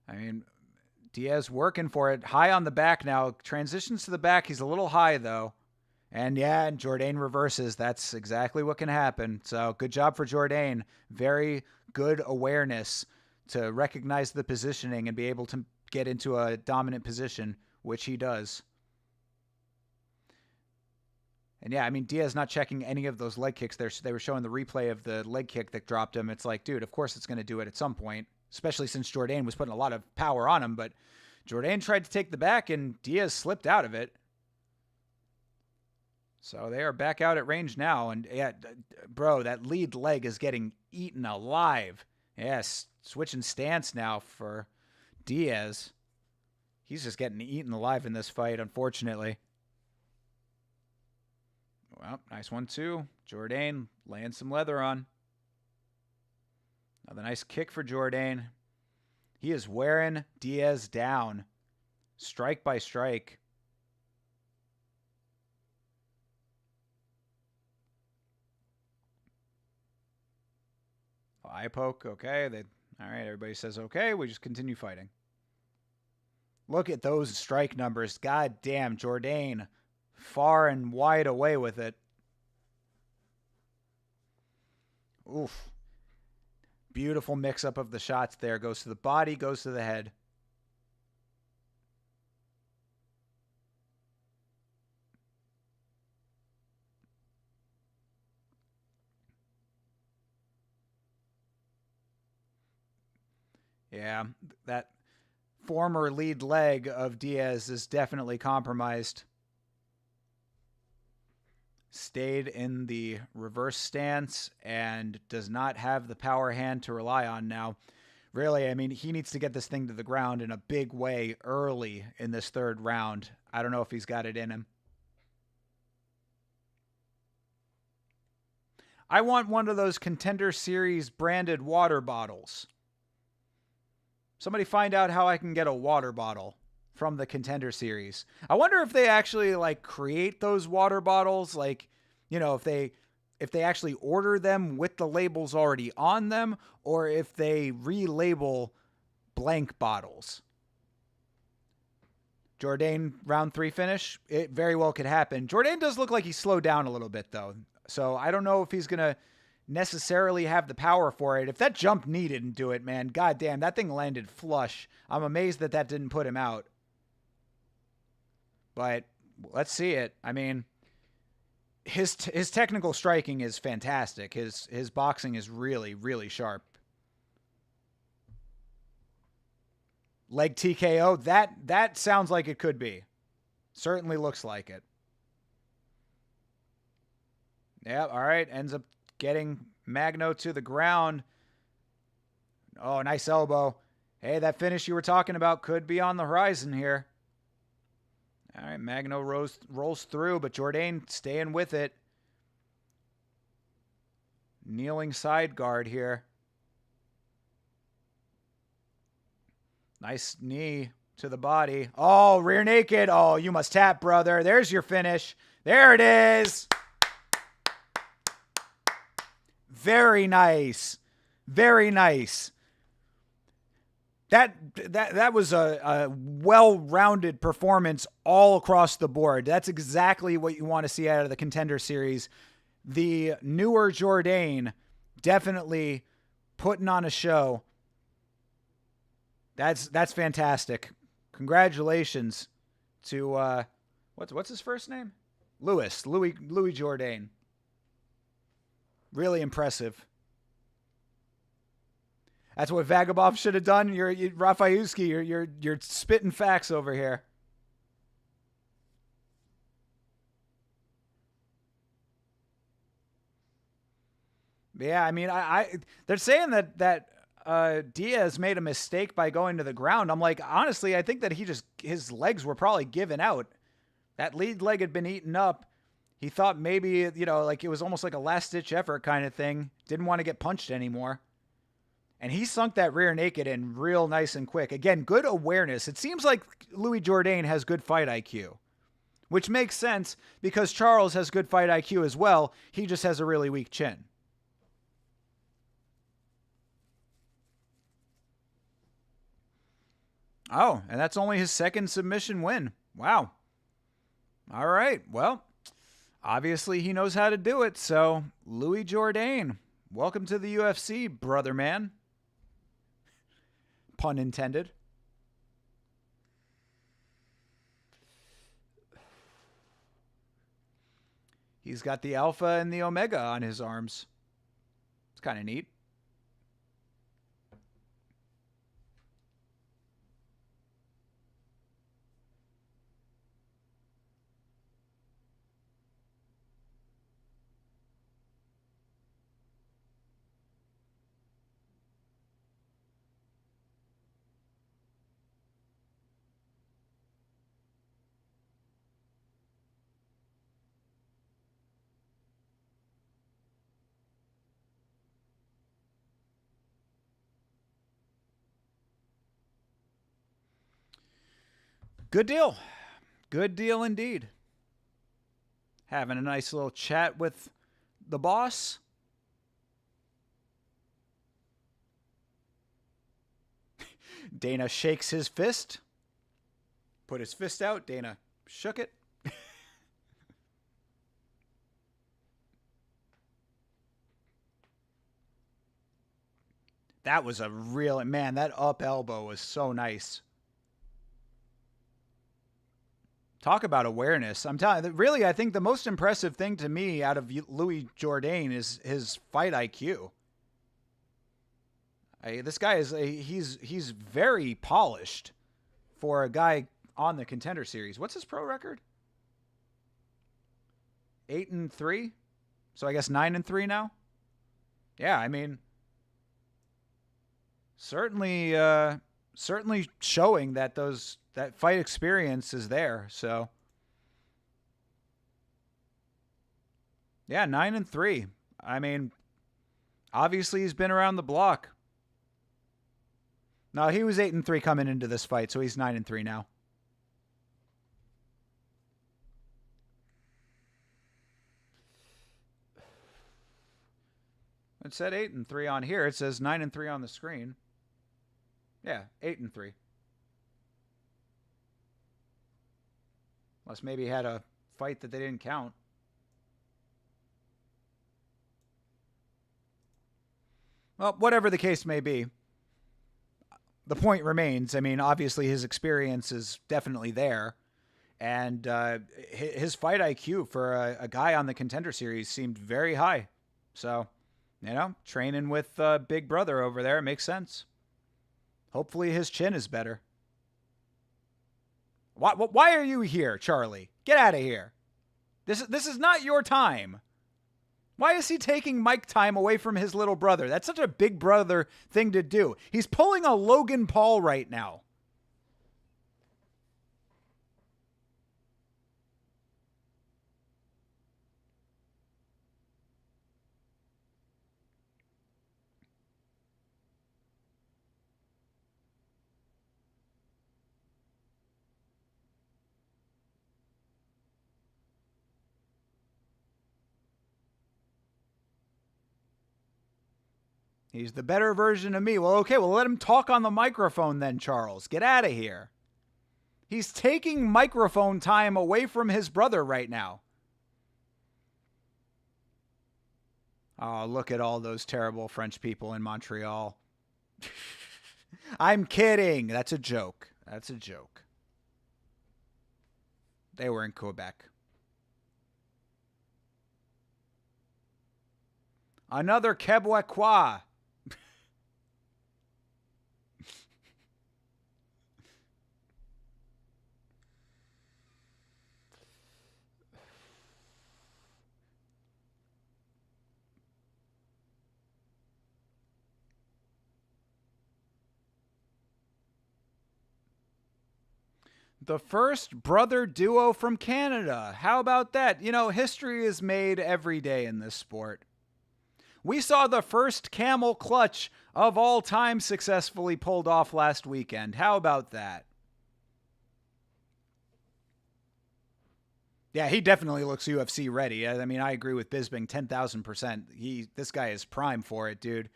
[SPEAKER 1] I mean, Diaz working for it. High on the back now. Transitions to the back. He's a little high, though. And yeah, and Jourdain reverses. That's exactly what can happen. So good job for Jourdain. Very good awareness to recognize the positioning and be able to get into a dominant position, which he does. And yeah, I mean, Diaz not checking any of those leg kicks. They were showing the replay of the leg kick that dropped him. It's like, dude, of course it's going to do it at some point, especially since Jourdain was putting a lot of power on him. But Jourdain tried to take the back, and Diaz slipped out of it. So they are back out at range now. And yeah, bro, that lead leg is getting eaten alive. Yes, switching stance now for Diaz. He's just getting eaten alive in this fight, unfortunately. Well, nice one, too. Jourdain laying some leather on. Another nice kick for Jourdain. He is wearing Diaz down. Strike by strike. Eye poke, okay. All right, everybody says okay. We just continue fighting. Look at those strike numbers. God damn, Jourdain far and wide away with it. Oof. Beautiful mix-up of the shots there. Goes to the body, goes to the head. Yeah, that former lead leg of Diaz is definitely compromised. Stayed in the reverse stance and does not have the power hand to rely on now. Really, I mean, he needs to get this thing to the ground in a big way early in this third round. I don't know if he's got it in him. I want one of those Contender Series branded water bottles. Somebody find out how I can get a water bottle from the Contender Series. I wonder if they actually like create those water bottles, like, you know, if they actually order them with the labels already on them, or if they relabel blank bottles. Jourdain round 3 finish. It very well could happen. Jourdain does look like he slowed down a little bit though. So I don't know if he's going to necessarily have the power for it. If that jump knee didn't do it, man, goddamn, that thing landed flush. I'm amazed that that didn't put him out. But let's see it. I mean, his technical striking is fantastic. His boxing is really, really sharp. Leg TKO, that sounds like it could be. Certainly looks like it. Yeah, all right. Ends up getting Magno to the ground. Oh, nice elbow. Hey, that finish you were talking about could be on the horizon here. All right, Magno rolls through, but Jourdain staying with it. Kneeling side guard here. Nice knee to the body. Oh, rear naked. Oh, you must tap, brother. There's your finish. There it is. Very nice. Very nice. That was a well-rounded performance all across the board. That's exactly what you want to see out of the Contender Series. The newer Jourdain definitely putting on a show. That's fantastic. Congratulations to what's his first name? Louis Jourdain. Really impressive. That's what Vagabov should have done. Rafayuski, you're spitting facts over here. Yeah, I mean, they're saying that Diaz made a mistake by going to the ground. I'm like, honestly, I think that his legs were probably given out. That lead leg had been eaten up. He thought maybe, like it was almost like a last-ditch effort kind of thing. Didn't want to get punched anymore. And he sunk that rear naked in real nice and quick. Again, good awareness. It seems like Louis Jourdain has good fight IQ, which makes sense because Charles has good fight IQ as well. He just has a really weak chin. Oh, and that's only his second submission win. Wow. All right. Well, obviously he knows how to do it. So, Louis Jourdain, welcome to the UFC, brother man. Pun intended. He's got the Alpha and the Omega on his arms. It's kind of neat. Good deal. Good deal indeed. Having a nice little chat with the boss. Dana shakes his fist. Put his fist out. Dana shook it. That was a real, man, that up elbow was so nice. Talk about awareness. I'm telling you, really, I think the most impressive thing to me out of Louis Jourdain is his fight IQ. This guy he's very polished for a guy on the Contender Series. What's his pro record? 8-3. So I guess 9-3 now. Yeah, I mean, certainly showing that that fight experience is there. So yeah, 9-3. I mean, obviously he's been around the block. No, he was 8-3 coming into this fight, so he's 9-3 now. It said 8-3 on here. It says 9-3 on the screen. Yeah, 8-3. Unless maybe he had a fight that they didn't count. Well, whatever the case may be, the point remains. I mean, obviously his experience is definitely there. And his fight IQ for a guy on the Contender Series seemed very high. So, training with Big Brother over there makes sense. Hopefully his chin is better. Why are you here, Charlie? Get out of here. This is not your time. Why is he taking mic time away from his little brother? That's such a Big Brother thing to do. He's pulling a Logan Paul right now. He's the better version of me. Well, okay, well, let him talk on the microphone then, Charles. Get out of here. He's taking microphone time away from his brother right now. Oh, look at all those terrible French people in Montreal. I'm kidding. That's a joke. That's a joke. They were in Quebec. Another Quebecois. The first brother duo from Canada. How about that? History is made every day in this sport. We saw the first camel clutch of all time successfully pulled off last weekend. How about that? Yeah, he definitely looks UFC ready. I mean, I agree with Bisping 10,000%. This guy is prime for it, dude.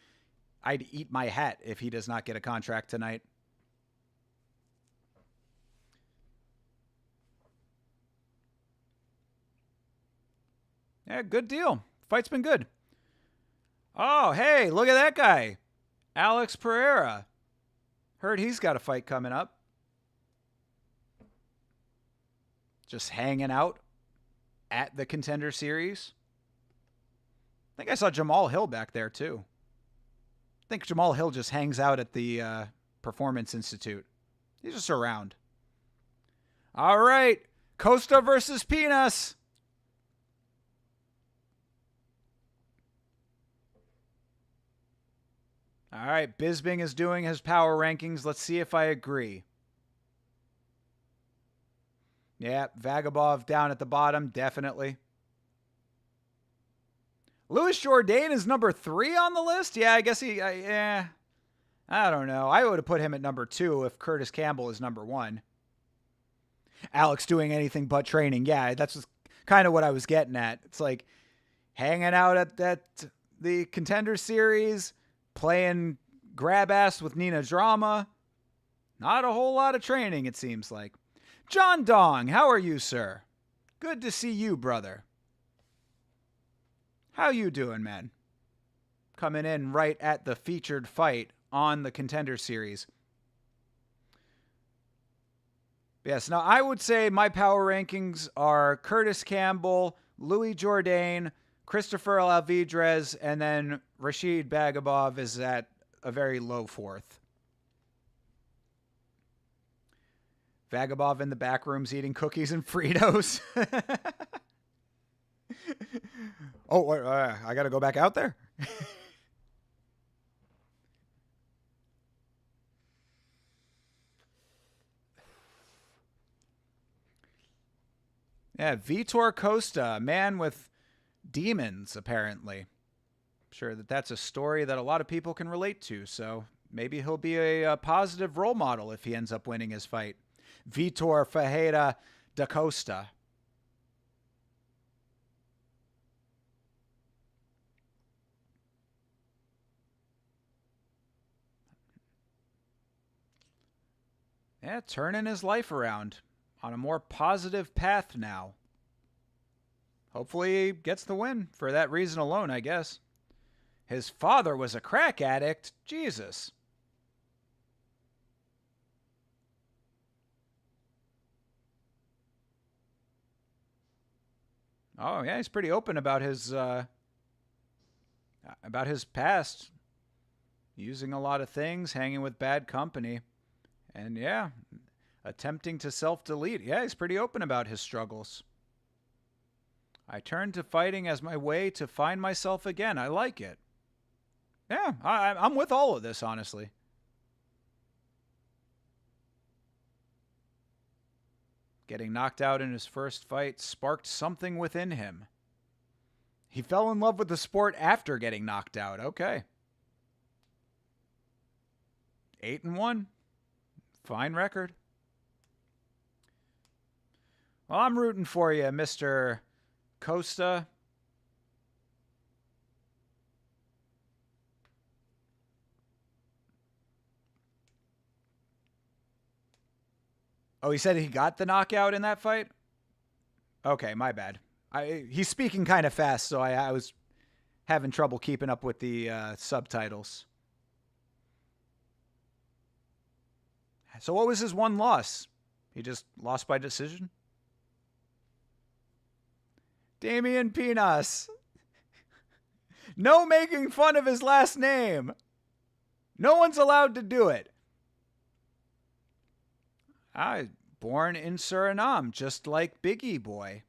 [SPEAKER 1] I'd eat my hat if he does not get a contract tonight. Yeah, good deal. Fight's been good. Oh, hey, look at that guy. Alex Pereira. Heard he's got a fight coming up. Just hanging out at the Contender Series. I think I saw Jamal Hill back there, too. I think Jamal Hill just hangs out at the Performance Institute. He's just around. All right. Costa versus Pinas. All right, Bisping is doing his power rankings. Let's see if I agree. Yeah, Vagabov down at the bottom, definitely. Louis Jourdain is number 3 on the list? Yeah, I guess I don't know. I would have put him at number 2 if Curtis Campbell is number 1. Alex doing anything but training. Yeah, that's kind of what I was getting at. It's like hanging out at the Contender Series, playing grab ass with Nina Drama. Not a whole lot of training, it seems like. John Dong, how are you, sir? Good to see you, brother. How you doing, man? Coming in right at the featured fight on the Contender Series. Yes, now I would say my power rankings are Curtis Campbell, Louis Jourdain, Christopher Alvidrez, and then Rashid Bagabov is at a very low 4th. Vagabov in the back rooms eating cookies and Fritos. Oh, I got to go back out there? Yeah, Vitor Costa, a man with demons, apparently. Sure that that's a story that a lot of people can relate to. So maybe he'll be a positive role model if he ends up winning his fight. Vitor Ferreira da Costa. Yeah, turning his life around on a more positive path now. Hopefully he gets the win for that reason alone, I guess. His father was a crack addict. Jesus. Oh, yeah, he's pretty open about his past. Using a lot of things, hanging with bad company. And yeah, attempting to self-delete. Yeah, he's pretty open about his struggles. I turned to fighting as my way to find myself again. I like it. Yeah, I'm with all of this, honestly. Getting knocked out in his first fight sparked something within him. He fell in love with the sport after getting knocked out. Okay. 8-1. Fine record. Well, I'm rooting for you, Mr. Costa. Oh, he said he got the knockout in that fight? Okay, my bad. He's speaking kind of fast, so I was having trouble keeping up with the subtitles. So what was his one loss? He just lost by decision? Damian Pinas. No making fun of his last name. No one's allowed to do it. Born in Suriname, just like Biggie Boy.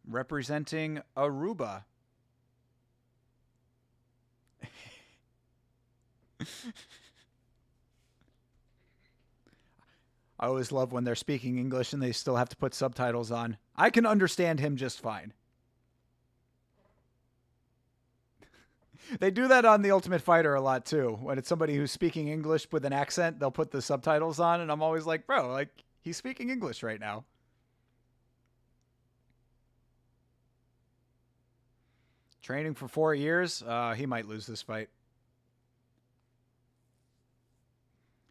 [SPEAKER 1] Representing Aruba. I always love when they're speaking English and they still have to put subtitles on. I can understand him just fine. They do that on The Ultimate Fighter a lot too. When it's somebody who's speaking English with an accent, they'll put the subtitles on, and I'm always like, bro, like, he's speaking English right now. Training for 4 years, he might lose this fight.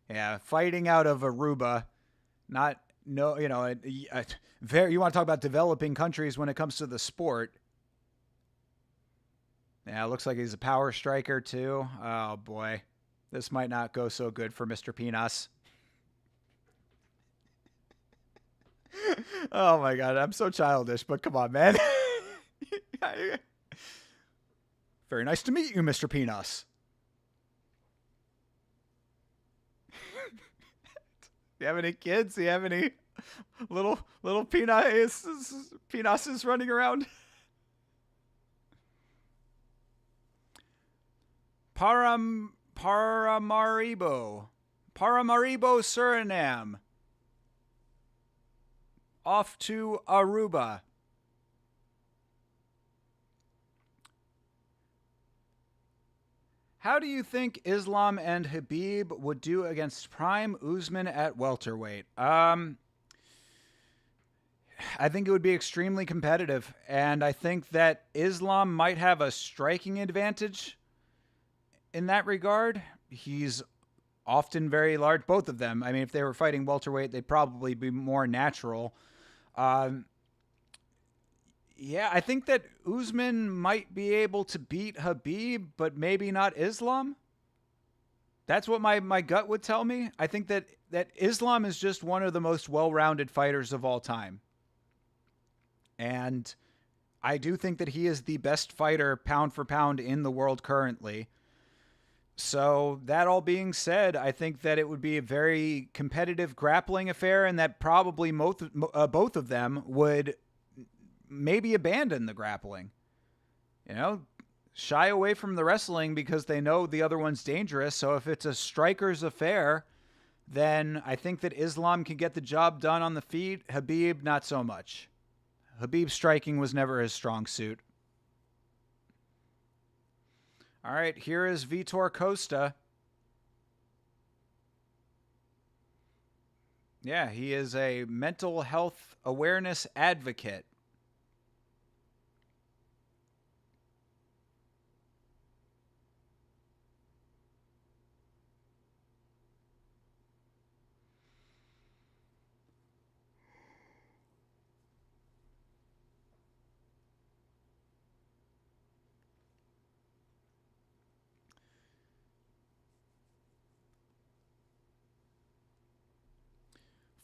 [SPEAKER 1] Yeah, fighting out of Aruba, not no, you know, very. You want to talk about developing countries when it comes to the sport? Yeah, it looks like he's a power striker too. Oh boy, this might not go so good for Mr. Pinas. Oh my god, I'm so childish, but come on, man. Very nice to meet you, Mr. Pinas. Do you have any kids? Do you have any little Pinases running around? Paramaribo, Suriname. Off to Aruba. How do you think Islam and Khabib would do against Prime Usman at welterweight? I think it would be extremely competitive, and I think that Islam might have a striking advantage in that regard. He's often very large, both of them. I mean, if they were fighting welterweight, they'd probably be more natural. Yeah, I think that Usman might be able to beat Khabib, but maybe not Islam. That's what my gut would tell me. I think that Islam is just one of the most well-rounded fighters of all time. And I do think that he is the best fighter pound for pound in the world currently. So that all being said, I think that it would be a very competitive grappling affair, and that probably both of them would maybe abandon the grappling. You know, shy away from the wrestling because they know the other one's dangerous. So if it's a striker's affair, then I think that Islam can get the job done on the feet. Khabib, not so much. Khabib's striking was never his strong suit. All right, here is Vitor Costa. Yeah, he is a mental health awareness advocate.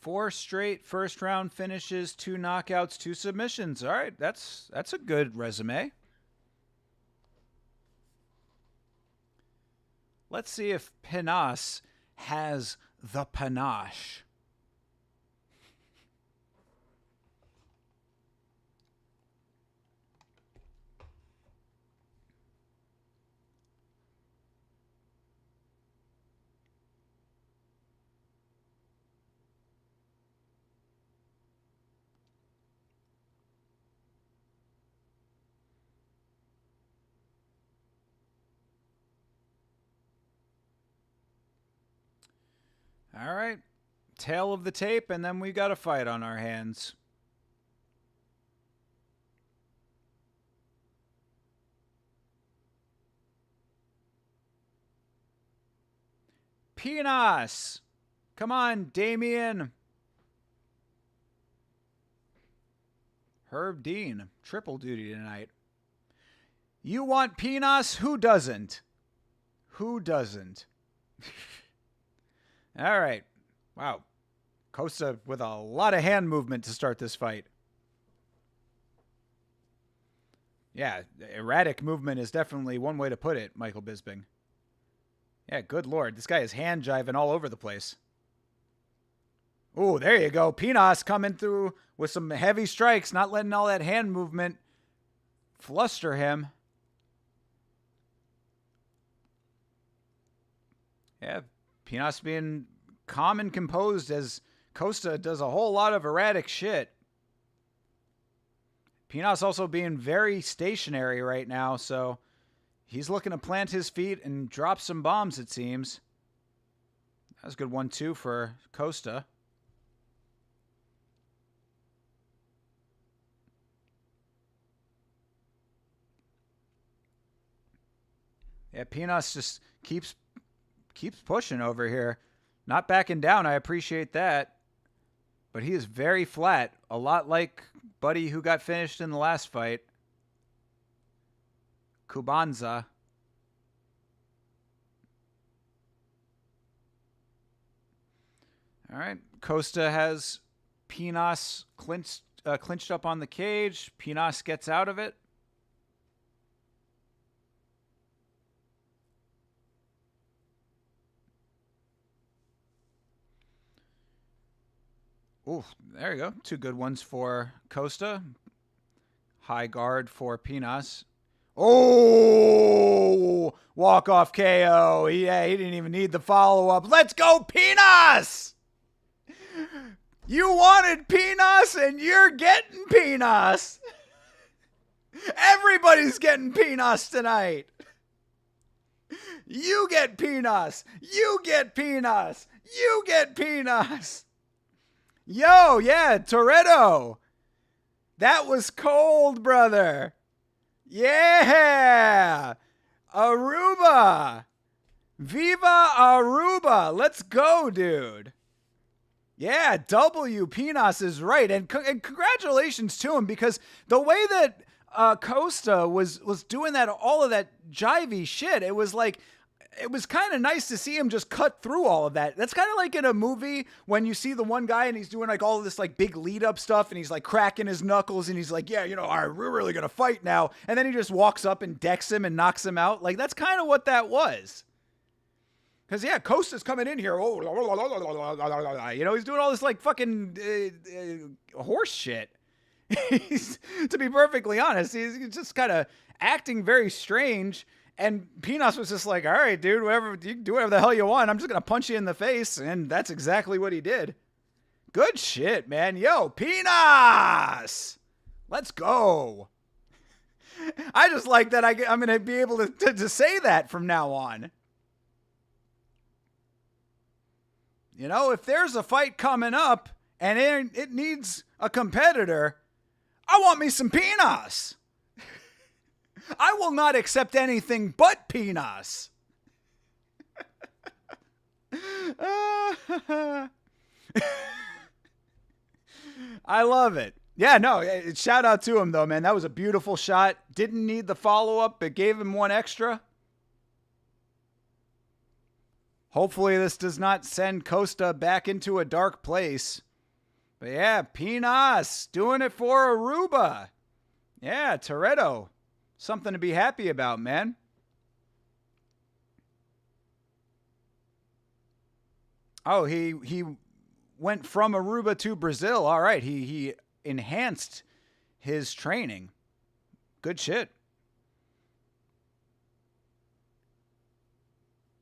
[SPEAKER 1] Four straight first round finishes, 2 knockouts, 2 submissions. All right, that's a good resume. Let's see if Pinas has the panache. All right. Tail of the tape, and then we got a fight on our hands. Pinas. Come on, Damien. Herb Dean. Triple duty tonight. You want Pinas? Who doesn't? Who doesn't? All right. Wow. Costa with a lot of hand movement to start this fight. Yeah, erratic movement is definitely one way to put it, Michael Bisping. Yeah, good lord. This guy is hand jiving all over the place. Oh, there you go. Pinas coming through with some heavy strikes, not letting all that hand movement fluster him. Yeah, Pinas being calm and composed as Costa does a whole lot of erratic shit. Pinas also being very stationary right now, so he's looking to plant his feet and drop some bombs, it seems. That was a good 1-2 for Costa. Yeah, Pinas just keeps pushing over here. Not backing down, I appreciate that. But he is very flat, a lot like Buddy who got finished in the last fight. Kubanza. All right, Costa has Pinas clinched up on the cage. Pinas gets out of it. Ooh, there you go. 2 good ones for Costa. High guard for Pinas. Oh, walk-off KO. He didn't even need the follow-up. Let's go, Pinas! You wanted Pinas, and you're getting Pinas. Everybody's getting Pinas tonight. You get Pinas. You get Pinas. You get Pinas. Yo, yeah, Toretto. That was cold, brother. Yeah. Aruba. Viva Aruba. Let's go, dude. Yeah, W. Pinas is right. And congratulations to him, because the way that Costa was doing that, all of that jivey shit, it was like, it was kind of nice to see him just cut through all of that. That's kind of like in a movie when you see the one guy and he's doing like all of this like big lead up stuff and he's like cracking his knuckles and he's like, yeah, you know, all right, we're really going to fight now. And then he just walks up and decks him and knocks him out. Like, that's kind of what that was. Because, yeah, Costa's coming in here. Oh, you know, he's doing all this like fucking horse shit. To be perfectly honest, he's just kind of acting very strange. And Pinas was just like, all right, dude, whatever, you can do whatever the hell you want. I'm just going to punch you in the face. And that's exactly what he did. Good shit, man. Yo, Pinas! Let's go. I just like that I'm going to be able to say that from now on. You know, if there's a fight coming up and it needs a competitor, I want me some peanuts. I will not accept anything but peanuts. I love it. Yeah, no, shout out to him, though, man. That was a beautiful shot. Didn't need the follow-up, but gave him one extra. Hopefully this does not send Costa back into a dark place. But yeah, Pinas doing it for Aruba. Yeah, Toretto. Something to be happy about, man. Oh, he went from Aruba to Brazil. All right, he enhanced his training. Good shit.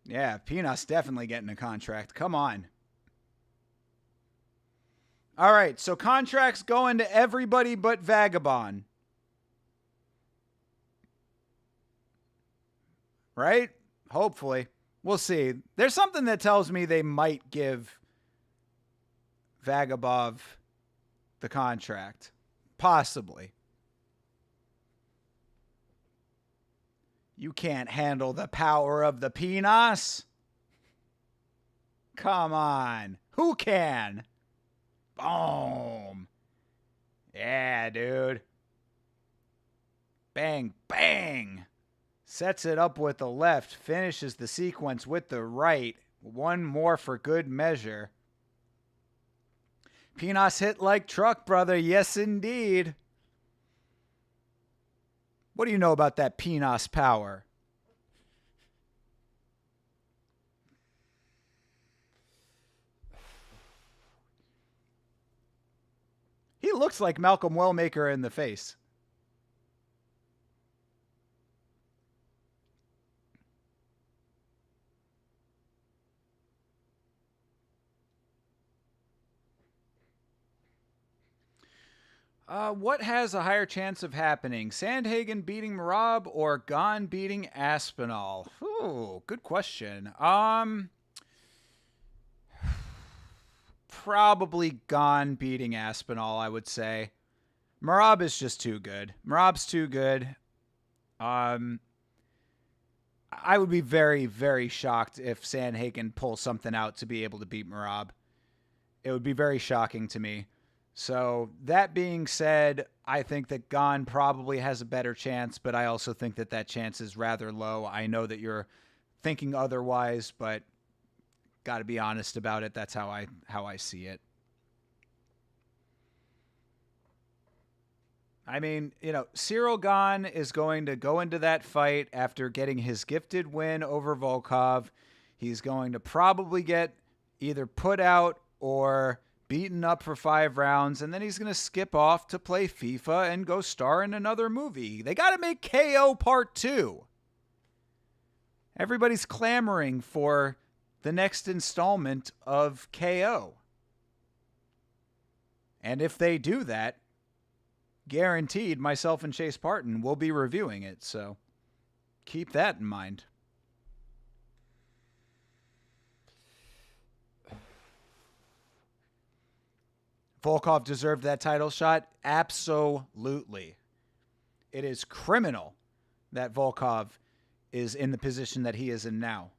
[SPEAKER 1] Yeah, Pinas definitely getting a contract. Come on. All right, so contracts going to everybody but Vagabond. Right? Hopefully. We'll see. There's something that tells me they might give Vagabov the contract. Possibly. You can't handle the power of the Pinas. Come on. Who can? Boom. Yeah, dude. Bang, bang. Sets it up with the left. Finishes the sequence with the right. One more for good measure. Pinas hit like truck, brother. Yes, indeed. What do you know about that Pinas power? He looks like Malcolm Wellmaker in the face. What has a higher chance of happening? Sandhagen beating Marab or Gon beating Aspinall? Ooh, good question. Probably Gon beating Aspinall, I would say. Marab is just too good. Marab's too good. I would be very, very shocked if Sandhagen pulls something out to be able to beat Marab. It would be very shocking to me. So that being said, I think that Gon probably has a better chance, but I also think that that chance is rather low. I know that you're thinking otherwise, but got to be honest about it. That's how I see it. I mean, you know, Cyril Gahn is going to go into that fight after getting his gifted win over Volkov. He's going to probably get either put out or beaten up for 5 rounds, and then he's going to skip off to play FIFA and go star in another movie. They got to make KO Part 2. Everybody's clamoring for the next installment of KO. And if they do that, guaranteed myself and Chase Parton will be reviewing it, so keep that in mind. Volkov deserved that title shot? Absolutely. It is criminal that Volkov is in the position that he is in now.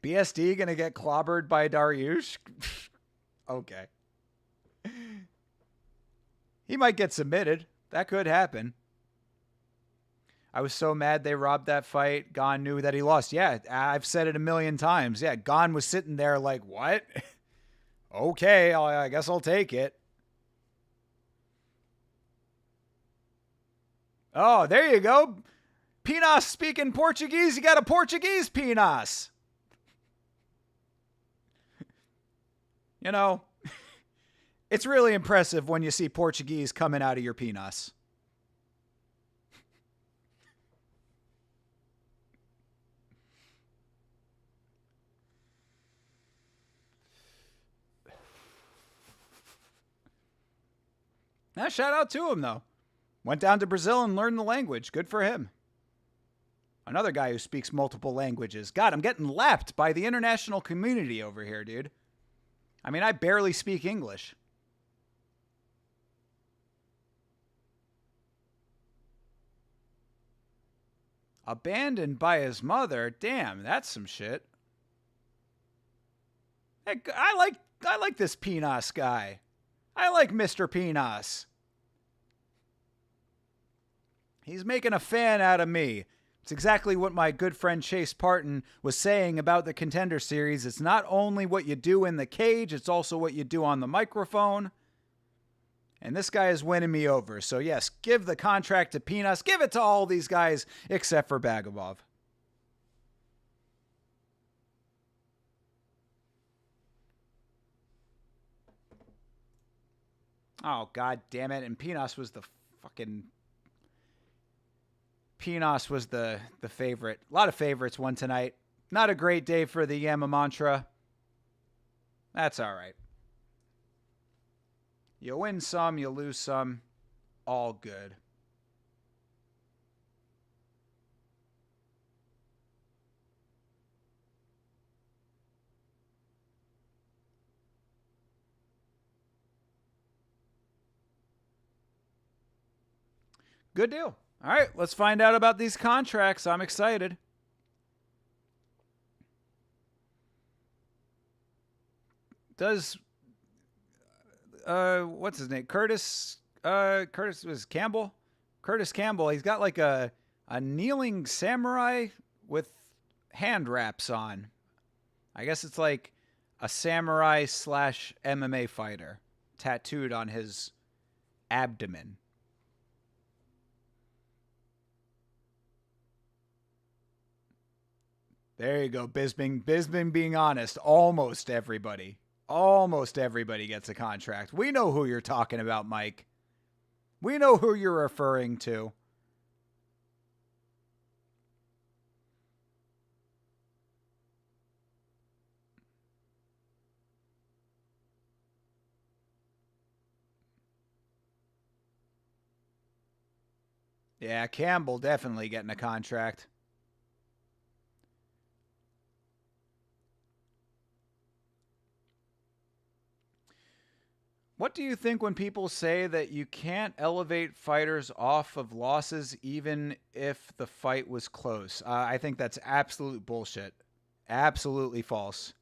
[SPEAKER 1] BSD going to get clobbered by Dariush? Okay. He might get submitted. That could happen. I was so mad they robbed that fight. Gon knew that he lost. Yeah, I've said it a million times. Yeah, Gon was sitting there like, what? Okay, I guess I'll take it. Oh, there you go. Pinas speaking Portuguese. You got a Portuguese Pinas. You know, it's really impressive when you see Portuguese coming out of your Pinas. Now, shout out to him, though. Went down to Brazil and learned the language. Good for him. Another guy who speaks multiple languages. God, I'm getting lapped by the international community over here, dude. I mean, I barely speak English. Abandoned by his mother? Damn, that's some shit. Hey, I like this Pinas guy. I like Mr. Pinas. He's making a fan out of me. It's exactly what my good friend Chase Parton was saying about the Contender series. It's not only what you do in the cage, it's also what you do on the microphone. And this guy is winning me over. So yes, give the contract to Pinas. Give it to all these guys except for Bagabov. Oh, God damn it. And Pinas was the favorite. A lot of favorites won tonight. Not a great day for the Yamamantra. That's all right. You win some, you lose some. All good. Good deal. All right, let's find out about these contracts. I'm excited. Does what's his name? Curtis was Campbell? Curtis Campbell. He's got like a kneeling samurai with hand wraps on. I guess it's like a samurai / MMA fighter tattooed on his abdomen. There you go, Bisbing. Bisbing being honest. Almost everybody gets a contract. We know who you're talking about, Mike. We know who you're referring to. Yeah, Campbell definitely getting a contract. What do you think when people say that you can't elevate fighters off of losses even if the fight was close? I think that's absolute bullshit. Absolutely false.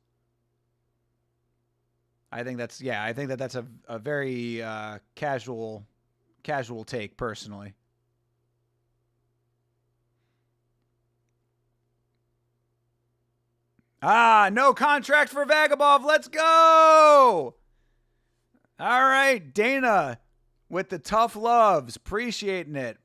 [SPEAKER 1] I think that's a very casual take personally. Ah, no contract for Vagabov. Let's go. All right, Dana with the tough loves. Appreciating it.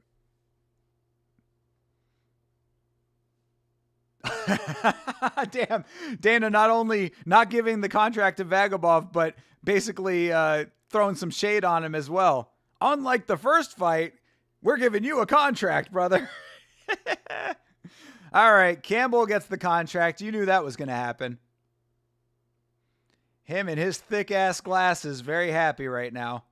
[SPEAKER 1] Damn. Dana not only not giving the contract to Vagabov, but basically throwing some shade on him as well. Unlike the first fight, we're giving you a contract, brother. All right, Campbell gets the contract. You knew that was going to happen. Him and his thick-ass glasses, very happy right now.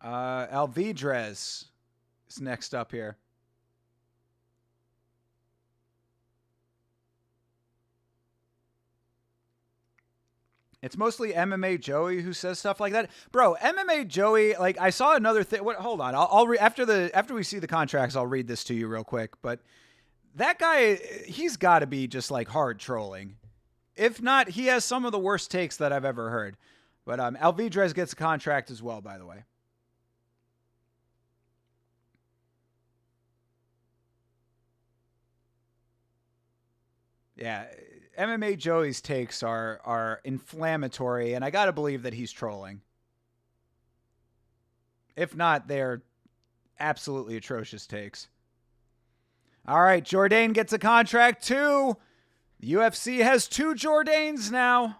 [SPEAKER 1] Alvidrez is next up here. It's mostly MMA Joey who says stuff like that, bro. MMA Joey, like I saw another thing. What? Hold on, I'll read after we see the contracts. I'll read this to you real quick. But that guy, he's got to be just like hard trolling. If not, he has some of the worst takes that I've ever heard. But Alvidrez gets a contract as well, by the way. Yeah, MMA Joey's takes are inflammatory, and I gotta believe that he's trolling. If not, they're absolutely atrocious takes. All right, Jourdain gets a contract too. The UFC has 2 Jourdains now.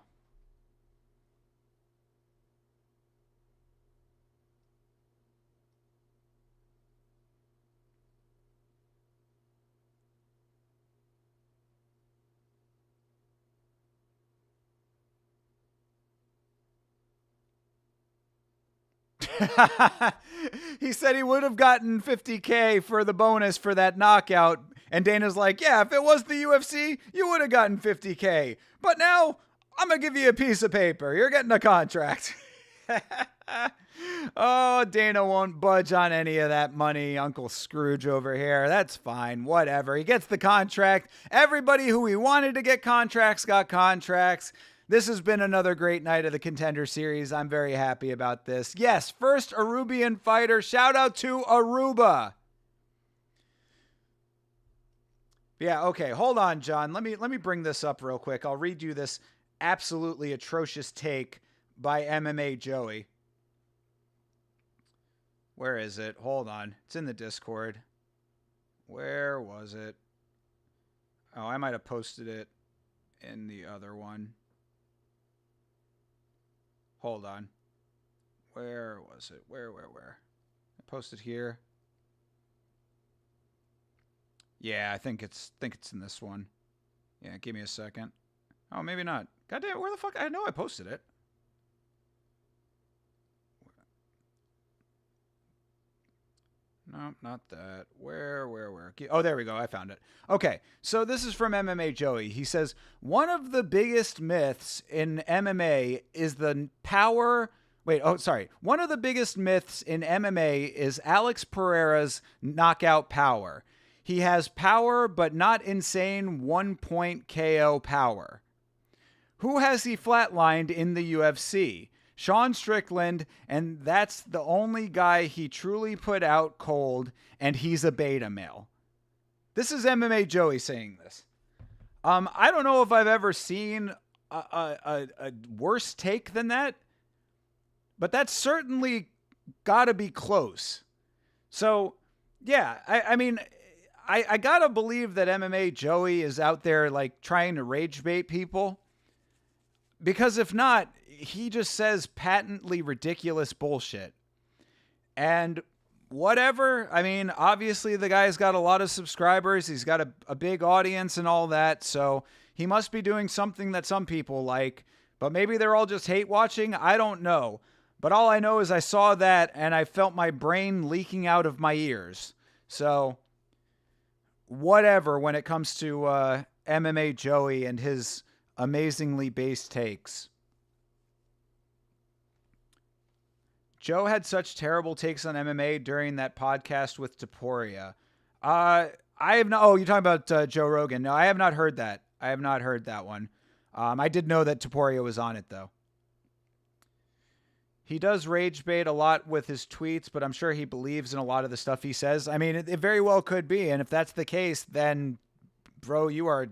[SPEAKER 1] He said he would have gotten $50K for the bonus for that knockout. And Dana's like, yeah, if it was the UFC, you would have gotten $50K. But now I'm going to give you a piece of paper. You're getting a contract. Oh, Dana won't budge on any of that money. Uncle Scrooge over here. That's fine. Whatever. He gets the contract. Everybody who he wanted to get contracts got contracts. This has been another great night of the Contender Series. I'm very happy about this. Yes, first Arubian fighter. Shout out to Aruba. Yeah, okay. Hold on, John. Let me bring this up real quick. I'll read you this absolutely atrocious take by MMA Joey. Where is it? Hold on. It's in the Discord. Where was it? Oh, I might have posted it in the other one. Hold on. Where was it? Where? I posted here. Yeah, I think it's in this one. Yeah, give me a second. Oh, maybe not. Goddamn, where the fuck? I know I posted it. No, not that. Where? Oh, there we go. I found it. Okay, so this is from MMA Joey. He says, one of the biggest myths in MMA is the power... One of the biggest myths in MMA is Alex Pereira's knockout power. He has power, but not insane one-point KO power. Who has he flatlined in the UFC? Sean Strickland, and that's the only guy he truly put out cold, and he's a beta male. This is MMA Joey saying this. I don't know if I've ever seen a worse take than that, but that's certainly got to be close. So, yeah, I mean, I got to believe that MMA Joey is out there like trying to rage bait people, because if not, he just says patently ridiculous bullshit. And whatever, I mean, obviously the guy's got a lot of subscribers. He's got a big audience and all that. So he must be doing something that some people like. But maybe they're all just hate watching. I don't know. But all I know is I saw that and I felt my brain leaking out of my ears. So whatever when it comes to MMA Joey and his amazingly based takes. Joe had such terrible takes on MMA during that podcast with Taporia. I have not. Oh, you're talking about Joe Rogan. No, I have not heard that. I have not heard that one. I did know that Taporia was on it, though. He does rage bait a lot with his tweets, but I'm sure he believes in a lot of the stuff he says. I mean, it very well could be. And if that's the case, then, bro, you're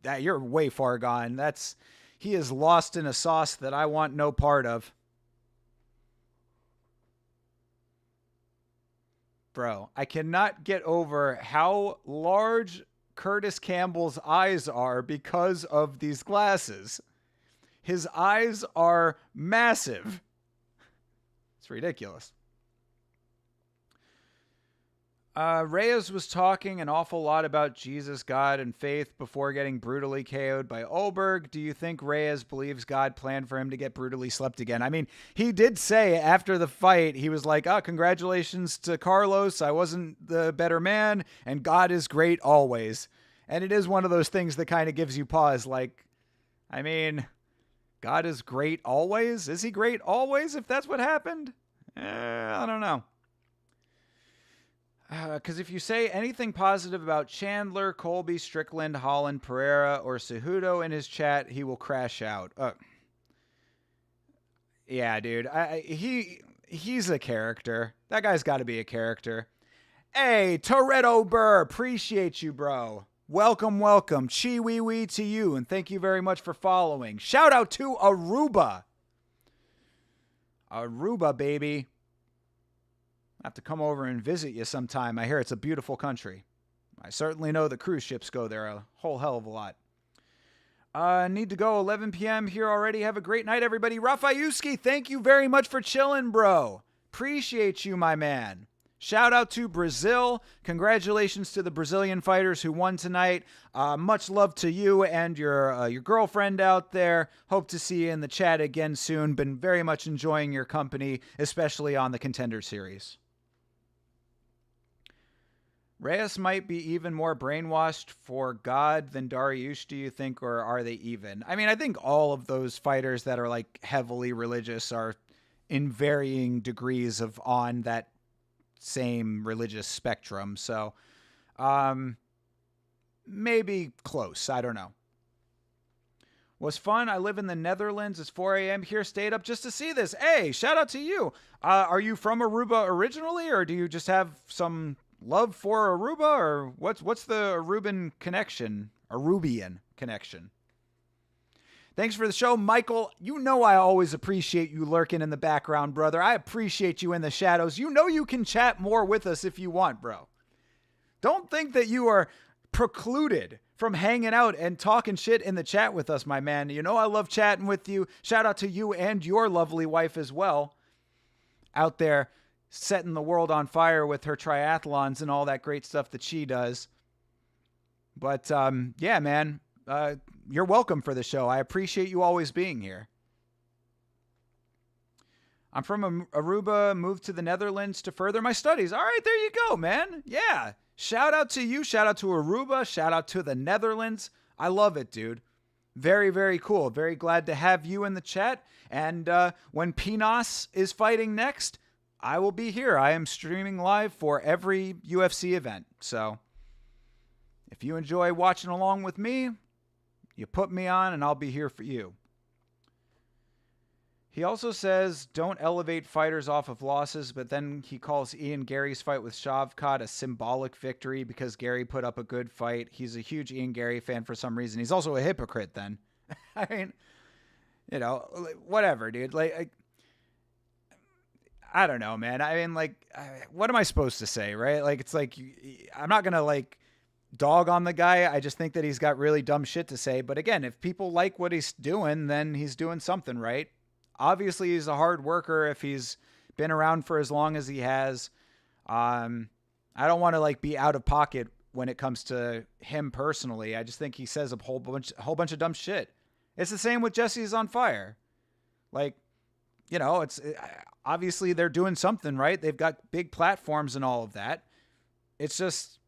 [SPEAKER 1] way far gone. He is lost in a sauce that I want no part of. Bro, I cannot get over how large Curtis Campbell's eyes are because of these glasses. His eyes are massive. It's ridiculous. Reyes was talking an awful lot about Jesus, God, and faith before getting brutally KO'd by Oberg. Do you think Reyes believes God planned for him to get brutally slept again? I mean, he did say after the fight, he was like, congratulations to Carlos. I wasn't the better man, and God is great always. And it is one of those things that kind of gives you pause. Like, I mean, God is great always? Is he great always if that's what happened? I don't know. Because if you say anything positive about Chandler, Colby, Strickland, Holland, Pereira, or Cejudo in his chat, he will crash out. Yeah, dude. He's a character. That guy's got to be a character. Hey, Toretto Burr. Appreciate you, bro. Welcome. Chi wee wee to you, and thank you very much for following. Shout out to Aruba. Aruba, baby. I have to come over and visit you sometime. I hear it's a beautiful country. I certainly know the cruise ships go there a whole hell of a lot. Need to go 11 p.m. here already. Have a great night, everybody. Rafayuski, thank you very much for chilling, bro. Appreciate you, my man. Shout out to Brazil. Congratulations to the Brazilian fighters who won tonight. Much love to you and your girlfriend out there. Hope to see you in the chat again soon. Been very much enjoying your company, especially on the Contender series. Reyes might be even more brainwashed for God than Dariush, do you think, or are they even? I mean, I think all of those fighters that are like heavily religious are in varying degrees of on that same religious spectrum. So maybe close. I don't know. Was fun. I live in the Netherlands. It's 4 a.m. here. Stayed up just to see this. Hey, shout out to you. Are you from Aruba originally, or do you just have some love for Aruba, or what's the Aruban connection? Arubian connection. Thanks for the show, Michael. You know I always appreciate you lurking in the background, brother. I appreciate you in the shadows. You know you can chat more with us if you want, bro. Don't think that you are precluded from hanging out and talking shit in the chat with us, my man. You know I love chatting with you. Shout out to you and your lovely wife as well. Out there setting the world on fire with her triathlons and all that great stuff that she does. But yeah, man. You're welcome for the show. I appreciate you always being here. I'm from Aruba, moved to the Netherlands to further my studies. All right, there you go, man. Yeah. Shout out to you. Shout out to Aruba. Shout out to the Netherlands. I love it, dude. Very, very cool. Very glad to have you in the chat. And when Pinas is fighting next, I will be here. I am streaming live for every UFC event. So if you enjoy watching along with me, you put me on and I'll be here for you. He also says, don't elevate fighters off of losses, but then he calls Ian Gary's fight with Shavkat a symbolic victory because Gary put up a good fight. He's a huge Ian Gary fan for some reason. He's also a hypocrite then. I mean, you know, whatever, dude. Like, I don't know, man. I mean, like, what am I supposed to say, right? Like, it's like, I'm not going to, like, dog on the guy. I just think that he's got really dumb shit to say. But again, if people like what he's doing, then he's doing something right. Obviously, he's a hard worker if he's been around for as long as he has. I don't want to like be out of pocket when it comes to him personally. I just think he says a whole bunch of dumb shit. It's the same with Jesse's on Fire. Like, you know, obviously they're doing something right. They've got big platforms and all of that. It's just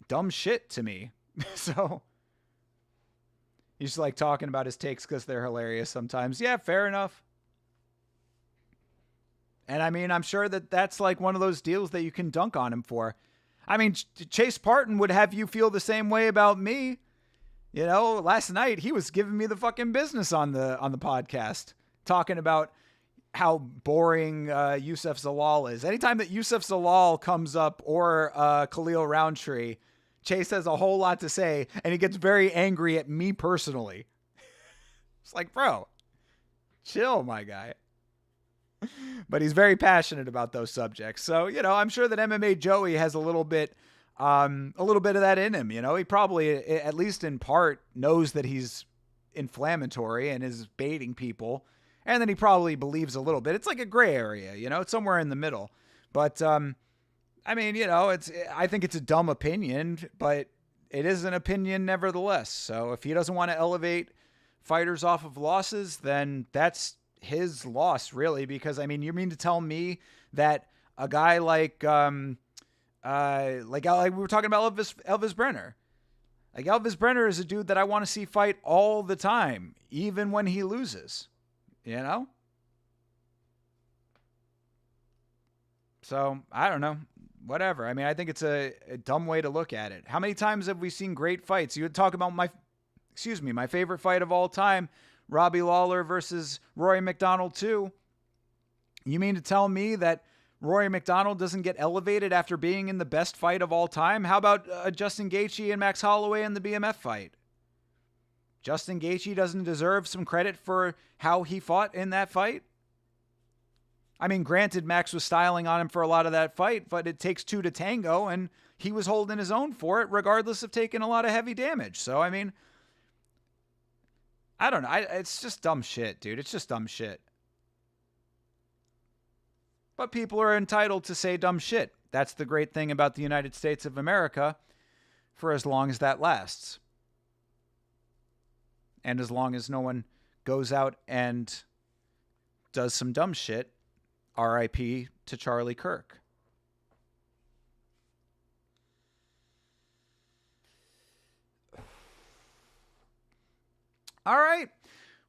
[SPEAKER 1] dumb shit to me. So he's like talking about his takes because they're hilarious sometimes. Yeah, fair enough. And I mean, I'm sure that that's like one of those deals that you can dunk on him for. I mean, Chase Parton would have you feel the same way about me. You know, last night he was giving me the fucking business on the podcast, talking about how boring Yusuf Zalal is. Anytime that Yusuf Zalal comes up or Khalil Roundtree, Chase has a whole lot to say, and he gets very angry at me personally. It's like, bro, chill, my guy. But he's very passionate about those subjects. So, you know, I'm sure that MMA Joey has a little bit of that in him. You know, he probably, at least in part, knows that he's inflammatory and is baiting people. And then he probably believes a little bit. It's like a gray area, you know, it's somewhere in the middle. But, I mean, you know, I think it's a dumb opinion, but it is an opinion nevertheless. So if he doesn't want to elevate fighters off of losses, then that's his loss, really. Because, I mean, you mean to tell me that a guy like we were talking about Elvis Brenner. Like, Elvis Brenner is a dude that I want to see fight all the time, even when he loses, you know? So, I don't know. Whatever. I mean, I think it's a dumb way to look at it. How many times have we seen great fights? You would talk about my favorite fight of all time, Robbie Lawler versus Rory McDonald 2. You mean to tell me that Rory McDonald doesn't get elevated after being in the best fight of all time? How about Justin Gaethje and Max Holloway in the BMF fight? Justin Gaethje doesn't deserve some credit for how he fought in that fight? I mean, granted, Max was styling on him for a lot of that fight, but it takes two to tango, and he was holding his own for it, regardless of taking a lot of heavy damage. So, I mean, I don't know. It's just dumb shit, dude. It's just dumb shit. but people are entitled to say dumb shit. That's the great thing about the United States of America, for as long as that lasts. And as long as no one goes out and does some dumb shit, R.I.P. to Charlie Kirk. All right.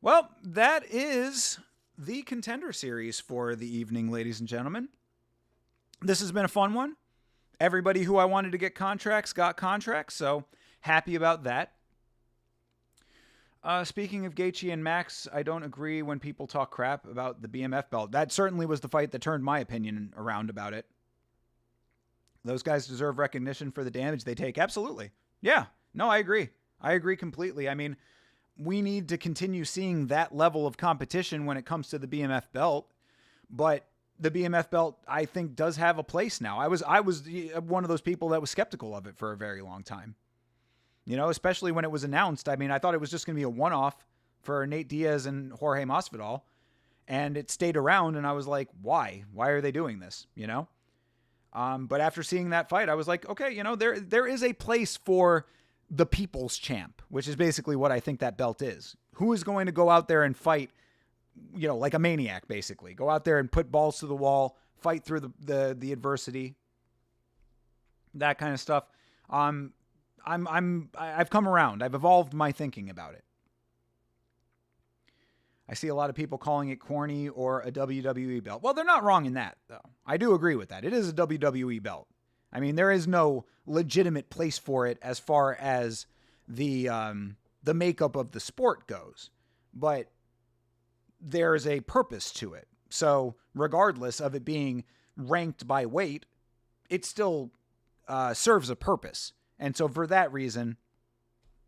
[SPEAKER 1] Well, that is the Contender series for the evening, ladies and gentlemen. This has been a fun one. Everybody who I wanted to get contracts got contracts, so happy about that. Speaking of Gaethje and Max, I don't agree when people talk crap about the BMF belt. That certainly was the fight that turned my opinion around about it. Those guys deserve recognition for the damage they take. Absolutely. Yeah. No, I agree. I agree completely. I mean, we need to continue seeing that level of competition when it comes to the BMF belt, but the BMF belt, I think, does have a place now. I was one of those people that was skeptical of it for a very long time. You know, especially when it was announced. I mean, I thought it was just going to be a one-off for Nate Diaz and Jorge Masvidal, and it stayed around, and I was like, why? Why are they doing this? You know? But after seeing that fight, I was like, okay, you know, there is a place for the people's champ, which is basically what I think that belt is. Who is going to go out there and fight, you know, like a maniac, basically? Go out there and put balls to the wall, fight through the adversity, that kind of stuff. I've come around. I've evolved my thinking about it. I see a lot of people calling it corny or a WWE belt. Well, they're not wrong in that, though. I do agree with that. It is a WWE belt. I mean, there is no legitimate place for it as far as the makeup of the sport goes, but there's a purpose to it. So regardless of it being ranked by weight, it still serves a purpose. And so for that reason,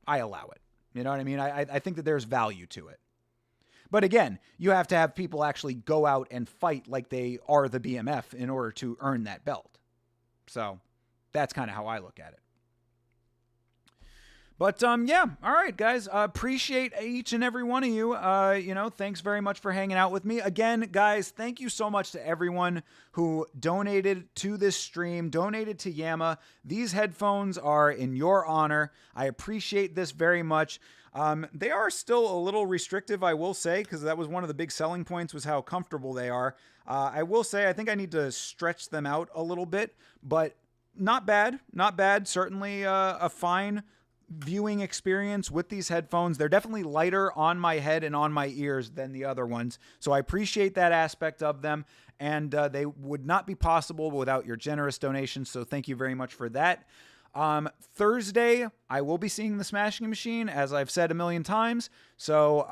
[SPEAKER 1] I allow it. You know what I mean? I think that there's value to it. But again, you have to have people actually go out and fight like they are the BMF in order to earn that belt. So that's kind of how I look at it. But yeah, all right, guys. Appreciate each and every one of you. You know, thanks very much for hanging out with me. Again, guys, thank you so much to everyone who donated to this stream, donated to Yama. These headphones are in your honor. I appreciate this very much. They are still a little restrictive, I will say, because that was one of the big selling points was how comfortable they are. I will say I think I need to stretch them out a little bit, but not bad. Not bad. Certainly a fine viewing experience with these headphones. They're definitely lighter on my head and on my ears than the other ones. So I appreciate that aspect of them. And they would not be possible without your generous donations. So thank you very much for that. Thursday, I will be seeing The Smashing Machine, as I've said a million times. So,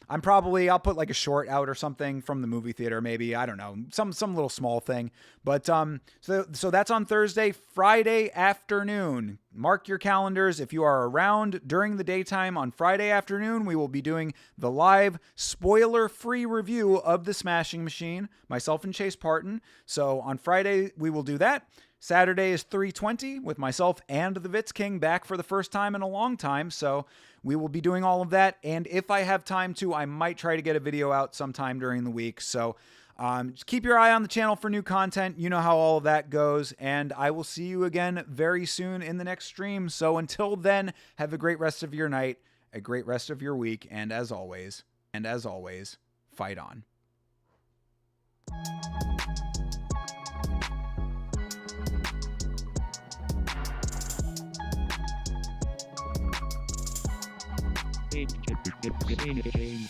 [SPEAKER 1] I'll put like a short out or something from the movie theater, maybe, I don't know, some little small thing. But, so that's on Thursday. Friday afternoon, mark your calendars. If you are around during the daytime on Friday afternoon, we will be doing the live spoiler-free review of The Smashing Machine, myself and Chase Parton. So on Friday, we will do that. Saturday is 3:20 with myself and the Vitz King back for the first time in a long time. So we will be doing all of that. And if I have time to, I might try to get a video out sometime during the week. So just keep your eye on the channel for new content. You know how all of that goes. And I will see you again very soon in the next stream. So until then, have a great rest of your night, a great rest of your week. And as always, fight on.
[SPEAKER 2] Change.